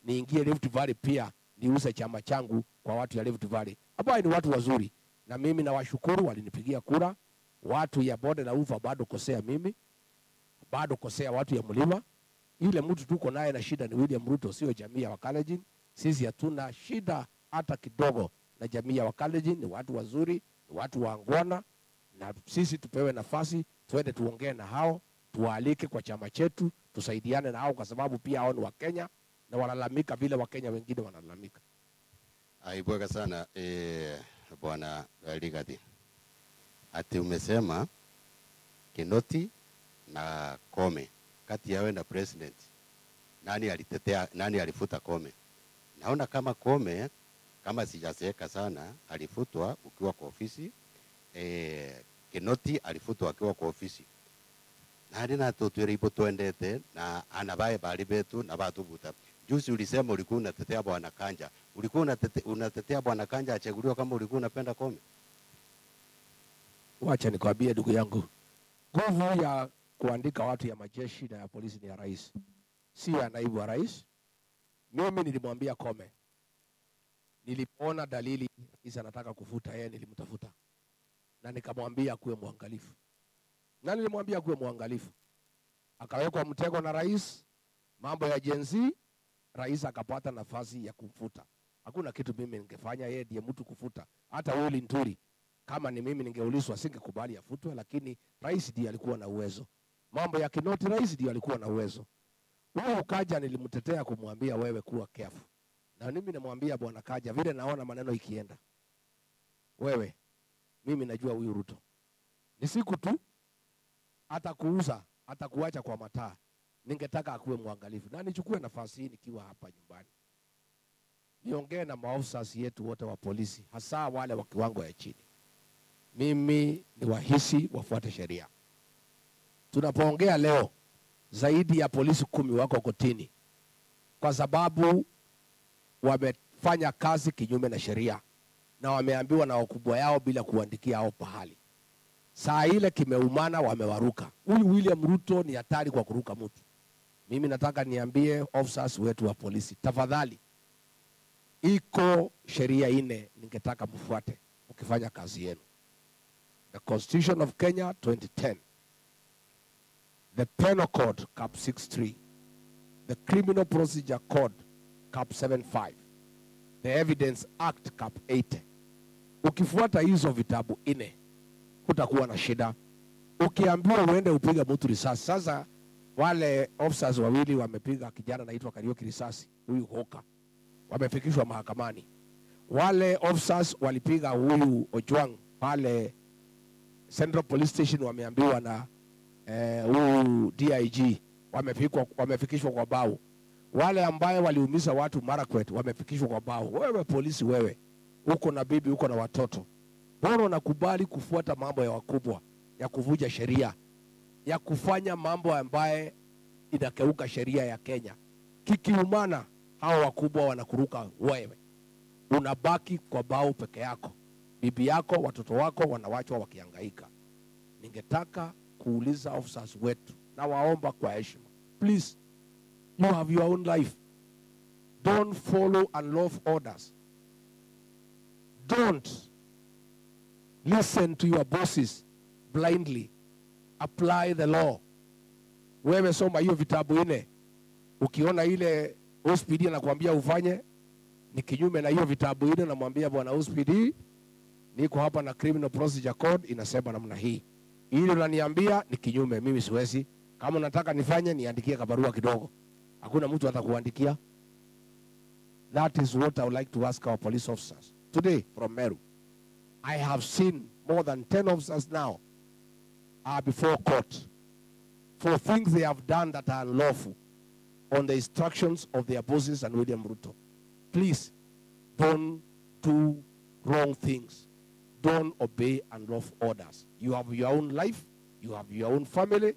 niingie Rift Valley pia niuze chama changu kwa watu ya Rift Valley. Ambao ni watu wazuri na mimi nawashukuru walinipigia kura. Watu ya bonde la Ufa bado kosea mimi, bado kosea watu ya mlima. Yule mtu tuko naye na shida ni William Ruto, sio jamii ya Wakalenjin. Sisi hatuna shida hata kidogo na jamii ya Wakalenjin, ni watu wazuri, ni watu waangwana, na sisi tupewe nafasi tuende tuongee na hao, tuwaalike kwa chama chetu, tusaidiane na hao kwa sababu pia hao ni Wakenya na walalamika vile Wakenya wengine wanalalamika. Aibweka sana Bwana Rigathi. Ati umesema Kinoti na Kome, kati yawe na president, nani alifuta Kome? Naona kama Kome, kama sijazeeka sana, alifutwa ukiwa kwa ofisi. Kinoti alifutwa akiwa kwa ofisi. Nani na tuturipo tuendete na anabaye bali betu na batu buta. Juzi ulisema ulikuwa unatetea Bwana Kanja. Ulikuwa unatetea Bwana Kanja achaguliwa kama ulikuwa unapenda Kome? Wacha nikwambie ndugu yangu, nguvu ya kuandika watu ya majeshi na ya polisi ni ya rais, si ya naibu wa rais. Mimi nilimwambia Kome, nilipoona dalili rais anataka kufuta yeye, nilimtafuta na nikamwambia kuwe mwangalifu. Na nilimwambia kuwe mwangalifu. Akawekwa mtego na rais, mambo ya Gen Z, rais akapata nafasi ya kumfuta. Hakuna kitu mimi ningefanya, yeye ndiye mtu kufuta. Hata Willy Nturi, kama ni mimi ningeulizwa singekubali afutwe, lakini rais ndiye alikuwa na uwezo. Mambo ya Kinoti, rais ndiye alikuwa na uwezo. Huyu Kaja nilimtetea kumwambia wewe kuwa careful. Na mimi namwambia Bwana Kaja vile naona maneno ikienda, wewe, mimi najua huyu Ruto ni siku tu atakuuza, atakuacha kwa mataa. Ningetaka akuwe mwangalifu na nichukue nafasi hii nikiwa hapa nyumbani niongee na maofisa yetu wote wa polisi, hasa wale wa kiwango ya chini. Mimi ni wahisi wafuate sheria. Tunapoongea leo, zaidi ya polisi 10 wako kotini kwa sababu wamefanya kazi kinyume na sheria na wameambiwa na wakubwa yao bila kuandikia hao pahali. Saa ile kimeumana, wamewaruka. Huyu William Ruto ni hatari kwa kuruka mtu. Mimi nataka niambie officers wetu wa polisi, tafadhali, iko sheria 4 ningetaka mfuate ukifanya kazi yenu. The Constitution of Kenya 2010, the Penal Code Cap 63, the Criminal Procedure Code Cap 75, the Evidence Act Cap 80. Ukifuata hizo vitabu 4 hutakuwa na shida. Ukiambiwa uende upiga mtu risasi, sasa wale officers wawili wamepiga kijana anaitwa Kariuki risasi, huyu Hoka, wamefikishwa mahakamani. Wale officers walipiga huyu Ojwang pale Central Police Station, wameambiwa na huyu DIG, wamefikishwa kwa bao. Wale ambaye waliumiza watu Marakwet wamefikishwa kwa bao. Wewe polisi, wewe uko na bibi, uko na watoto, mbona unakubali kufuata mambo ya wakubwa, ya kuvuja sheria, ya kufanya mambo ambaye inakeuka sheria ya Kenya? kikiumana, hao wakubwa wanakuruka wewe, unabaki kwa bao peke yako, bibi yako, watoto wako wanawachwa wakihangaika. Ningetaka kuuliza officers wetu na waomba kwa heshima, please, you have your own life. Don't follow unlawful orders. Don't listen to your bosses blindly. Apply the law. Wewe soma hiyo vitabu ine. Ukiona ile OSPD anakuambia ufanye ni kinyume na hiyo vitabu ine, namwambia bwana OSPD, niko hapa na Criminal Procedure Code inasema namna hii. Ile unaniambia ni kinyume, mimi siwezi. Kama unataka nifanye, niandikie kabarua kidogo. Hakuna mtu atakuandikia. That is what I would like to ask our police officers today from Meru. I have seen more than 10 officers now are before court for things they have done that are unlawful on the instructions of their bosses and William Ruto. Please, don't do wrong things. Don't obey unlawful orders. You have your own life. You have your own family.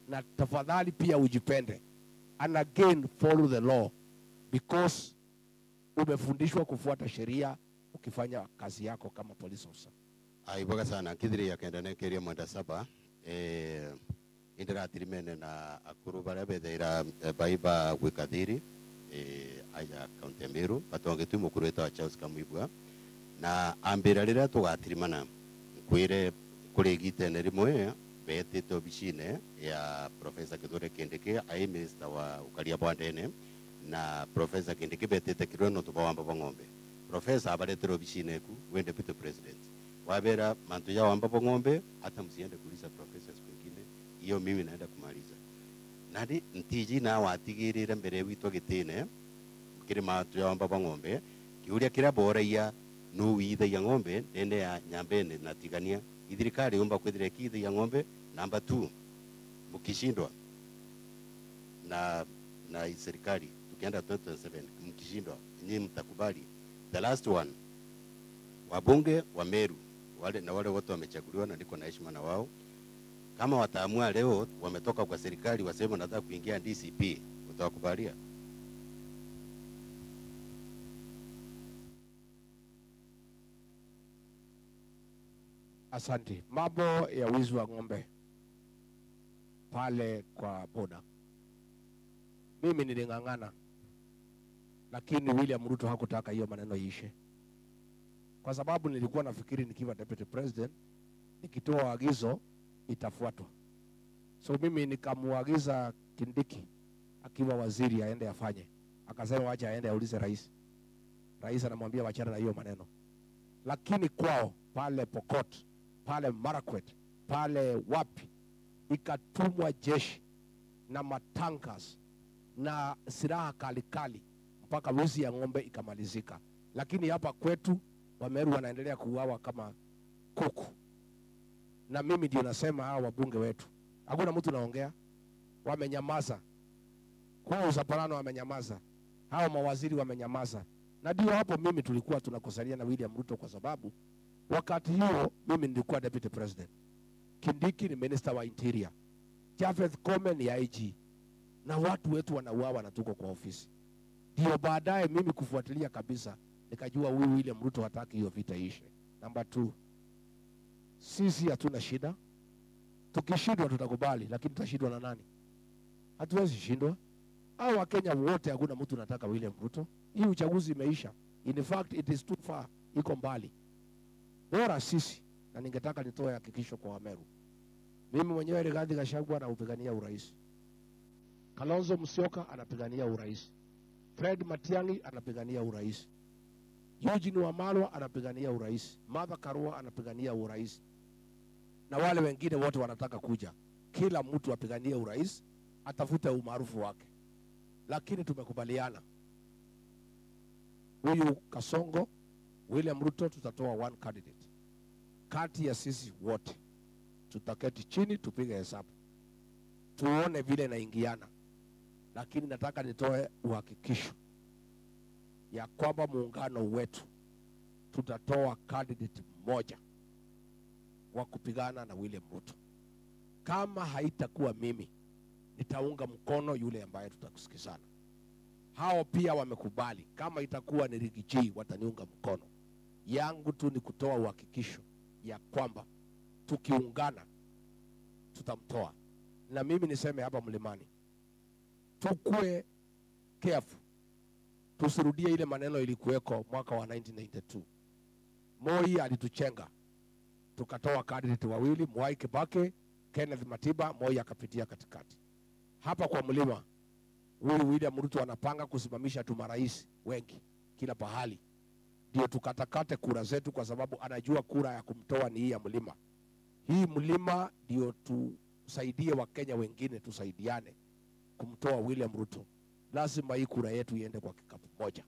Na tafadhali pia ujipende. And again, follow the law. Because umefundishwa kufuata sheria ukifanya kazi yako kama police officer. Aiboga sana kidiri ya kenda nekeria mwenda saba indira tirimene na akuru bara betheira baiba gwikathiri aya county ya Meru batonge tu mukuru eta Charles Kamwibwa na ambira rira tugatirimana kwire kuri gitene rimwe betete obicine ya Professor Kithure Kindiki ai minister wa ukaria bwandene na Professor Kindiki betete kirono tubawamba bangombe. Professor abaletero obicine ku we deputy president wabera mantu ya wamba bangombe hata msiende kuuliza professors kwingine, hiyo mimi naenda kumaliza nadi ntiji na watigirire mbere witwa gitine kiri mantu ya wamba bangombe kiuria kira bora ya no ida ya ngombe nene ya nyambene na tigania idhirikari umba kwethire kidhi ya ngombe. Number 2, mkishindwa na serikali tukienda 2027 mkishindwa nyinyi mtakubali. The last one, wabunge wa Meru wale na wale wote wamechaguliwa na niko na heshima na wao, kama wataamua leo wametoka kwa serikali wasema nataka kuingia DCP, utawakubalia? Asante. Mambo ya wizi wa ng'ombe pale kwa boda, mimi niling'ang'ana, lakini William Ruto hakutaka hiyo maneno iishe, kwa sababu nilikuwa nafikiri nikiwa deputy president nikitoa agizo itafuatwa. So mimi nikamuagiza Kindiki akiwa waziri aende afanye, akasema wacha aende aulize rais. Rais anamwambia wachana na hiyo maneno. Lakini kwao pale Pokot, pale Marakwet, pale wapi, ikatumwa jeshi na matankas na silaha kalikali mpaka wizi ya ng'ombe ikamalizika. Lakini hapa kwetu Wameru wanaendelea kuuawa kama kuku. Na mimi ndio nasema hawa wabunge wetu, hakuna mtu naongea, wamenyamaza. Kwa Usaparano wamenyamaza, hawa mawaziri wamenyamaza. Na ndio hapo mimi tulikuwa tunakosalia na William Ruto, kwa sababu wakati hiyo mimi nilikuwa deputy president, Kindiki ni minister wa interior, Jafeth Kome ni IG, na watu wetu wanauawa na tuko kwa ofisi. Ndio baadaye mimi kufuatilia kabisa nikajua huyu William Ruto hataki hiyo vita ishe. Number 2, sisi hatuna shida, tukishindwa tutakubali, lakini tutashindwa na nani? Hatuwezi shindwa. Au Wakenya wote hakuna mtu nataka William Ruto. Hii uchaguzi imeisha. In fact it is too far, iko mbali. Bora sisi, na ningetaka nitoe hakikisho kwa Wameru. Mimi mwenyewe Rigathi Gachagua anaupigania urais. Kalonzo Musyoka anapigania urais. Fred Matiang'i anapigania urais. Eugene Wamalwa anapigania urais. Martha Karua anapigania urais. Na wale wengine wote wanataka kuja. Kila mtu apiganie urais, atafute umaarufu wake. Lakini tumekubaliana, huyu Kasongo, William Ruto, tutatoa one candidate. Kati ya sisi wote tutaketi chini tupige hesabu, tuone vile inaingiana. Lakini nataka nitoe uhakikisho ya kwamba muungano wetu tutatoa candidate mmoja wa kupigana na William Ruto. Kama haitakuwa mimi, nitaunga mkono yule ambaye tutakusikizana. hao pia wamekubali. Kama itakuwa ni Rigiji wataniunga mkono. Yangu tu ni kutoa uhakikisho ya kwamba tukiungana tutamtoa. Na mimi niseme hapa Mlimani, tukue careful, tusirudie ile maneno ilikuweko mwaka wa 1992. Moi alituchenga, tukatoa candidate wawili, Mwai Kibaki, Kenneth Matiba, Moi akapitia katikati. Hapa kwa Mlima, huyu William Ruto anapanga kusimamisha tu marais wengi kila pahali, ndio tukatakate kura zetu, kwa sababu anajua kura ya kumtoa ni hii ya Mlima. Hii Mlima ndio tusaidie Wakenya wengine, tusaidiane kumtoa William Ruto. Lazima hii kura yetu iende kwa kikapu moja.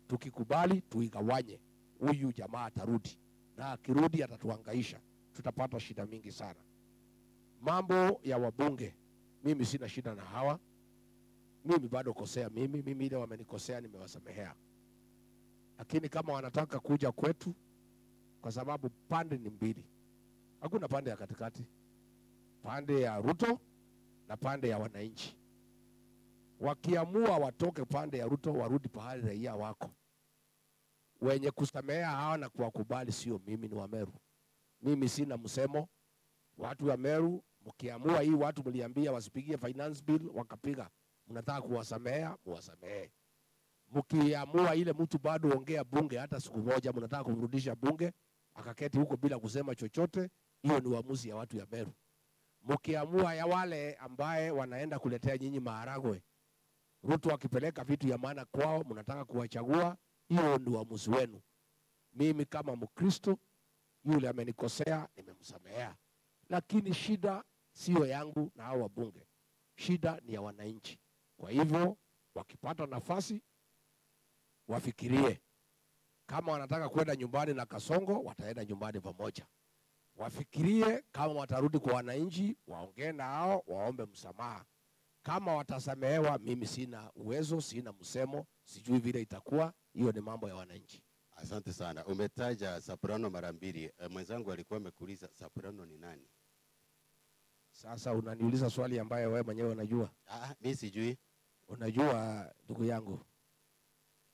Tukikubali tuigawanye, huyu jamaa atarudi, na akirudi atatuhangaisha, tutapata shida mingi sana. Mambo ya wabunge, mimi sina shida na hawa. Mimi bado kosea mimi ile wamenikosea nimewasamehea. Lakini kama wanataka kuja kwetu, kwa sababu pande ni mbili, hakuna pande ya katikati, pande ya Ruto na pande ya wananchi. Wakiamua watoke pande ya Ruto, warudi pahali raia wako. Wenye kusamehea hawa na kuwakubali sio mimi, ni Wameru. Mimi sina msemo. Watu wa Meru, mkiamua hii watu mliambia wasipigie finance bill wakapiga, mnataka kuwasamehea, muwasamehe. Mkiamua ile mtu bado ongea bunge hata siku moja, mnataka kumrudisha bunge akaketi huko bila kusema chochote, hiyo ni uamuzi ya watu ya Meru. Mkiamua ya wale ambaye wanaenda kuletea nyinyi maharagwe, Ruto akipeleka vitu ya maana kwao, mnataka kuwachagua, hiyo ni uamuzi wenu. Mimi kama Mkristo, yule amenikosea nimemsamehea. Lakini shida sio yangu na hao wabunge, shida ni ya wananchi. Kwa hivyo wakipata nafasi wafikirie, kama wanataka kwenda nyumbani na Kasongo, wataenda nyumbani pamoja. Wafikirie kama watarudi kwa wananchi, waongee na hao, waombe msamaha. Kama watasamehewa, mimi sina uwezo, sina msemo, sijui vile itakuwa. Hiyo ni mambo ya wananchi. Asante sana. Umetaja Soprano mara mbili. Mwenzangu alikuwa amekuuliza Soprano ni nani? Sasa unaniuliza swali ambayo wewe mwenyewe unajua. Mimi sijui. Unajua ndugu yangu,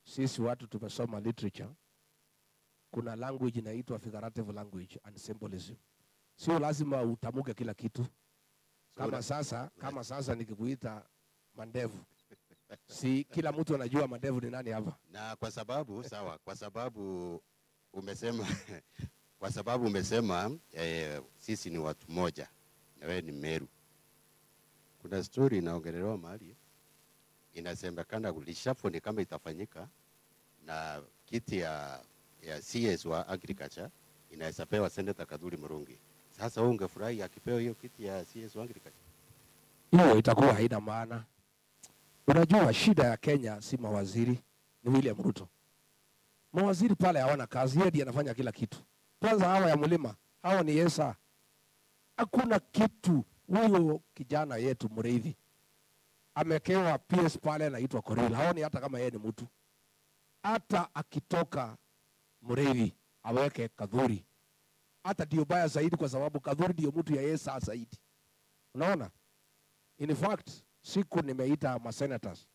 sisi watu tumesoma literature. Kuna language inaitwa figurative language and symbolism. Sio lazima utamuke kila kitu. Kama sasa nikikuita mandevu, si kila mtu anajua mandevu ni nani hapa. Na kwa sababu sawa, kwa sababu umesema sisi ni watu moja na wewe ni Meru. Kuna story inaongelelewa mahali inasemekana kulishafoni kama itafanyika na kiti ya CS wa agriculture inaweza pewa Senator Kadhuri Murungi. Sasa wewe ungefurahi akipewa hiyo kiti ya CS wa agriculture? Hiyo itakuwa haina maana. Unajua shida ya Kenya si mawaziri, ni William Ruto. Mawaziri pale hawana kazi, yeye ndiye anafanya kila kitu. Kwanza hawa ya Mlima, hawa ni Yesa. Hakuna kitu. Huyo kijana yetu Muriithi amekewa PS pale anaitwa Korila. Haoni hata kama yeye ni mtu. Hata akitoka Muriithi aweke Kadhuri, hata ndio baya zaidi, kwa sababu Kadhuri ndio mtu ya Yesa zaidi. Unaona? In fact, siku nimeita masenators,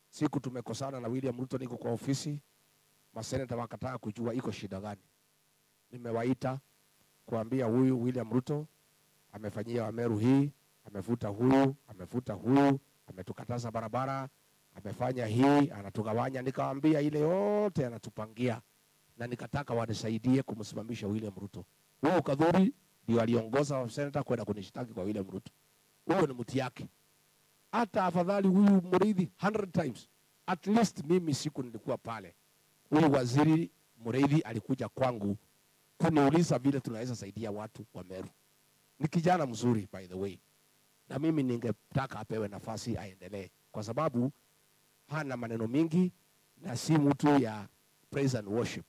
siku tumekosana na William Ruto, niko kwa ofisi, masenata wakataka kujua iko shida gani. Nimewaita kuambia huyu William Ruto amefanyia Wameru hii, amefuta huyu, ametukataza barabara, amefanya hii, anatugawanya. Nikawaambia ile yote anatupangia, na nikataka wanisaidie kumsimamisha William Ruto. Huyo Kadhuri ndio aliongoza senata kwenda kunishitaki kwa William Ruto. Huyo ni mtu yake. Hata afadhali huyu Muriithi 100 times. At least mimi siku nilikuwa pale, huyu waziri Muriithi alikuja kwangu kuniuliza vile tunaweza saidia watu wa Meru. Ni kijana mzuri by the way. Na mimi ningetaka apewe nafasi aendelee, kwa sababu hana maneno mingi na si mtu ya praise and worship.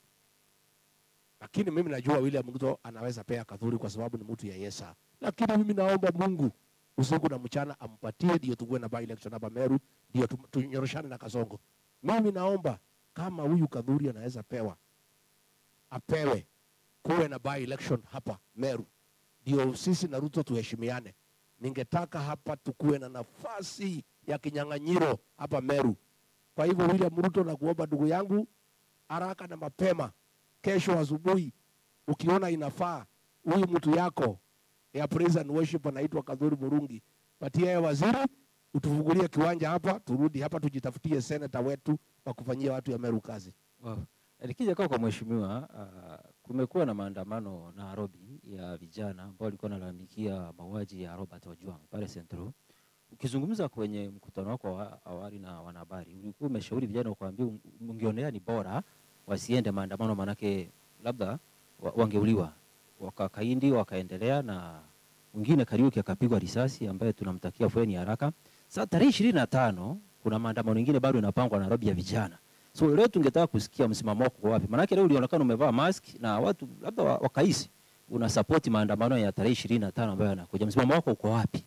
Lakini mimi najua William Ruto anaweza pea Kadhuri kwa sababu ni mtu ya Yesa. Lakini mimi naomba Mungu usiku na mchana ampatie, ndio tuwe na by election hapa Meru, ndio tunyoroshane na Kasongo. Mimi naomba kama huyu Kadhuri anaweza pewa, apewe, kuwe na by election hapa Meru, ndio sisi na Ruto tuheshimiane. Ningetaka hapa tukuwe na nafasi ya kinyang'anyiro hapa Meru, Kwa hivyo William Ruto, na kuomba ndugu yangu, haraka na mapema, kesho asubuhi, ukiona inafaa, huyu mtu yako ya praise and worship anaitwa Kadhuri Murungi, patia yeye waziri, utufungulie kiwanja hapa, turudi hapa tujitafutie senator wetu wa kufanyia watu ya Meru kazi. Wow. Nikija kwa mheshimiwa, kumekuwa na maandamano Nairobi ya vijana ambao walikuwa wanalalamikia mauaji ya Robert Ojwang pale Central. Ukizungumza kwenye mkutano wako wa awali na wanahabari, ulikuwa umeshauri vijana ukawaambia ungeonea ni bora wasiende maandamano, manake labda wangeuliwa. Wakakaindi, wakaendelea, na mwingine Kariuki akapigwa risasi, ambaye tunamtakia afueni haraka. Sasa tarehe 25 kuna maandamano mengine bado yanapangwa Nairobi ya vijana. So leo tungetaka kusikia msimamo wako wapi? Maana leo ulionekana umevaa mask na watu labda wakaisi una support maandamano ya tarehe 25 ambayo yanakuja. Msimamo wako uko wapi?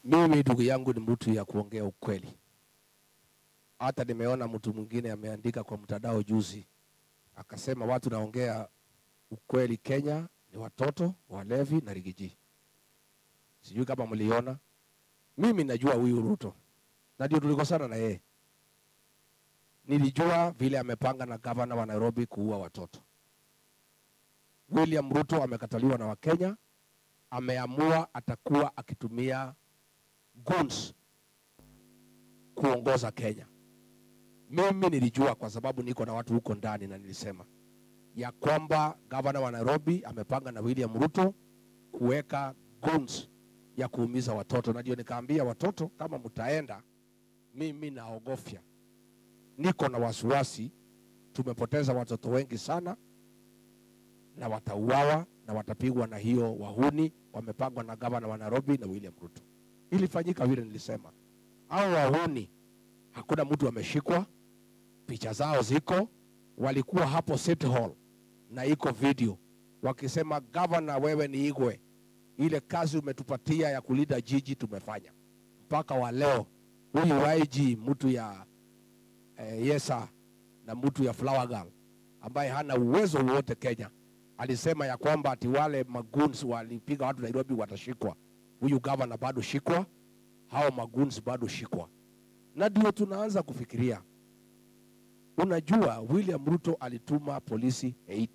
Mimi ndugu yangu ni mtu ya kuongea ukweli. Hata nimeona mtu mwingine ameandika kwa mtandao juzi, akasema watu naongea ukweli Kenya ni watoto, walevi na rigiji. Sijui kama mliona. Mimi najua huyu Ruto, na ndio tulikosana na yeye. Nilijua vile amepanga na gavana wa Nairobi kuua watoto. William Ruto amekataliwa na Wakenya, ameamua atakuwa akitumia guns kuongoza Kenya. Mimi nilijua kwa sababu niko na watu huko ndani, na nilisema ya kwamba gavana wa Nairobi amepanga na William Ruto kuweka guns ya kuumiza watoto, na ndio nikaambia watoto, kama mtaenda, mimi naogofya, niko na wasiwasi, tumepoteza watoto wengi sana na watauawa na watapigwa na hiyo wahuni wamepangwa na gavana wa Nairobi na William Ruto. Ilifanyika vile nilisema. Hao wahuni hakuna mtu ameshikwa, picha zao ziko, walikuwa hapo City Hall na iko video wakisema, gavana wewe ni igwe, ile kazi umetupatia ya kulinda jiji tumefanya. Mpaka wa leo huyu YG mtu ya Yesa na mtu ya Flower Girl ambaye hana uwezo wote Kenya alisema ya kwamba ati wale maguns walipiga watu Nairobi watashikwa. Huyu gavana bado shikwa, hao maguns bado shikwa. Na ndio tunaanza kufikiria. Unajua William Ruto alituma polisi 80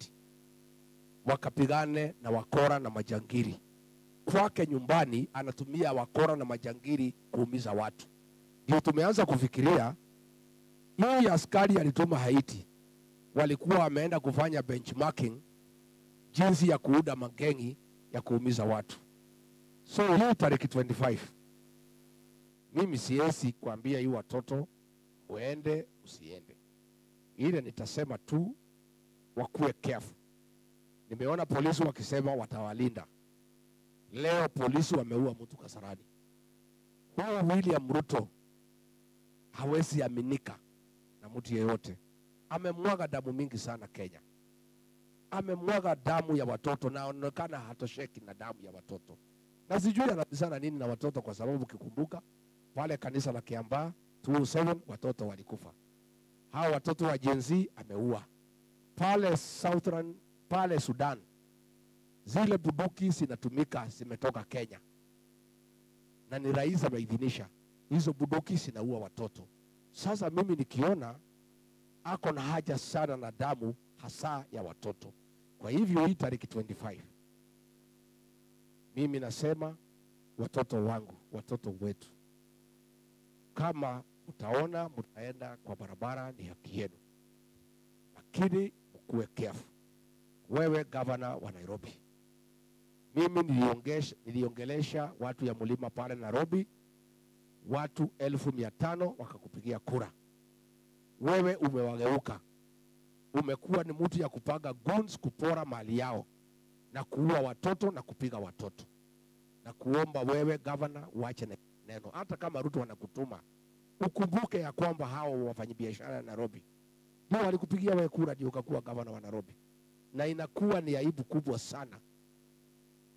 wakapigane na wakora na majangiri. Kwake nyumbani anatumia wakora na majangiri kuumiza watu. Ndio tumeanza kufikiria huyu askari alituma Haiti, walikuwa wameenda kufanya benchmarking jinsi ya kuuda magengi ya kuumiza watu. So hii tarehe 25 mimi siwezi kuambia hii watoto uende usiende. Ile nitasema tu wakuwe careful. Nimeona polisi wakisema watawalinda. Leo polisi wameua mtu Kasarani. Huyu William Ruto hawezi aminika na mtu yeyote. Amemwaga damu mingi sana Kenya. Amemwaga damu ya watoto na anaonekana hatosheki na damu ya watoto. Na sijui anabisana nini na watoto, kwa sababu ukikumbuka pale kanisa la Kiambaa 207 watoto walikufa. Hao watoto wa Gen Z ameua. Pale Southern, pale Sudan, zile bunduki zinatumika zimetoka Kenya. Na ni rais ameidhinisha. Hizo bunduki zinaua watoto. Sasa mimi nikiona ako na haja sana na damu hasa ya watoto. Kwa hivyo hii tarehe 25 mimi nasema watoto wangu, watoto wetu, kama mtaona mtaenda kwa barabara ni haki yenu, lakini mkuwe careful. Wewe gavana wa Nairobi, mimi niliongelesha watu ya mlima pale Nairobi, watu 1500 wakakupigia kura. Wewe umewageuka, umekuwa ni mtu ya kupanga guns, kupora mali yao na kuua watoto na kupiga watoto. Na kuomba wewe gavana uache neno. Hata kama Ruto wanakutuma, ukumbuke ya kwamba hao wafanyabiashara ya Nairobi ndio walikupigia wewe kura ndio ukakuwa gavana wa Nairobi. Na inakuwa ni aibu kubwa sana.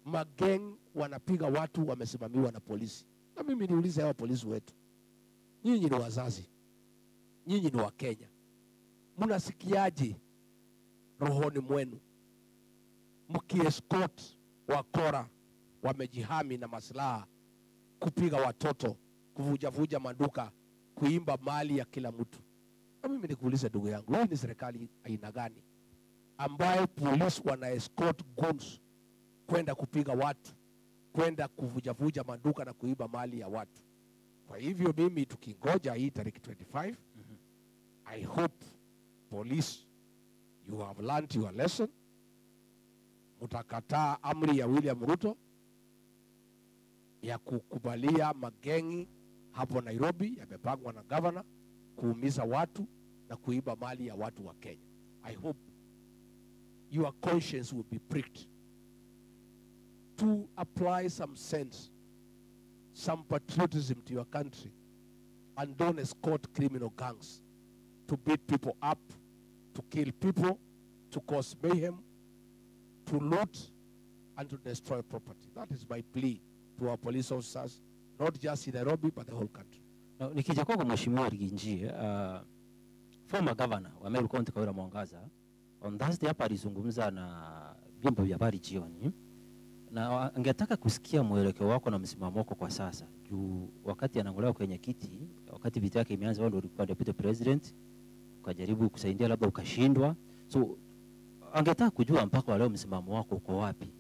Mageng wanapiga watu wamesimamiwa na polisi. Na mimi niulize hao polisi wetu, nyinyi ni wazazi, nyinyi ni wa Kenya, mnasikiaje rohoni mwenu mkiescort wakora wamejihami na maslaha kupiga watoto, kuvuja maduka, kuimba mali ya kila mtu? Na mimi nikuulize ndugu yangu, hii ni serikali aina gani ambayo polisi wana escort guns kwenda kupiga watu, kwenda kuvujavuja maduka na kuiba mali ya watu? Kwa hivyo mimi tukingoja hii tarehe 25, I hope police you have learned your lesson. Mutakataa amri ya William Ruto ya kukubalia magengi hapo Nairobi yamepangwa na governor kuumiza watu na kuiba mali ya watu wa Kenya. I hope your conscience will be pricked to apply some sense, some patriotism to your country, and don't escort criminal gangs to beat people up, to kill people, to cause mayhem, to loot, and to destroy property. That is my plea to our police officers, not just in Nairobi, but the whole country. Nikija kwako Mheshimiwa Riginji, former governor wa Meru County Kawira Mwangaza on Thursday hapa alizungumza na vyombo vya habari jioni, na angetaka kusikia mwelekeo wako na msimamo wako kwa sasa juu wakati anangolewa kwenye kiti, wakati vita yake imeanza, wewe ndio ulikuwa deputy president, ukajaribu kusaidia labda ukashindwa. So angetaka kujua mpaka leo msimamo wako uko wapi?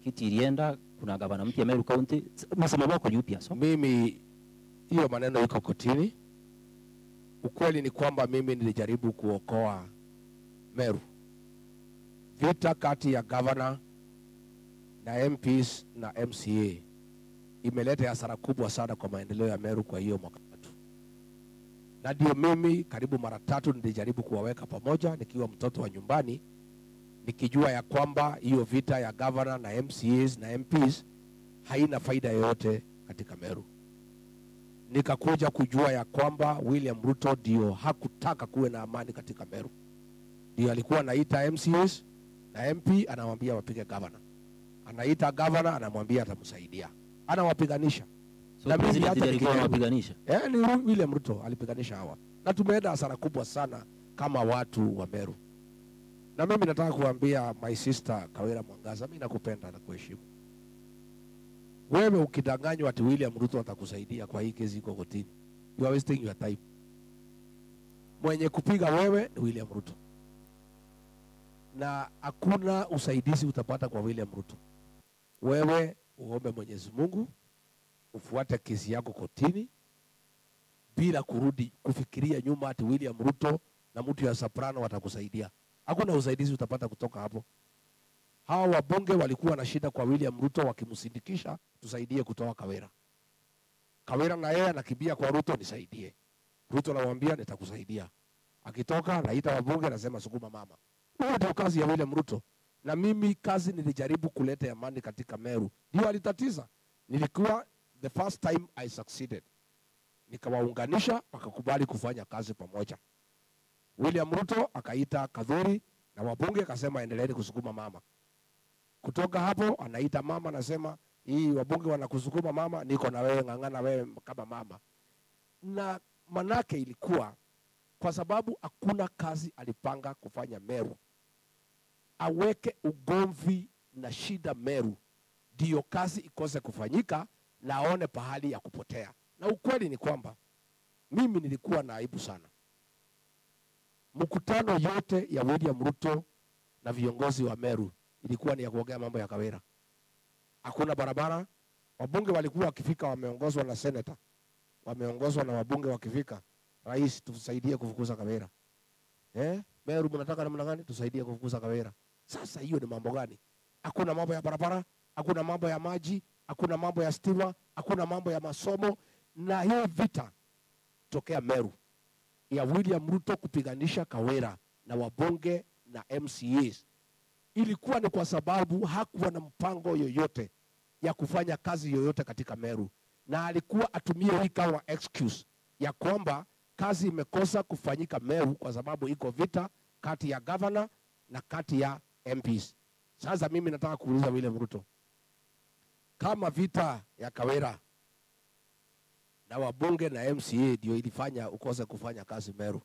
Kiti ilienda, kuna gavana mpya Meru County, msimamo wako yupi hasa? Mimi hiyo maneno iko kotini. Ukweli ni kwamba mimi nilijaribu kuokoa Meru. Vita kati ya governor na MPs na MCA imeleta hasara kubwa sana kwa maendeleo ya Meru kwa hiyo mwaka tu. Na ndio mimi karibu mara 3 nilijaribu kuwaweka pamoja nikiwa mtoto wa nyumbani, nikijua ya kwamba hiyo vita ya governor na MCAs na MPs haina faida yoyote katika Meru. Nikakuja kujua ya kwamba William Ruto ndio hakutaka kuwe na amani katika Meru. Ndio alikuwa anaita MCAs na MP anamwambia wapige governor. Anaita governor anamwambia atamsaidia. Anawapiganisha. So na mimi hata alikuwa anawapiganisha. Ni William Ruto alipiganisha hawa. Na tumeenda hasara kubwa sana kama watu wa Meru. Na mimi nataka kuambia my sister Kawira Mwangaza, mimi nakupenda na kuheshimu. Wewe ukidanganywa ati William Ruto atakusaidia kwa hii kesi iko kotini, you are wasting your time. Mwenye kupiga wewe ni William Ruto, na hakuna usaidizi utapata kwa William Ruto. Wewe uombe Mwenyezi Mungu, ufuate kesi yako kotini bila kurudi kufikiria nyuma ati William Ruto na mtu ya Soprano watakusaidia. Hakuna usaidizi utapata kutoka hapo. Hawa wabunge walikuwa na shida kwa William Ruto wakimsindikisha tusaidie kutoa Kawira. Kawira na yeye anakimbia kwa Ruto, nisaidie. Ruto anamwambia nitakusaidia. Akitoka anaita wabunge anasema sukuma mama. Hiyo ndio kazi ya William Ruto. Na mimi kazi nilijaribu kuleta amani katika Meru. Ndio alitatiza. Nilikuwa the first time I succeeded. Nikawaunganisha wakakubali kufanya kazi pamoja. William Ruto akaita Kadhuri na wabunge akasema endeleeni kusukuma mama. Kutoka hapo anaita mama anasema hii wabunge wanakusukuma mama, niko na wewe, ngangana wewe kama mama. Na manake ilikuwa kwa sababu hakuna kazi alipanga kufanya Meru, aweke ugomvi na shida Meru ndio kazi ikose kufanyika na aone pahali ya kupotea. Na ukweli ni kwamba mimi nilikuwa na aibu sana. Mkutano yote ya William Ruto na viongozi wa Meru ilikuwa ni ya kuongea mambo ya Kawira. Hakuna barabara. Wabunge walikuwa wakifika wameongozwa na senator, wameongozwa na wabunge wakifika, rais tusaidie kufukuza Kawira. Meru mnataka namna gani? Tusaidie kufukuza Kawira. Sasa hiyo ni mambo gani? Hakuna mambo ya barabara, hakuna mambo ya maji, hakuna mambo ya stima, hakuna mambo ya masomo. Na hiyo vita tokea Meru ya William Ruto kupiganisha Kawira na wabunge na MCAs ilikuwa ni kwa sababu hakuwa na mpango yoyote ya kufanya kazi yoyote katika Meru, na alikuwa atumie hii kama excuse ya kwamba kazi imekosa kufanyika Meru kwa sababu iko vita kati ya governor na kati ya MPs. Sasa mimi nataka kuuliza William Ruto, kama vita ya Kawira na wabunge na MCA ndio ilifanya ukose kufanya kazi Meru,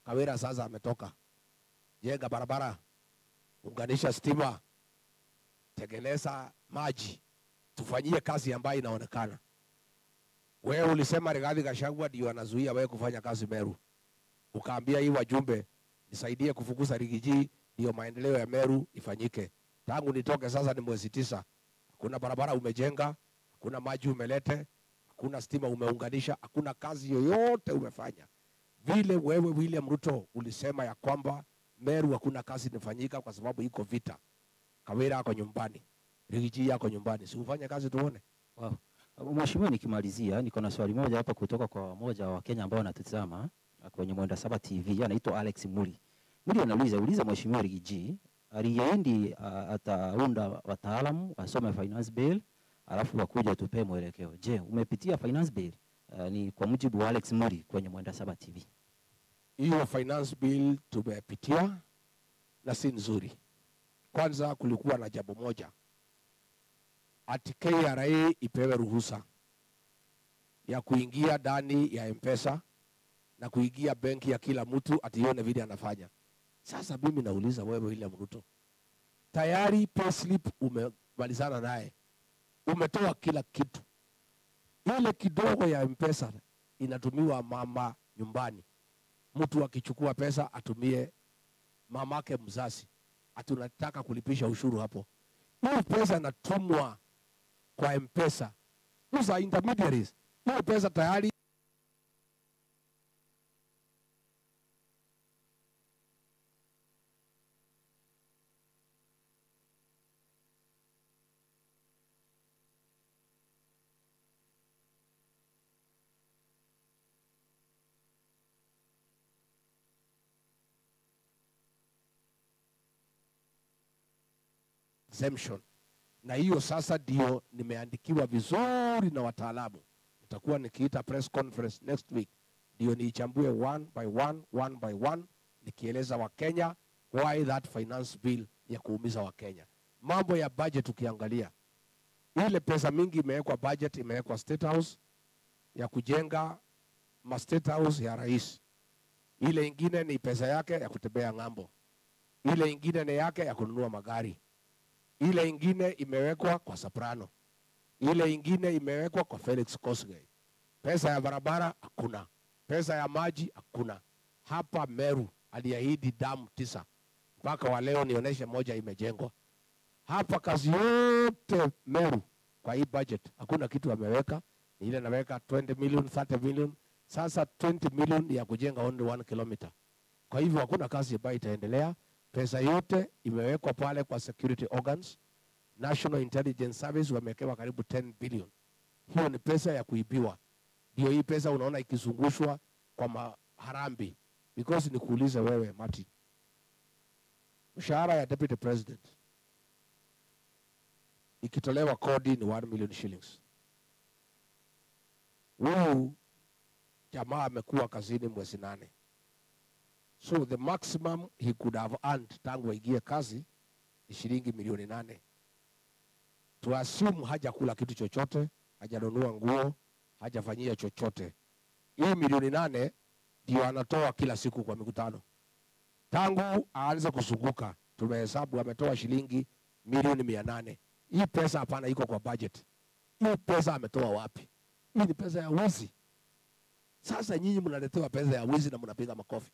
Kawira sasa ametoka, jenga barabara, unganisha stima, tengeneza maji, tufanyie kazi ambayo inaonekana. Wewe ulisema Rigathi Gachagua ndio anazuia wewe kufanya kazi Meru. ukaambia hii wajumbe nisaidie kufukuza Rigiji ndio maendeleo ya Meru ifanyike. Tangu nitoke sasa ni mwezi 9. Hakuna barabara umejenga, hakuna maji umelete, hakuna stima umeunganisha, hakuna kazi yoyote umefanya. Vile wewe William Ruto ulisema ya kwamba Meru hakuna kazi inafanyika kwa sababu iko vita. Kawira ako nyumbani, Rigiji yako nyumbani. Si ufanye kazi tuone. Wow. Mheshimiwa, nikimalizia niko na swali moja hapa kutoka kwa moja wa Kenya ambao wanatutazama kwenye Mwenda Saba TV, anaitwa Alex Muri. Muri anauliza Mheshimiwa Rigiji aliendi ataunda wataalamu wasome finance bill alafu wakuja tupe mwelekeo. Je, umepitia finance bill? Ni kwa mujibu wa Alex Muri kwenye Mwenda Saba TV. Hiyo finance bill tumepitia na si nzuri. Kwanza kulikuwa na jambo moja, ati KRA ipewe ruhusa ya kuingia ndani ya M-Pesa na kuingia benki ya kila mtu atione vile anafanya. Sasa mimi nauliza wewe William Ruto, tayari payslip umemalizana naye, umetoa kila kitu, ile kidogo ya M-Pesa inatumiwa mama nyumbani. Mtu akichukua pesa atumie mamake mzazi, atunataka kulipisha ushuru hapo. Hiyo pesa inatumwa kwa M-Pesa. Those are intermediaries. Hiyo pesa tayari exemption. Na hiyo sasa ndio nimeandikiwa vizuri na wataalamu. Nitakuwa nikiita press conference next week ndio niichambue one by one nikieleza Wakenya why that finance bill ya kuumiza Wakenya. Mambo ya budget ukiangalia, ile pesa mingi imewekwa budget, imewekwa State House ya kujenga ma State House ya rais. Ile ingine ni pesa yake ya kutembea ng'ambo. Ile ingine ni yake ya kununua magari. Ile ingine imewekwa kwa Soprano. Ile ingine imewekwa kwa Felix Kosgei. Pesa ya barabara hakuna. Pesa ya maji hakuna. Hapa Meru aliahidi damu 9. Mpaka wa leo nionyeshe moja imejengwa. Hapa kazi yote Meru kwa hii budget hakuna kitu ameweka. Ile naweka 20 million, 30 million. Sasa 20 million ya kujenga only 1 kilometer. Kwa hivyo hakuna kazi ambayo itaendelea. Pesa yote imewekwa pale kwa security organs. National Intelligence Service wamewekewa karibu 10 billion. Hiyo ni pesa ya kuibiwa. Ndio hii pesa unaona ikizungushwa kwa maharambi. Because nikuulize wewe Martin, mshahara ya deputy president ikitolewa kodi ni 1 million shillings. Huyu jamaa amekuwa kazini mwezi 8. So the maximum he could have earned tangu aingie kazi ni shilingi milioni 8. To assume hajakula kitu chochote, hajanunua nguo, hajafanyia chochote. Hii milioni 8 ndio anatoa kila siku kwa mikutano. Tangu aanze kusunguka, tumehesabu ametoa shilingi milioni 800. Hii pesa hapana iko kwa budget. Hii pesa ametoa wapi? Hii ni pesa ya wizi. Sasa nyinyi mnaletewa pesa ya wizi na mnapiga makofi.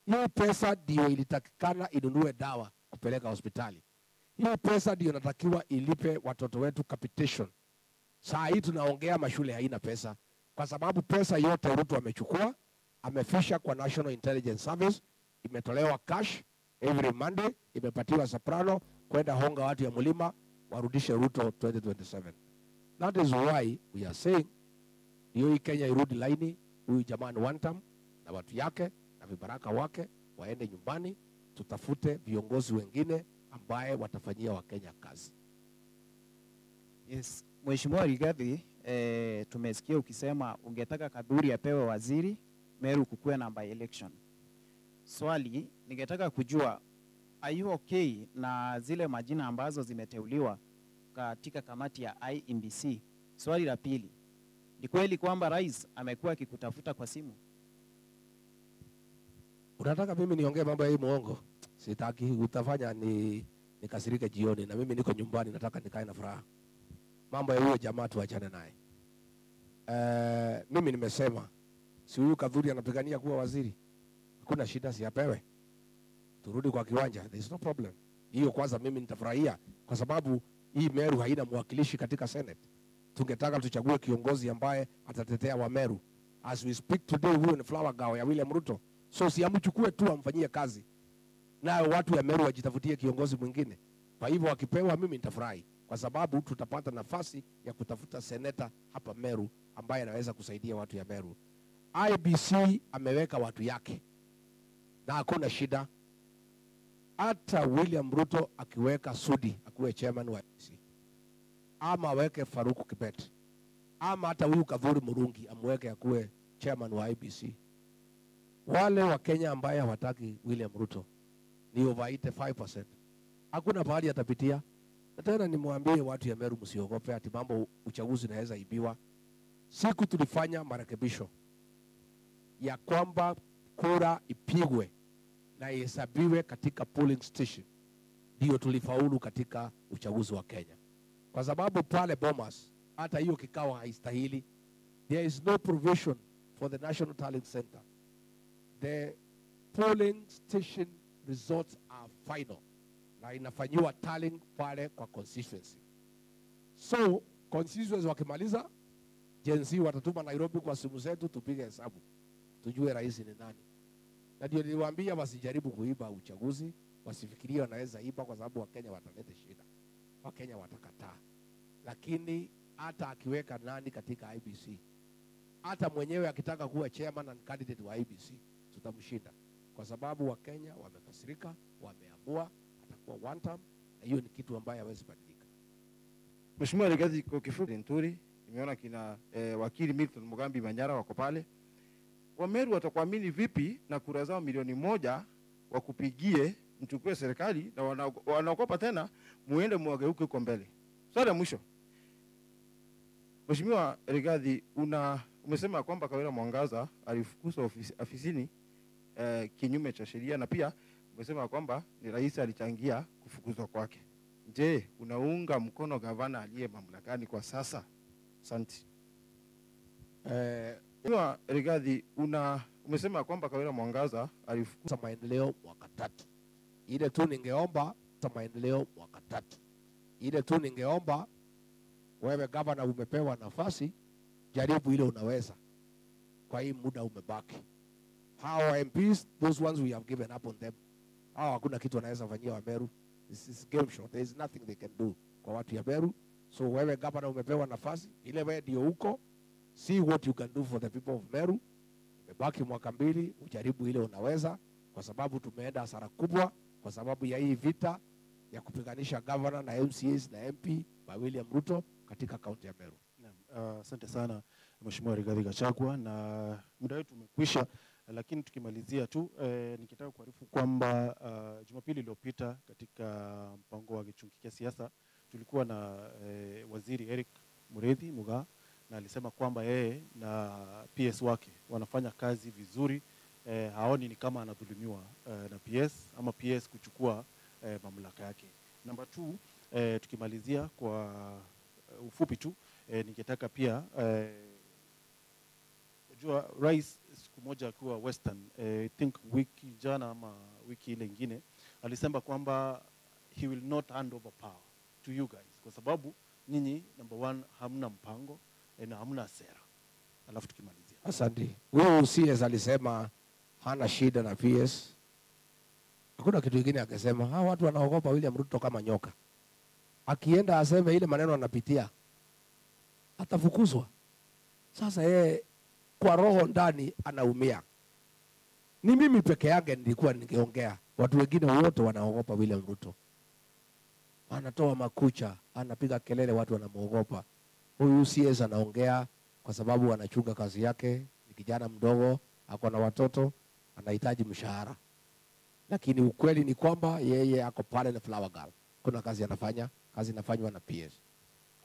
Hii pesa ndio ilitakikana inunue dawa kupeleka hospitali. Hii pesa ndio natakiwa ilipe watoto wetu capitation. Saa hii tunaongea mashule haina pesa. Kwa sababu pesa yote Ruto amechukua, amefisha kwa National Intelligence Service, imetolewa cash every Monday, imepatiwa Soprano kwenda honga watu ya Mlima warudishe Ruto 2027. That is why we are saying ndio hii Kenya irudi laini, huyu jamani one term na watu yake na vibaraka wake waende nyumbani, tutafute viongozi wengine ambaye watafanyia Wakenya kazi. Yes, Mheshimiwa Rigathi, tumesikia ukisema ungetaka Kaduri apewe waziri, Meru kukuwe na by election. Swali, ningetaka kujua, are you okay na zile majina ambazo zimeteuliwa katika kamati ya IEBC? Swali la pili, ni kweli kwamba rais amekuwa akikutafuta kwa simu? Unataka mimi niongee mambo ya hii muongo? Sitaki, utafanya nikasirike jioni na mimi niko nyumbani nataka nikae na furaha. Mambo ya huyo jamaa tuachane naye. Mimi nimesema Si huyu Kadhuri anapigania kuwa waziri, hakuna shida, si apewe, turudi kwa kiwanja, there is no problem. Hiyo kwanza mimi nitafurahia, kwa sababu hii Meru haina mwakilishi katika Senate. Tungetaka tuchague kiongozi ambaye atatetea wa Meru. As we speak today, huyo ni Flower Girl ya William Ruto. So si amchukue tu amfanyie kazi, nayo watu ya Meru wajitafutie kiongozi mwingine. Kwa hivyo wakipewa, mimi nitafurahi, kwa sababu tutapata nafasi ya kutafuta seneta hapa Meru ambaye anaweza kusaidia watu ya Meru. IBC ameweka watu yake na hakuna shida. Hata William Ruto akiweka Sudi akuwe chairman wa IBC, ama aweke Faruku Kibet, ama hata huyu Kadhuri Murungi amweke akuwe chairman wa IBC, wale wa Kenya ambaye hawataki William Ruto ni over 85%. Hakuna pahali atapitia. Na tena nimwambie watu ya Meru, msiogope ati mambo uchaguzi naweza ibiwa. Siku tulifanya marekebisho ya kwamba kura ipigwe na ihesabiwe katika polling station, ndio tulifaulu katika uchaguzi wa Kenya. Kwa sababu pale Bomas hata hiyo kikao haistahili. There is no provision for the National Tallying Center. The polling station results are final na inafanyiwa tallying pale kwa constituency. So constituency wakimaliza, Gen Z watatuma Nairobi kwa simu zetu tupige hesabu, tujue rais ni nani. Na ndio niliwaambia wasijaribu kuiba uchaguzi, wasifikirie wanaweza iba, kwa sababu Wakenya wataleta shida. Wakenya watakataa. Lakini hata akiweka nani katika IBC, hata mwenyewe akitaka kuwa chairman and candidate wa IBC, tutamshinda, kwa sababu Wakenya wamekasirika, wameamua atakuwa one term, na hiyo ni kitu ambayo hawezi badilika. Mheshimiwa Rigathi, kwa kifupi Nturi, nimeona kina wakili Milton Mugambi Manyara wako pale. Wameru watakuamini vipi na kura zao milioni 1 wakupigie mchukue serikali, na wanaokopa tena muende mwageuke huko mbele? Swali la mwisho. Mheshimiwa Rigathi, umesema kwamba Kawira Mwangaza alifukuzwa afisini kinyume cha sheria, na pia umesema kwamba ni rais alichangia kufukuzwa kwake. Je, unaunga mkono gavana aliye mamlakani kwa sasa? Asante. Mheshimiwa Rigathi, umesema kwamba Kawira Mwangaza alifukuzwa maendeleo mwaka 3. Ile tu ningeomba maendeleo mwaka 3. Ile tu ningeomba wewe gavana, umepewa nafasi, jaribu ile unaweza kwa hii muda umebaki. How MPs, those ones we have given up on them. Hakuna kitu wanaweza fanyia wa Meru. This is game show. There is nothing they can do kwa watu ya Meru. So wewe gavana umepewa nafasi, ile wewe ndio huko, see what you can do for the people of Meru. Imebaki mwaka 2, ujaribu ile unaweza, kwa sababu tumeenda hasara kubwa kwa sababu ya hii vita ya kupiganisha governor na MCAs na MP ba William Ruto katika kaunti ya Meru. Asante sana Mheshimiwa Rigathi Gachagua, na muda wetu umekwisha, lakini tukimalizia tu nikitaka kuarifu kwamba Jumapili iliyopita katika mpango wa Gichungi siasa tulikuwa na waziri Eric Mureithi Mugaa, na alisema kwamba yeye na PS wake wanafanya kazi vizuri. Haoni ni kama anadhulumiwa na PS ama PS kuchukua mamlaka yake. Namba 2, tukimalizia kwa ufupi tu, ningetaka pia unajua rais siku moja akiwa Western, I think wiki jana ama wiki ile nyingine, alisema kwamba he will not hand over power to you guys, kwa sababu nyinyi number 1 hamna mpango na hamna sera. Alafu tukimalizia. Asante. Huyu CS alisema hana shida na PS. Hakuna kitu kingine akisema. Hawa watu wanaogopa William Ruto kama nyoka. Akienda aseme ile maneno anapitia, atafukuzwa. Sasa yeye kwa roho ndani anaumia. Ni mimi peke yake nilikuwa ningeongea. Watu wengine wote wanaogopa William Ruto. Anatoa makucha, anapiga kelele, watu wanamuogopa. Huyu CS anaongea kwa sababu anachunga kazi yake, ni kijana mdogo, ako na watoto, anahitaji mshahara. Lakini ukweli ni kwamba yeye ako pale na Flower Girl. Kuna kazi anafanya, kazi inafanywa na PS.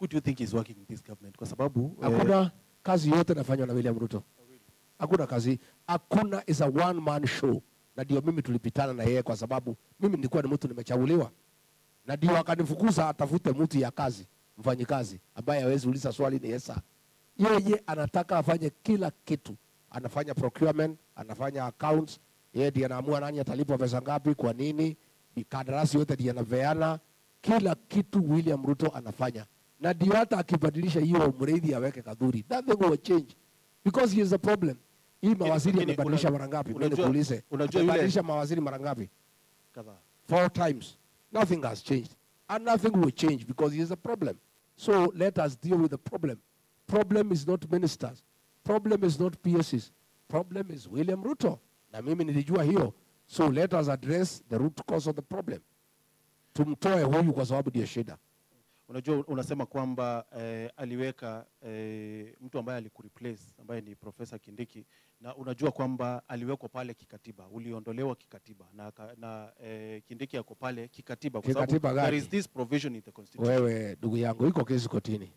Who do you think is working in this government? Kwa sababu hakuna kazi yote inafanywa na William Ruto. Hakuna kazi, hakuna, is a one man show. Na ndio mimi tulipitana na yeye kwa sababu mimi nilikuwa ni mtu nimechaguliwa. Na ndio akanifukuza atafute mtu ya kazi, mfanyikazi ambaye hawezi uliza swali ni Yesa. Yeye anataka afanye kila kitu anafanya procurement, anafanya accounts, yeye ndiye anaamua nani atalipwa pesa ngapi, kwa nini, kandarasi yote ndiye anaveana, kila kitu William Ruto anafanya. Na ndio hata akibadilisha hiyo Muriithi aweke Kadhuri, nothing will change because he is the problem. Hii mawaziri amebadilisha mara ngapi? Mimi nikuulize, amebadilisha mawaziri mara ngapi? Kadhaa. 4 times. Nothing has changed. And nothing will change because he is a problem. So let us deal with the problem. Problem is not ministers. Problem is not PSs. Problem is William Ruto. Na mimi nilijua hiyo. So let us address the root cause of the problem. Tumtoe huyu kwa sababu ndio shida. Unajua unasema kwamba aliweka mtu ambaye alikureplace ambaye ni Profesa Kindiki, na unajua kwamba aliwekwa pale kikatiba, uliondolewa kikatiba na Kindiki yako pale kikatiba kwa sababu there is this provision in the constitution. Wewe ndugu yangu, iko kesi kotini.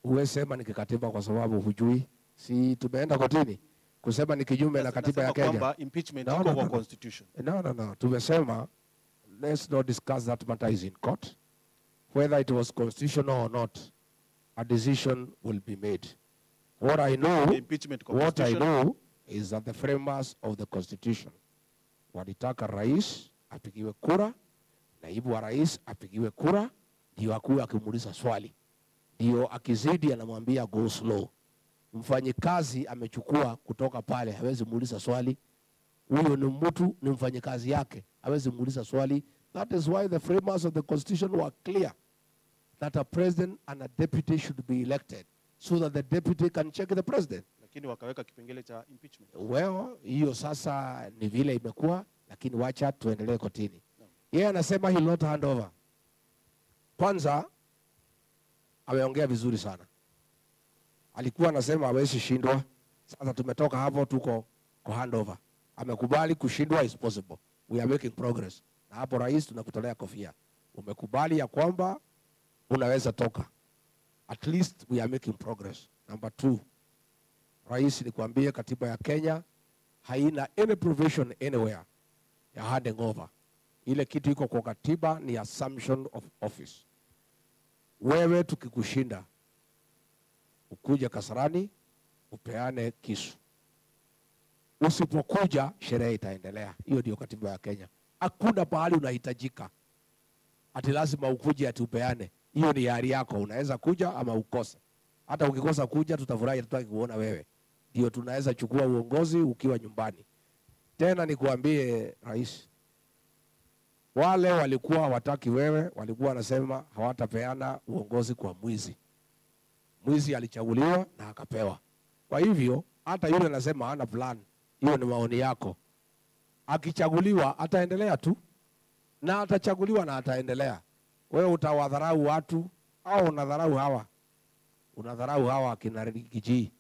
Uwe sema ni kikatiba kwa sababu hujui. Si tumeenda kotini kusema ni kinyume na katiba ya Kenya. Kwamba impeachment iko kwa constitution. No. Tumesema let's not discuss that matter is in court. Whether it was constitutional or not, a decision will be made. What I know is that the framers of the constitution walitaka rais apigiwe kura, naibu wa rais apigiwe kura, ndio akuwe akimuuliza swali. Ndio akizidi anamwambia go slow. Mfanyikazi amechukua kutoka pale, hawezi muuliza swali. Huyo ni mtu, ni mfanyikazi yake, hawezi muuliza swali. That is why the framers of the constitution were clear that a president and a deputy should be elected so that the deputy can check the president. Lakini wakaweka kipengele cha impeachment. Well, hiyo sasa ni vile imekuwa, lakini wacha tuendelee kotini. Yeye anasema he will not hand over. Kwanza ameongea vizuri sana. Alikuwa anasema hawezi shindwa. Sasa tumetoka hapo tuko kwa handover. Amekubali kushindwa is possible. We are making progress. Na hapo rais tunakutolea kofia. Umekubali ya kwamba unaweza toka. At least we are making progress. Number 2. Rais nikwambie katiba ya Kenya haina any provision anywhere ya handing over. Ile kitu iko kwa katiba ni assumption of office. Wewe tukikushinda ukuja Kasarani upeane kisu. Usipokuja sherehe itaendelea. Hiyo ndio katiba ya Kenya. Hakuna pahali unahitajika ati lazima ukuje ati upeane. Hiyo ni hali yako, unaweza kuja ama ukose. Hata ukikosa kuja tutafurahi, tutaki kuona wewe. Ndio tunaweza chukua uongozi ukiwa nyumbani. Tena nikuambie rais, wale walikuwa hawataki wewe, walikuwa wanasema hawatapeana uongozi kwa mwizi. Mwizi alichaguliwa na akapewa. Kwa hivyo hata yule anasema hana plan, hiyo ni maoni yako. Akichaguliwa ataendelea tu, na atachaguliwa na ataendelea. Wewe utawadharau watu au unadharau hawa? Unadharau hawa kina Rigiji,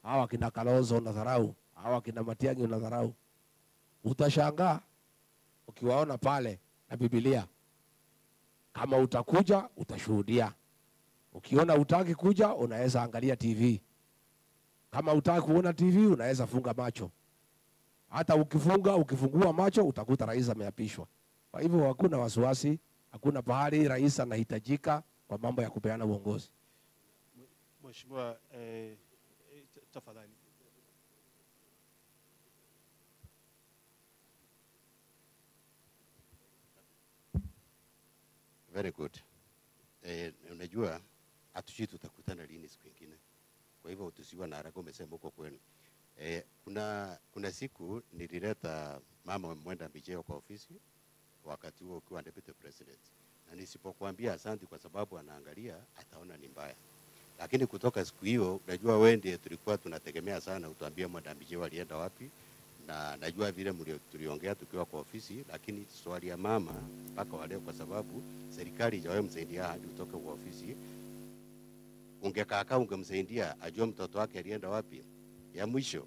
hawa kina Kalonzo unadharau, hawa kina Matiang'i unadharau. Utashangaa ukiwaona pale na Biblia. Kama utakuja utashuhudia. Ukiona utaki kuja unaweza angalia TV. Kama utaki kuona TV unaweza funga macho. Hata ukifungua macho utakuta rais ameapishwa. Kwa hivyo hakuna wasiwasi, hakuna pahali rais anahitajika kwa mambo ya kupeana uongozi. Mheshimiwa, tafadhali. Very good. Unajua hatujui tutakutana lini siku nyingine. Kwa hivyo tusiwe na haraka, umesema huko kwenu. Kuna siku nilileta mama Mwenda Mbicheo kwa ofisi wakati huo ukiwa deputy president. Na nisipokuambia asante kwa sababu anaangalia ataona ni mbaya. Lakini kutoka siku hiyo unajua wewe ndiye tulikuwa tunategemea sana utuambie Mwenda Mbicheo alienda wapi, na najua vile tuliongea tukiwa kwa ofisi, lakini swali ya mama mpaka wale kwa sababu serikali haijawahi msaidia hadi utoke kwa ofisi. Ungekaa ungemsaidia ajue mtoto wake alienda wapi. Ya mwisho,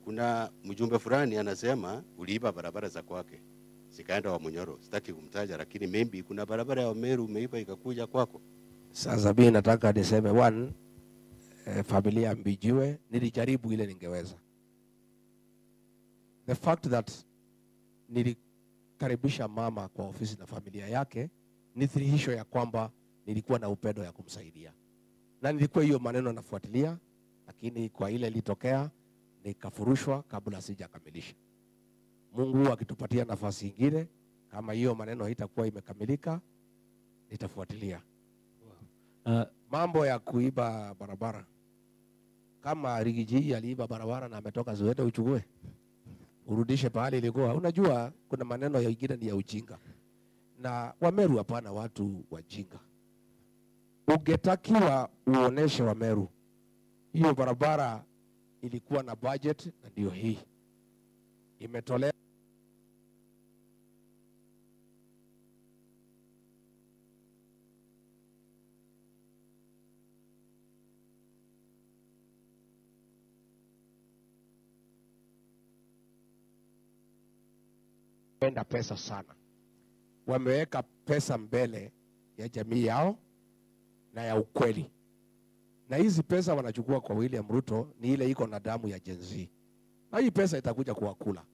kuna mjumbe fulani anasema uliiba barabara za kwake. Sikaenda wa Munyoro, sitaki kumtaja, lakini maybe kuna barabara ya Meru umeiba ikakuja kwako. Sasa mimi nataka niseme familia Mbijiwe nilijaribu ile ningeweza. The fact that nilikaribisha mama kwa ofisi na familia yake ni thihirisho ya kwamba nilikuwa na upendo ya kumsaidia. Na nilikuwa hiyo maneno nafuatilia, lakini kwa ile ilitokea nikafurushwa kabla sijakamilisha. Mungu akitupatia nafasi nyingine, kama hiyo maneno haitakuwa imekamilika, nitafuatilia. Mambo ya kuiba barabara, kama Rigiji aliiba barabara na ametoka Zuwede, uchukue urudishe pahali ilikuwa. Unajua kuna maneno ya ingine ni ya ujinga, na Wameru hapana watu wajinga. Ungetakiwa uoneshe Wameru hiyo barabara ilikuwa na budget, na ndio hii imetolewa. Wenda pesa sana, wameweka pesa mbele ya jamii yao na ya ukweli, na hizi pesa wanachukua kwa William Ruto ni ile iko na damu ya Gen Z, na hii pesa itakuja kuwakula.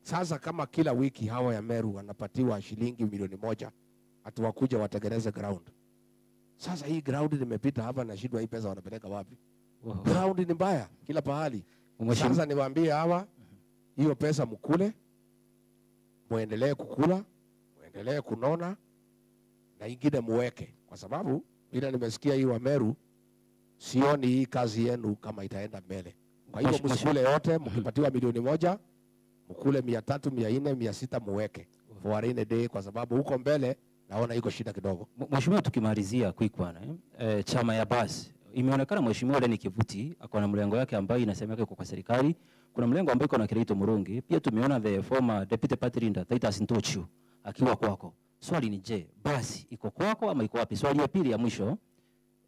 Sasa kama kila wiki hawa ya Meru wanapatiwa shilingi milioni 1 atuwakuja watengeneze ground. Sasa hii ground nimepita hapa na shida, hii pesa wanapeleka wapi? Ground ni mbaya kila pahali. Sasa niwaambie hawa, hiyo pesa mkule, muendelee kukula, muendelee kunona, na ingine muweke, kwa sababu bila nimesikia hii Wameru, sioni hii kazi yenu kama itaenda mbele. Kwa hivyo msikule yote, mkipatiwa milioni 1 mkule 300, 400, 600 muweke for a rainy day, kwa sababu huko mbele naona iko shida kidogo. Mheshimiwa, tukimalizia quick one, chama ya basi imeonekana Mheshimiwa Leni Kivuti ako na mlengo yake ambayo inasemeka kwa serikali. Kuna mlengo ambao iko na Kirito Murungi. Pia tumeona the former deputy party leader Titus Ntochu akiwa kwako. Swali ni je, basi iko kwako ama iko wapi? Swali ya pili ya mwisho,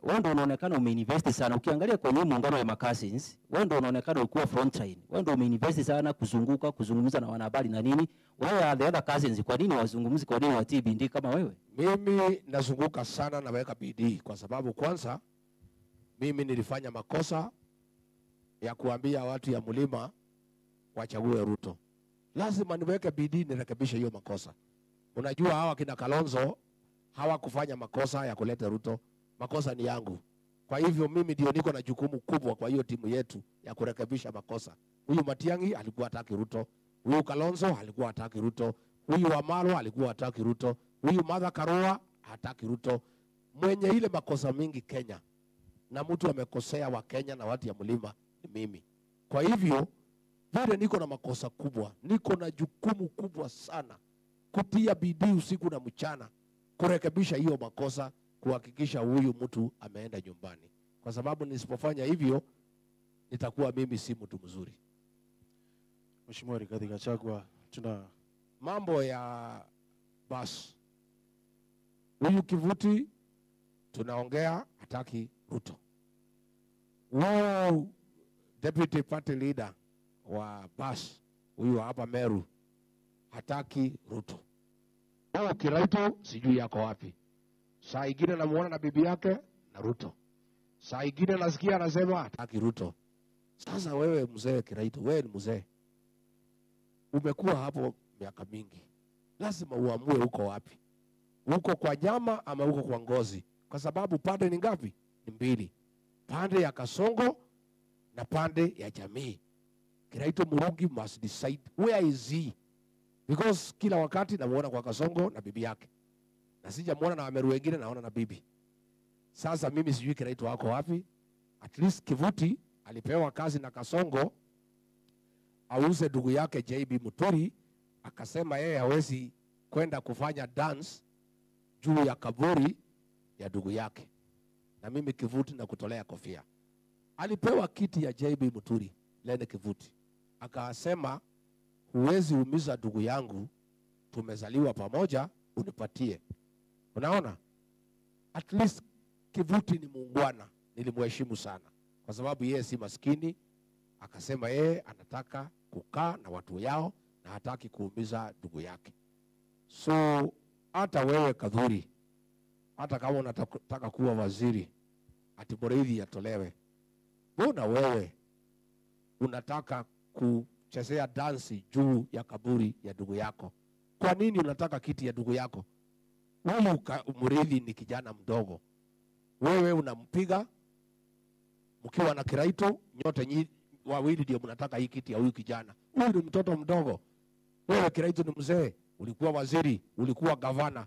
wewe ndio unaonekana umeinvest sana. Ukiangalia kwenye muungano wa Cousins, wewe ndio unaonekana ulikuwa front line. Wewe ndio umeinvest sana kuzungumza na wanahabari na nini. Wewe are the other cousins, kwa nini wazungumzi, kwa nini watii bidii kama wewe? Mimi nazunguka sana na weka bidii, kwa sababu kwanza mimi nilifanya makosa ya kuambia watu ya Mlima wachague Ruto. Lazima niweke bidii nirekebishe hiyo makosa. Unajua hawa kina Kalonzo hawakufanya makosa ya kuleta Ruto. Makosa ni yangu. Kwa hivyo mimi ndio niko na jukumu kubwa kwa hiyo timu yetu ya kurekebisha makosa. Huyu Matiang'i alikuwa hataki Ruto. Huyu Kalonzo alikuwa hataki Ruto. Huyu Wamalwa alikuwa hataki Ruto. Huyu Martha Karua hataki Ruto. Mwenye ile makosa mingi Kenya, na mtu amekosea wa Kenya na watu ya Mlima ni mimi. Kwa hivyo vile niko na makosa kubwa, niko na jukumu kubwa sana kutia bidii usiku na mchana kurekebisha hiyo makosa, kuhakikisha huyu mtu ameenda nyumbani, kwa sababu nisipofanya hivyo nitakuwa mimi si mtu mzuri. Mheshimiwa Rigathi Gachagua, tuna mambo ya basi. Huyu Kivuti tunaongea hataki Ruto. Wow, deputy party leader wa basi huyu hapa Meru hataki Ruto. Huyu Kirito sijui yako wapi. Saa ingine namuona na bibi yake na Ruto. Saa ingine nasikia anasema hataki Ruto. Sasa wewe mzee Kirito, wewe ni mzee, umekuwa hapo miaka mingi, lazima uamue uko wapi. Uko kwa nyama ama uko kwa ngozi? Kwa sababu pande ni ngapi? Ni mbili. Pande ya Kasongo na pande ya jamii. Kirito Murungi must decide where is he, because kila wakati namuona kwa Kasongo na bibi yake, na sijamuona na Wameru wengine, naona na bibi. Sasa mimi sijui Kirito wako wapi. At least Kivuti alipewa kazi na Kasongo auze ndugu yake JB Muturi, akasema yeye hawezi kwenda kufanya dance juu ya kaburi ya ndugu yake, na mimi Kivuti na kutolea kofia. Alipewa kiti ya JB Muturi, Lene Kivuti akasema huwezi umiza ndugu yangu, tumezaliwa pamoja, unipatie. Unaona, at least Kivuti ni muungwana, nilimheshimu sana kwa sababu yeye si maskini. Akasema yeye anataka kukaa na watu yao na hataki kuumiza ndugu yake. So hata wewe Kadhuri, hata kama unataka kuwa waziri ati Muriithi atolewe, mbona wewe unataka kuchezea dansi juu ya kaburi ya ndugu yako? Kwa nini unataka kiti ya ndugu yako? Huyu Muriithi ni kijana mdogo, wewe unampiga mkiwa na Kiraito nyote wawili ndio mnataka hii kiti ya huyu kijana. Huyu ni mtoto mdogo. Wewe Kiraito ni mzee, ulikuwa waziri, ulikuwa gavana.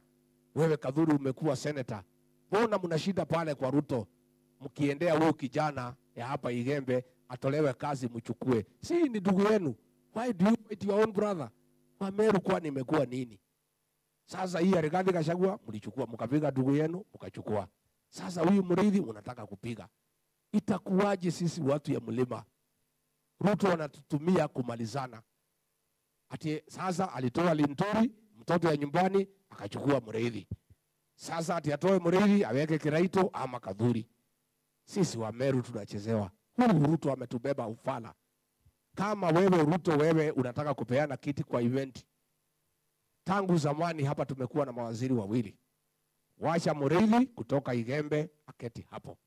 Wewe Kadhuri umekuwa senator. Mbona mnashinda pale kwa Ruto mkiendea huyu kijana ya hapa Igembe atolewe kazi mchukue? Si ni ndugu yenu. Why do you fight your own brother? Wameru kwani imekuwa nini? Sasa hii Rigathi Gachagua mlichukua mkapiga ndugu yenu mkachukua. Sasa huyu Muriithi unataka kupiga. Itakuwaje sisi watu ya mlima? Ruto wanatutumia kumalizana. Ati sasa alitoa Linturi mtoto ya nyumbani akachukua Muriithi. Sasa ati atoe Muriithi aweke Kiraito ama Kadhuri. Sisi wa Meru tunachezewa. Huyu Ruto ametubeba ufala. Kama wewe Ruto wewe unataka kupeana kiti kwa event. Tangu zamani hapa tumekuwa na mawaziri wawili. Wacha Muriithi kutoka Igembe aketi hapo.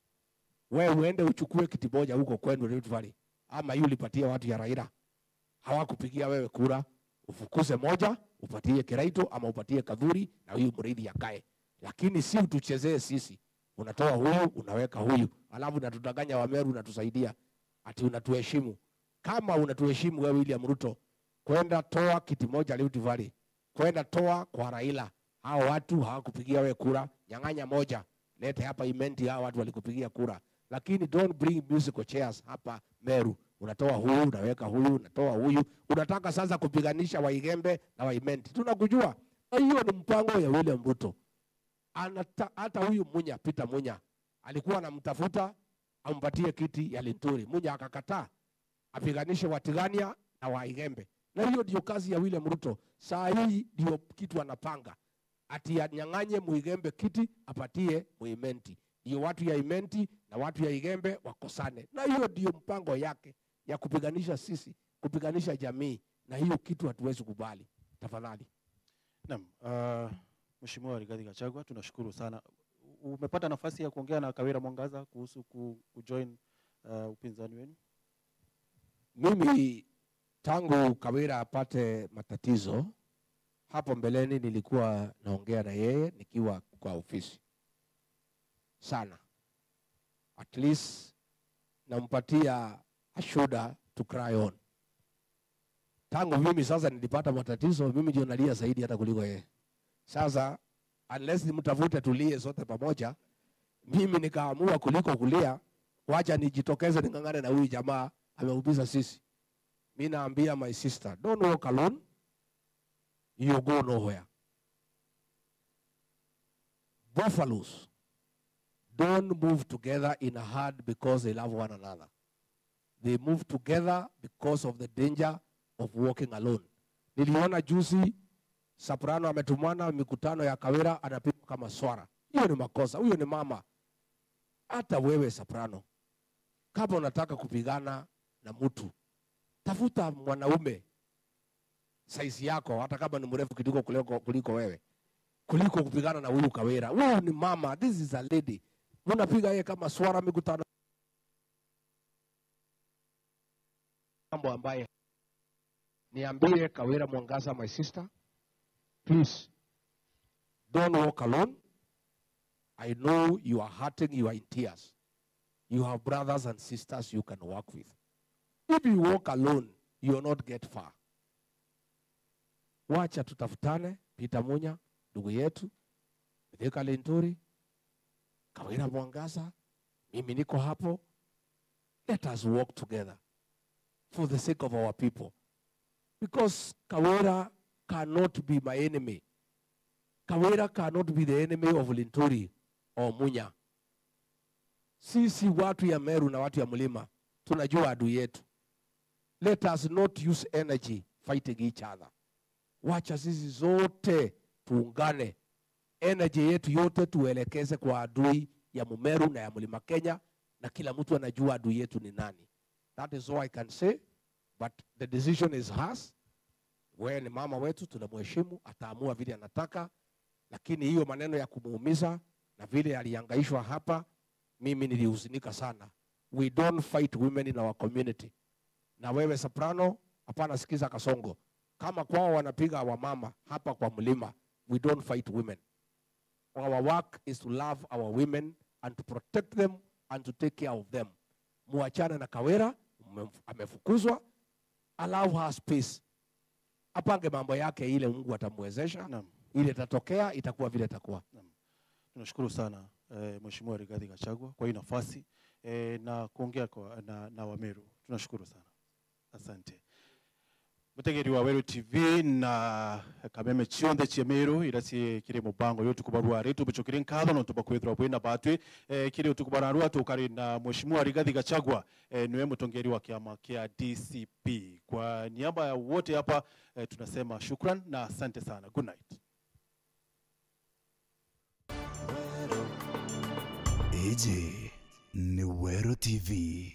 Wewe uende uchukue kiti moja huko kwenu Rift Valley. Ama yule ulipatia watu ya Raila. Hawakupigia wewe kura. Ufukuze moja, upatie Kiraito ama upatie Kadhuri na huyu Muriithi akae. Lakini si utuchezee sisi. Unatoa huyu, unaweka huyu. Alafu unatudanganya wa Meru unatusaidia. Ati unatuheshimu. Kama unatuheshimu wewe William Ruto, kwenda toa kiti moja Rift Valley. Kwenda toa kwa Raila. Hao watu hawakupigia wewe kura, nyang'anya moja. Lete hapa imenti hao watu walikupigia kura. Lakini don't bring musical chairs hapa Meru. Unatoa huyu, unaweka huyu, unatoa huyu. Unataka sasa kupiganisha Waigembe na Waimenti. Tunakujua. Na hiyo ni mpango ya William Ruto. Hata huyu Munya, Peter Munya, alikuwa anamtafuta ampatie kiti ya Linturi. Munya akakataa. Apiganishe Watigania na Waigembe. Na hiyo ndio kazi ya William Ruto. Saa hii ndio kitu anapanga. Ati anyang'anye Muigembe kiti apatie Muimenti. Ndio watu ya Imenti na watu ya Igembe wakosane. Na hiyo ndio mpango yake ya kupiganisha sisi, kupiganisha jamii. Na hiyo kitu hatuwezi kubali. Tafadhali. Naam, Mheshimiwa Rigathi Gachagua, tunashukuru sana. Umepata nafasi ya kuongea na Kawira Mwangaza kuhusu kujoin upinzani wenu? Mimi tangu Kawira apate matatizo, hapo mbeleni nilikuwa naongea na yeye nikiwa kwa ofisi. Sana. At least nampatia a shoulder to cry on. Tangu mimi sasa nilipata matatizo, mimi ndio nalia zaidi hata kuliko yeye. Sasa unless nimtafute tulie sote pamoja, mimi nikaamua kuliko kulia, wacha nijitokeze ningangane na huyu jamaa ameubiza sisi. Mimi naambia my sister, don't walk alone. You go nowhere. Buffaloes don't move together in a herd because they love one another. They move together because of the danger of walking alone. Niliona juzi Soprano ametumana mikutano ya Kawira anapigwa kama swara. Hiyo ni makosa. Huyo ni mama. Hata wewe Soprano, kama unataka kupigana na mtu, tafuta mwanaume size yako, hata kama ni mrefu kidogo kuliko wewe, kuliko kupigana na huyu Kawira. Huyu ni mama. This is a lady. Unapiga yeye kama swara mikutano. Mambo ambaye niambie Kawira Mwangaza, my sister, please don't walk alone. I know you are hurting, you are in tears. You have brothers and sisters you can work with. If you walk alone, you will not get far. Wacha tutafutane, Peter Munya, ndugu yetu, Mithika Linturi, Kawira Mwangaza, mimi niko hapo. Let us work together for the sake of our people. Because Kawira cannot be my enemy. Kawira cannot be the enemy of Linturi or Munya. Sisi watu ya Meru na watu ya Mlima tunajua adui yetu. Let us not use energy fighting each other. Wacha sisi zote tuungane. Energy yetu yote tuelekeze kwa adui ya Mumeru na ya Mlima Kenya, na kila mtu anajua adui yetu ni nani. That is all I can say, but the decision is hers. Wewe ni mama wetu, tunamheshimu, ataamua vile anataka, lakini hiyo maneno ya kumuumiza na vile alihangaishwa hapa, mimi nilihuzunika sana. We don't fight women in our community. Na wewe Soprano, hapana sikiza Kasongo. Kama kwao wanapiga wamama hapa kwa Mlima, we don't fight women. Our work is to love our women and to protect them and to take care of them. muachane na Kawira, amefukuzwa, allow her space, apange mambo yake, ile Mungu atamwezesha, ile itatokea itakuwa vile itakuwa. Tunashukuru sana Mheshimiwa Rigathi Gachagua kwa hii nafasi na kuongea na Wameru. Tunashukuru sana. Asante. Mutegeri wa Weru TV na kameme chionde chiemero irasi kire mubango yo tukubarua retu bichokire nkadho no tubakwethwa bwena batwe kire tukubarua tukari na Mheshimiwa Rigathi Gachagua niwe mutongeri wa kiama kia DCP. Kwa niaba ya wote hapa tunasema shukran na asante sana. Good night. Eje ni Weru TV.